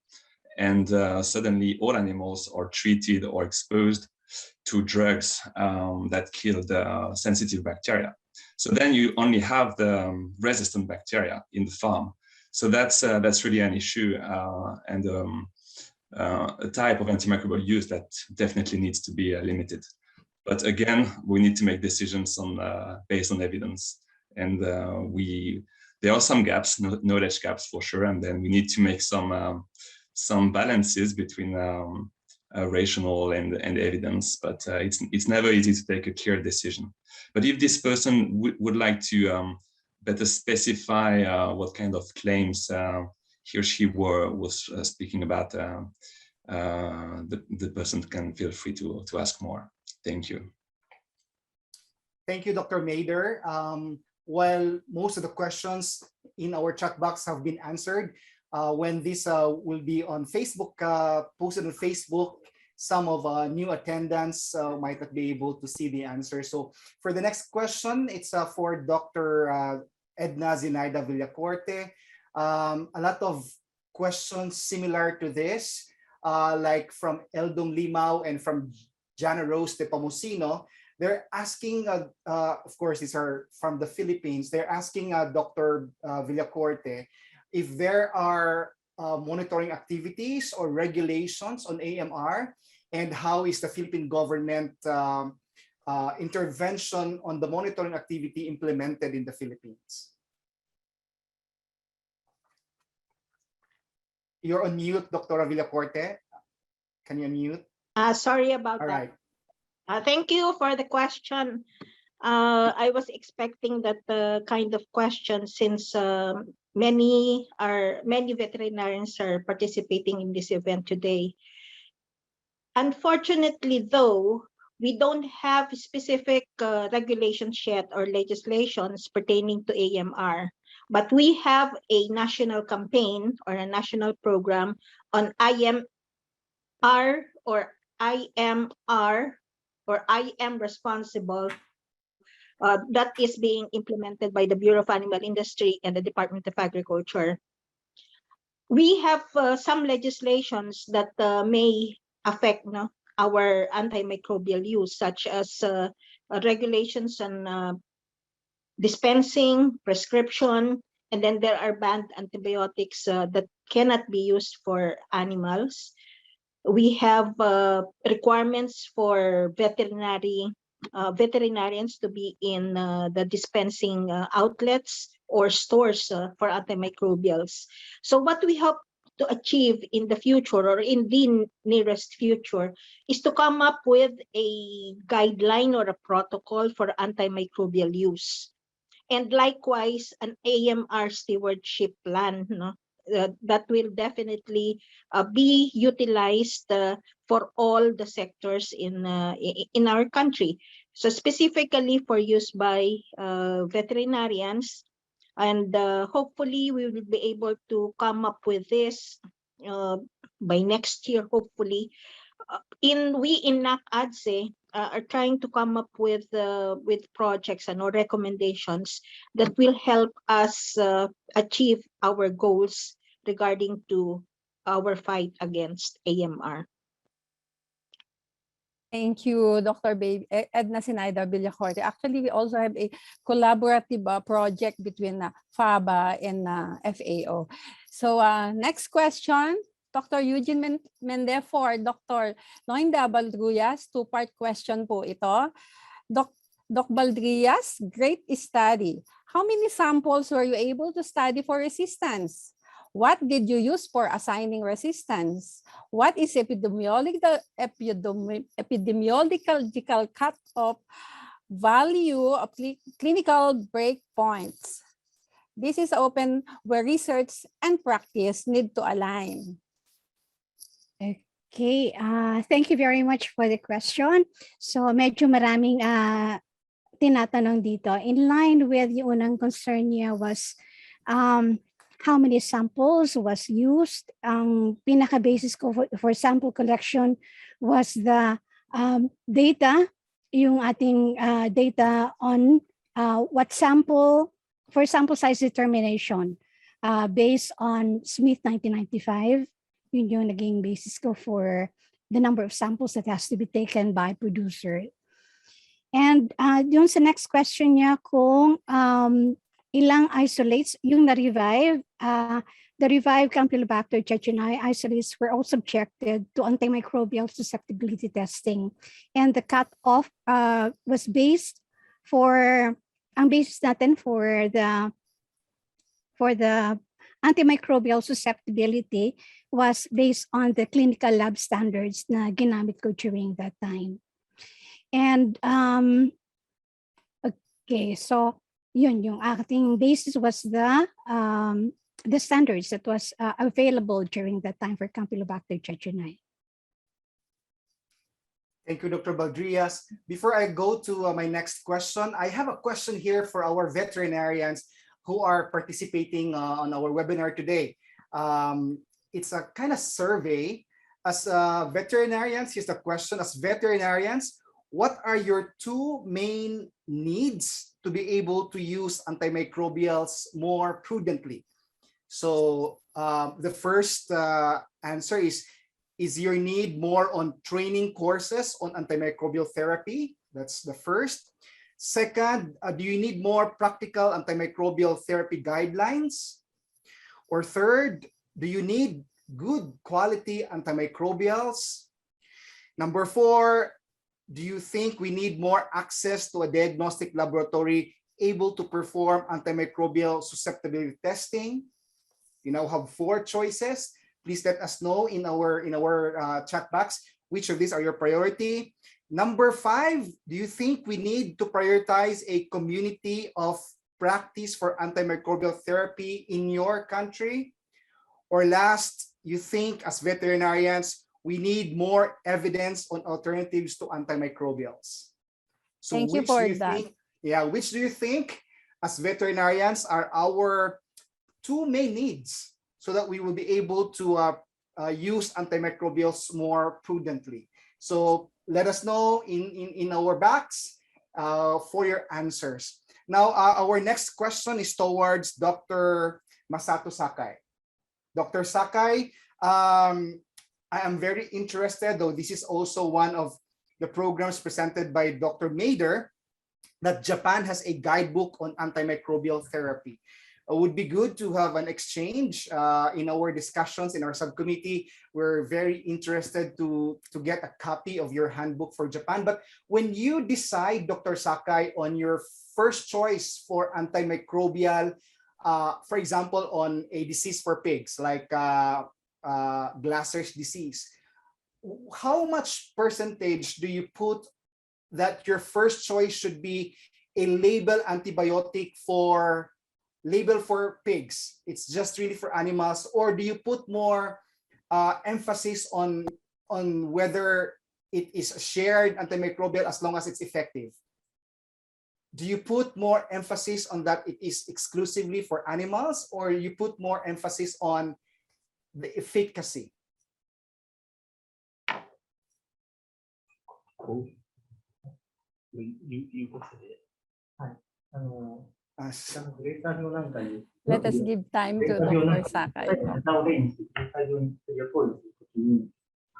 and suddenly all animals are treated or exposed to drugs that kill the sensitive bacteria. So then you only have the resistant bacteria in the farm. So that's really an issue and a type of antimicrobial use that definitely needs to be limited. But again, we need to make decisions based on evidence, and there are some gaps, knowledge gaps for sure, and then we need to make some balances between rational and evidence. But it's never easy to take a clear decision. But if this person would like to better specify what kind of claims he or she was speaking about, the person can feel free to ask more. Thank you. Thank you, Dr. Mader. While most of the questions in our chat box have been answered, when this will be on Facebook, posted on Facebook, some of new attendants might not be able to see the answer. So for the next question, it's for Dr. Edna Zenaida Villacorte. A lot of questions similar to this, like from Eldom Limao and from Jana Rose de Pamusino. They're asking, of course, these are from the Philippines. They're asking Dr. Villacorte if there are monitoring activities or regulations on AMR, and how is the Philippine government intervention on the monitoring activity implemented in the Philippines. You're on mute, Dr. Villacorte. Can you unmute? Sorry about All that. Right. Thank you for the question. I was expecting that kind of question, since many veterinarians are participating in this event today. Unfortunately, though, we don't have specific regulations yet or legislations pertaining to AMR, but we have a national campaign or a national program on IMR or IMR or I am responsible that is being implemented by the Bureau of Animal Industry and the Department of Agriculture. We have some legislations that may affect our antimicrobial use, such as regulations on dispensing, prescription, and then there are banned antibiotics that cannot be used for animals. We have requirements for veterinarians to be in the dispensing outlets or stores for antimicrobials. So what we hope to achieve in the future or in the nearest future is to come up with a guideline or a protocol for antimicrobial use. And likewise, an AMR stewardship plan that will definitely be utilized for all the sectors in our country. So specifically for use by veterinarians, and hopefully we will be able to come up with this by next year, hopefully. We in NAC-ADSE are trying to come up with projects and recommendations that will help us achieve our goals regarding to our fight against AMR. Thank you, Dr. Edna Zenaida Villacorte. Actually, we also have a collaborative project between FABA and FAO. So next question, Dr. Eugene Mende for Dr. Loinda Baldruyas. Two-part question po ito. Doc Baldrias, great study. How many samples were you able to study for resistance? What did you use for assigning resistance? What is epidemiological cutoff value of clinical breakpoints? This is open where research and practice need to align. Okay, thank you very much for the question. So medyo maraming tinatanong dito. In line with yung unang concern niya was how many samples was used. Ang pinaka-basis ko for sample collection was the data, yung ating data on what sample, for sample size determination based on Smith 1995. Yun yung naging basis ko for the number of samples that has to be taken by producer. And yun sa next question niya kung ilang isolates yung na-revive. The revived Campylobacter jejuni isolates were also subjected to antimicrobial susceptibility testing. And the cutoff was based for, ang basis natin for the antimicrobial susceptibility was based on the clinical lab standards na ginamit ko during that time. And okay, so yun yung ating basis was the standards that was available during that time for Campylobacter jejuni. Thank you, Dr. Baldrias. Before I go to my next question, I have a question here for our veterinarians who are participating on our webinar today. It's a kind of survey. As veterinarians, here's the question. As veterinarians, what are your two main needs to be able to use antimicrobials more prudently? So the first answer is your need more on training courses on antimicrobial therapy? That's the first. Second, do you need more practical antimicrobial therapy guidelines? Or third, do you need good quality antimicrobials? Number four, do you think we need more access to a diagnostic laboratory able to perform antimicrobial susceptibility testing? You now have four choices. Please let us know in our chat box which of these are your priority. Number five, do you think we need to prioritize a community of practice for antimicrobial therapy in your country? Or last, you think as veterinarians, we need more evidence on alternatives to antimicrobials? So Thank you for that. Which do you think as veterinarians are our two main needs so that we will be able to use antimicrobials more prudently? So let us know in our box for your answers. Now, our next question is towards Dr. Masato Sakai. Dr. Sakai, I am very interested, though this is also one of the programs presented by Dr. Mader, that Japan has a guidebook on antimicrobial therapy. It would be good to have an exchange in our discussions in our subcommittee. We're very interested to get a copy of your handbook for Japan. But when you decide, Dr. Sakai, on your first choice for antimicrobial, for example, on a disease for pigs, like Glasser's disease, how much percentage do you put that your first choice should be a label antibiotic for pigs? It's just really for animals, or do you put more emphasis on whether it is a shared antimicrobial as long as it's effective? Do you put more emphasis on that it is exclusively for animals, or you put more emphasis on the efficacy? Let us give time to Dr. Sakai.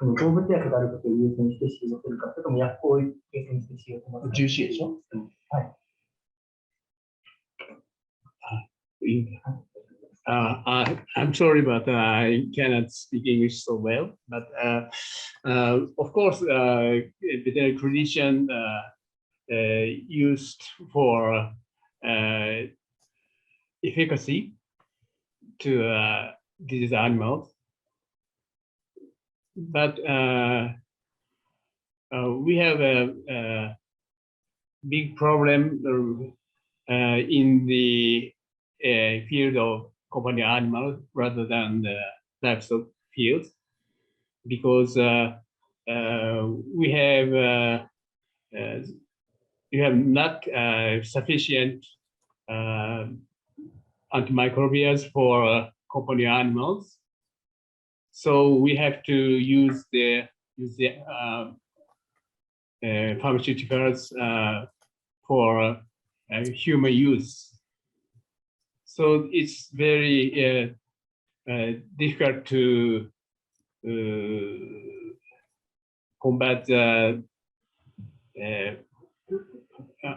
動物薬であることを優先して使用するか、それとも薬効を優先して使用するか。重視でしょ。はい。I'm sorry, but I cannot speak English so well. But of course, veterinary clinician used for efficacy to these animals. But we have a big problem in the field of companion animals rather than the livestock field, because we have not sufficient antimicrobials for companion animals, so we have to use the pharmaceuticals for human use. So it's very difficult to combat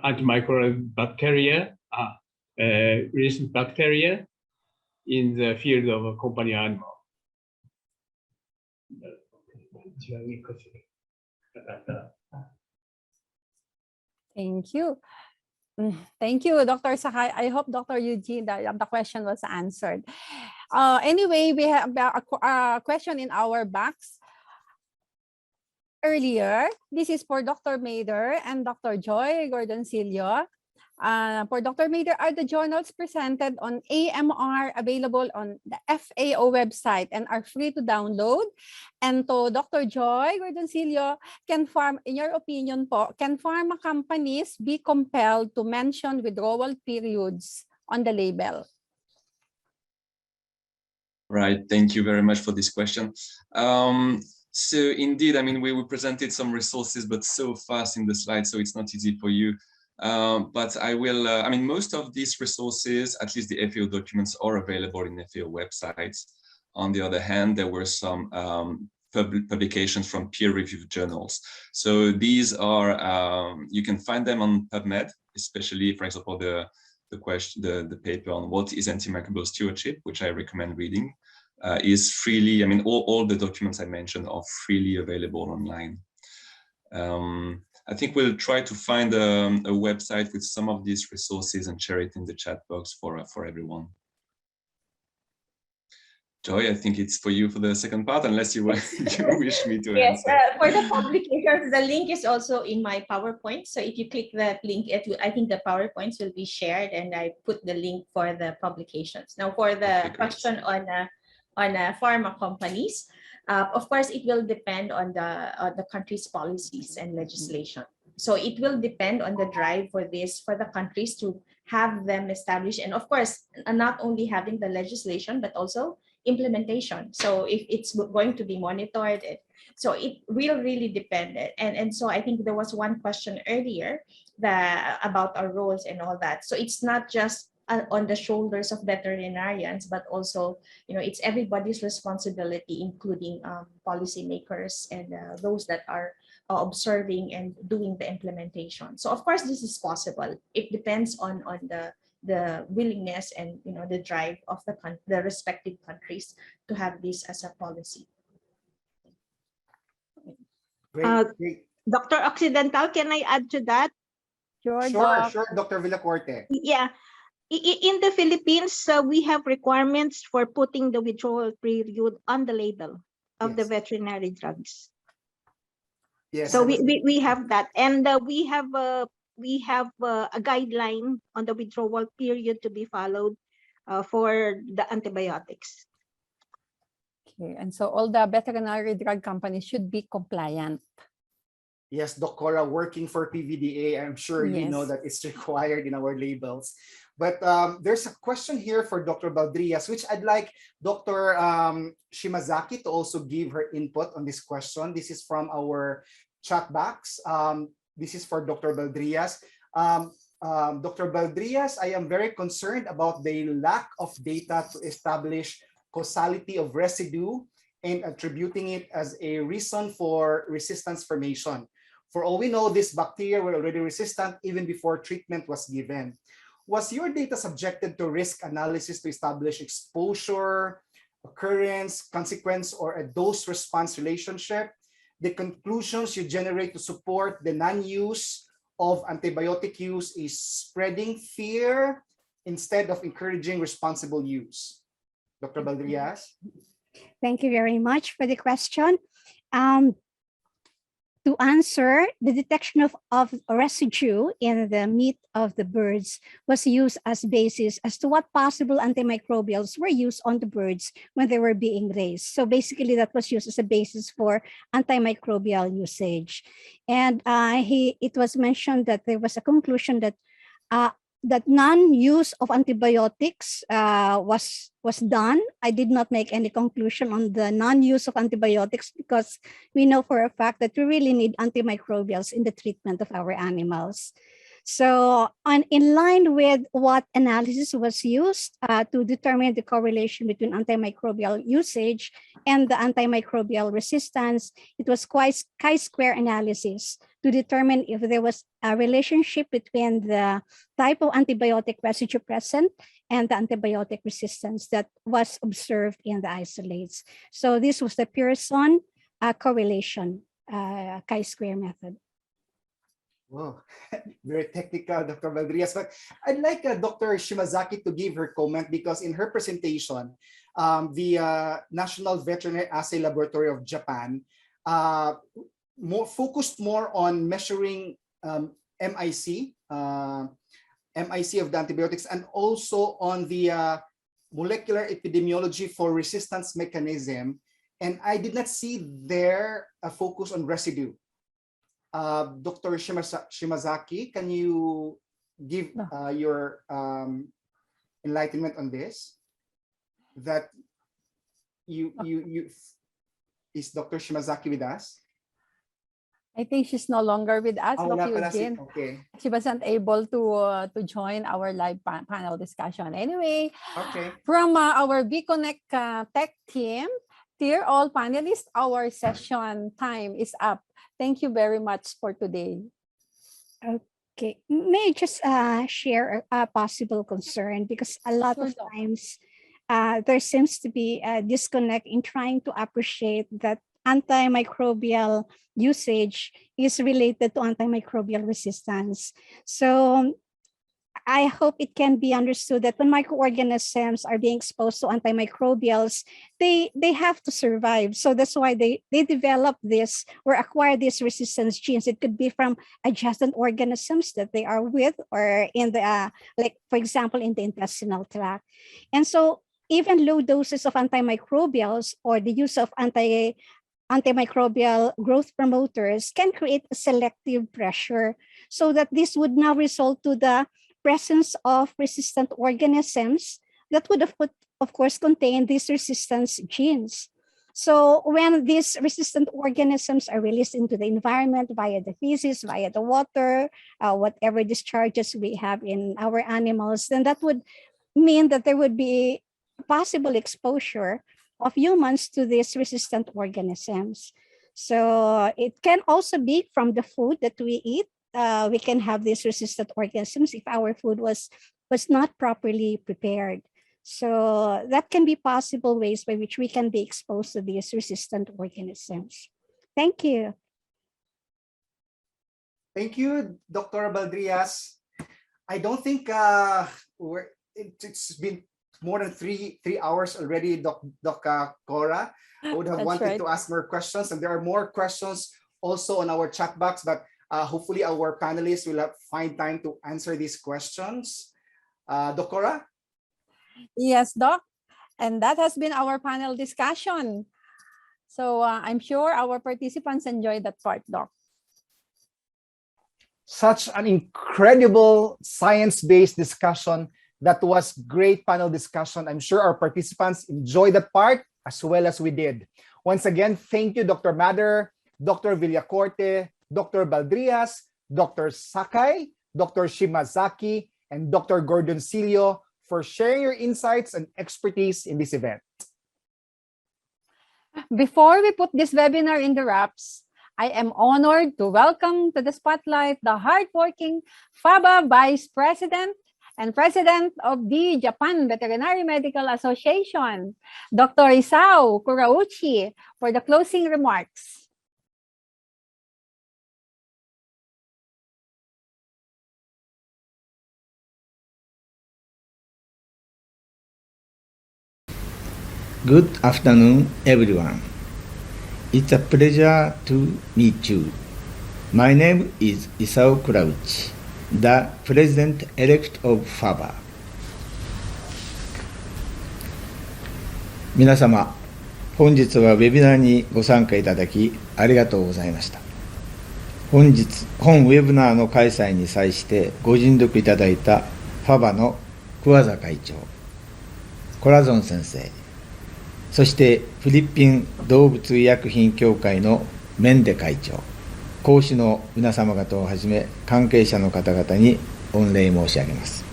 antimicrobial bacteria, resistant bacteria in the field of a companion animal. Thank you. Thank you, Dr. Sakai. I hope, Dr. Eugene, that the question was answered. Anyway, we have a question in our box earlier. This is for Dr. Mader and Dr. Joy Gordon-Silio. For Dr. Mader, are the journals presented on AMR available on the FAO website and are free to download? And to Dr. Joy Gordon-Silio, in your opinion po, can pharma companies be compelled to mention withdrawal periods on the label? Right, thank you very much for this question. So indeed, I mean, we presented some resources, but so fast in the slide, so it's not easy for you. But I will, I mean, most of these resources, at least the FAO documents, are available in FAO websites. On the other hand, there were some publications from peer-reviewed journals. So these are, you can find them on PubMed, especially, for example, the paper on what is antimicrobial stewardship, which I recommend reading, is freely, I mean, all the documents I mentioned are freely available online. I think we'll try to find a website with some of these resources and share it in the chat box for everyone. Joy, I think it's for you for the second part, unless you wish me to Yes, answer. for the publications, the link is also in my PowerPoint. So if you click that link, I think the PowerPoints will be shared, and I put the link for the publications. Now, for the question on pharma companies, of course, it will depend on the country's policies and legislation. So it will depend on the drive for the countries to have them established, and of course, not only having the legislation but also implementation. So if it's going to be monitored, so it will really depend. And so I think there was one question earlier about our roles and all that. So it's not just on the shoulders of veterinarians, but also, it's everybody's responsibility, including policymakers and those that are observing and doing the implementation. So of course, this is possible. It depends on the willingness and the drive of the respective countries to have this as a policy. Great. Dr. Occidental, can I add to that? Sure, Dr. Villacorte. Yeah. In the Philippines, we have requirements for putting the withdrawal period on the label of the veterinary drugs. Yes. So we have that, and we have a guideline on the withdrawal period to be followed for the antibiotics. Okay, and so all the veterinary drug companies should be compliant. Yes, Doc Cora, working for PVDA, I'm sure you know that it's required in our labels. But there's a question here for Dr. Baldrias, which I'd like Dr. Shimazaki to also give her input on this question. This is from our chat box. This is for Dr. Baldrias. Dr. Baldrias, I am very concerned about the lack of data to establish causality of residue and attributing it as a reason for resistance formation. For all we know, these bacteria were already resistant even before treatment was given. Was your data subjected to risk analysis to establish exposure, occurrence, consequence, or a dose-response relationship? The conclusions you generate to support the non-use of antibiotic use is spreading fear instead of encouraging responsible use? Dr. Baldrias? Thank you very much for the question. To answer, the detection of residue in the meat of the birds was used as basis as to what possible antimicrobials were used on the birds when they were being raised. So basically that was used as a basis for antimicrobial usage. And it was mentioned that there was a conclusion that that non-use of antibiotics was done. I did not make any conclusion on the non-use of antibiotics because we know for a fact that we really need antimicrobials in the treatment of our animals. So in line with what analysis was used to determine the correlation between antimicrobial usage and the antimicrobial resistance, it was chi-square analysis to determine if there was a relationship between the type of antibiotic residue present and the antibiotic resistance that was observed in the isolates. So this was the Pearson correlation chi-square method. Wow, very technical, Dr. Valdrias. But I'd like Dr. Shimazaki to give her comment because in her presentation, the National Veterinary Assay Laboratory of Japan focused more on measuring MIC of the antibiotics and also on the molecular epidemiology for resistance mechanism. And I did not see there a focus on residue. Dr. Shimazaki, can you give your enlightenment on this? That is Dr. Shimazaki with us? I think she's no longer with us, Dr. Eugene. Okay. She wasn't able to join our live panel discussion. Anyway, okay. From our VConnect tech team, dear all panelists, our session time is up. Thank you very much for today. Okay, may I just share a possible concern because a lot of times there seems to be a disconnect in trying to appreciate that antimicrobial usage is related to antimicrobial resistance. So I hope it can be understood that when microorganisms are being exposed to antimicrobials, they have to survive. So that's why they develop this or acquire these resistance genes. It could be from adjacent organisms that they are with or in the, like, for example, in the intestinal tract. And so even low doses of antimicrobials or the use of antimicrobial growth promoters can create a selective pressure so that this would now result to the presence of resistant organisms that would, of course, contain these resistance genes. So when these resistant organisms are released into the environment via the feces, via the water, whatever discharges we have in our animals, then that would mean that there would be possible exposure of humans to these resistant organisms. So it can also be from the food that we eat. We can have these resistant organisms if our food was not properly prepared. So that can be possible ways by which we can be exposed to these resistant organisms. Thank you. Thank you, Dr. Baldrias. I don't think it's been more than three hours already, Dr. Cora. I would have wanted to ask more questions, and there are more questions also on our chat box, but hopefully our panelists will find time to answer these questions. Dr. Cora? Yes, Doc. And that has been our panel discussion. So I'm sure our participants enjoyed that part, Doc. Such an incredible science-based discussion. That was great panel discussion. I'm sure our participants enjoyed that part as well as we did. Once again, thank you, Dr. Mader, Dr. Villacorte, Dr. Baldrias, Dr. Sakai, Dr. Shimazaki, and Dr. Gordon Silio for sharing your insights and expertise in this event. Before we put this webinar in the wraps, I am honored to welcome to the spotlight the hardworking FAVA Vice President and President of the Japan Veterinary Medical Association, Dr. Isao Kurauchi, for the closing remarks. Good afternoon, everyone. It's a pleasure to meet you. My name is Isao Kurauchi, the President-elect of FAVA. 皆様、本日はウェビナーにご参加いただきありがとうございました。本ウェブナーの開催に際してご尽力いただいたFAVAの桑座会長、コラゾン先生、そしてフィリピン動物医薬品協会のメンデ会長、講師の皆様方をはじめ関係者の方々に御礼申し上げます。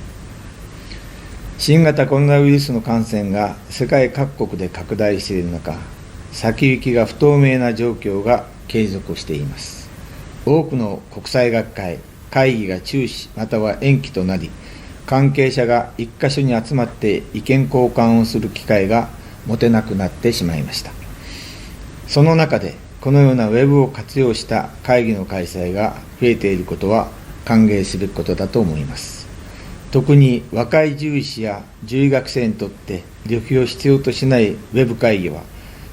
新型コロナウイルスの感染が世界各国で拡大している中、先行きが不透明な状況が継続しています。多くの国際学会、会議が中止または延期となり、関係者が一箇所に集まって意見交換をする機会が持てなくなってしまいました。その中で、このようなウェブを活用した会議の開催が増えていることは歓迎すべきことだと思います。特に若い獣医師や獣医学生にとって旅費を必要としないウェブ会議は、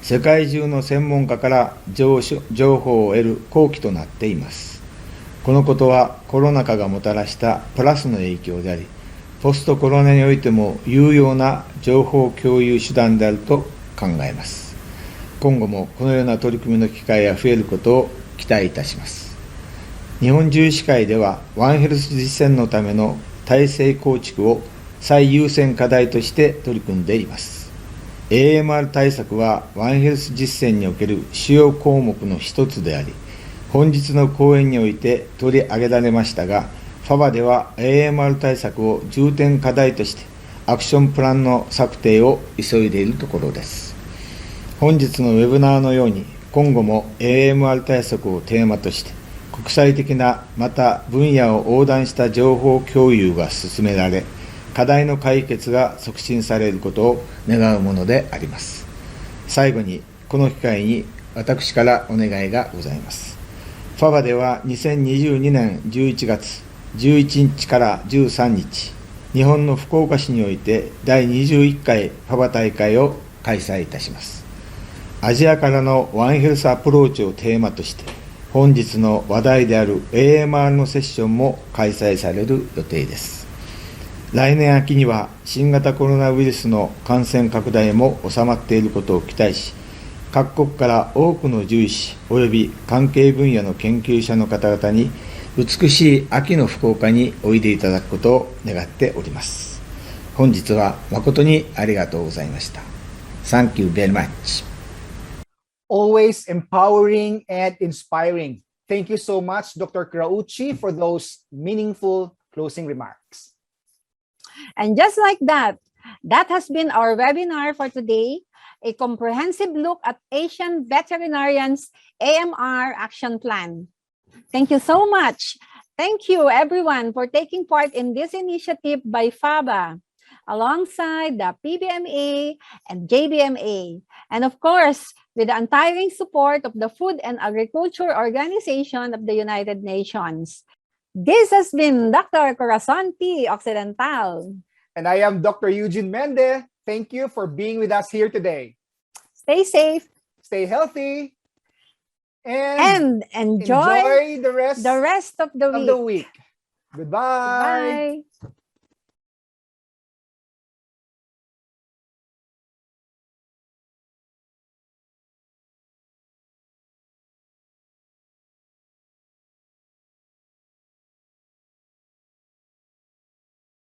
世界中の専門家から情報を得る好機となっています。このことはコロナ禍がもたらしたプラスの影響であり、ポストコロナにおいても有用な情報共有手段であると考えます。今後もこのような取り組みの機会が増えることを期待いたします。日本獣医師会ではワンヘルス実践のための体制構築を最優先課題として取り組んでいます。AMR 対策はワンヘルス実践における主要項目の一つであり、本日の講演において取り上げられましたが、FAVA では AMR 対策を重点課題としてアクションプランの策定を急いでいるところです。本日のウェブナーのように、今後も AMR 対策をテーマとして国際的なまた分野を横断した情報共有が進められ、課題の解決が促進されることを願うものであります。最後にこの機会に私からお願いがございます。FAVA では2022年11月11日から13日、日本の福岡市において第21回FAVA大会を開催いたします。アジアからのワンヘルスアプローチをテーマとして、本日の話題である AMR のセッションも開催される予定です。来年秋には新型コロナウイルスの感染拡大も収まっていることを期待し、各国から多くの獣医師及び関係分野の研究者の方々に美しい秋の福岡においでいただくことを願っております。本日は誠にありがとうございました。Thank you very much. Always empowering and inspiring. Thank you so much, Dr. Kurauchi, for those meaningful closing remarks. And just like that, that has been our webinar for today, a comprehensive look at Asian veterinarians' AMR action plan. Thank you so much. Thank you, everyone, for taking part in this initiative by FAVA, alongside the PVMA and JVMA, and of course, with the untiring support of the Food and Agriculture Organization of the United Nations. This has been Dr. Corazon P. Occidental. And I am Dr. Eugene Mende. Thank you for being with us here today. Stay safe. Stay healthy. And enjoy the rest of the week. Goodbye. Bye.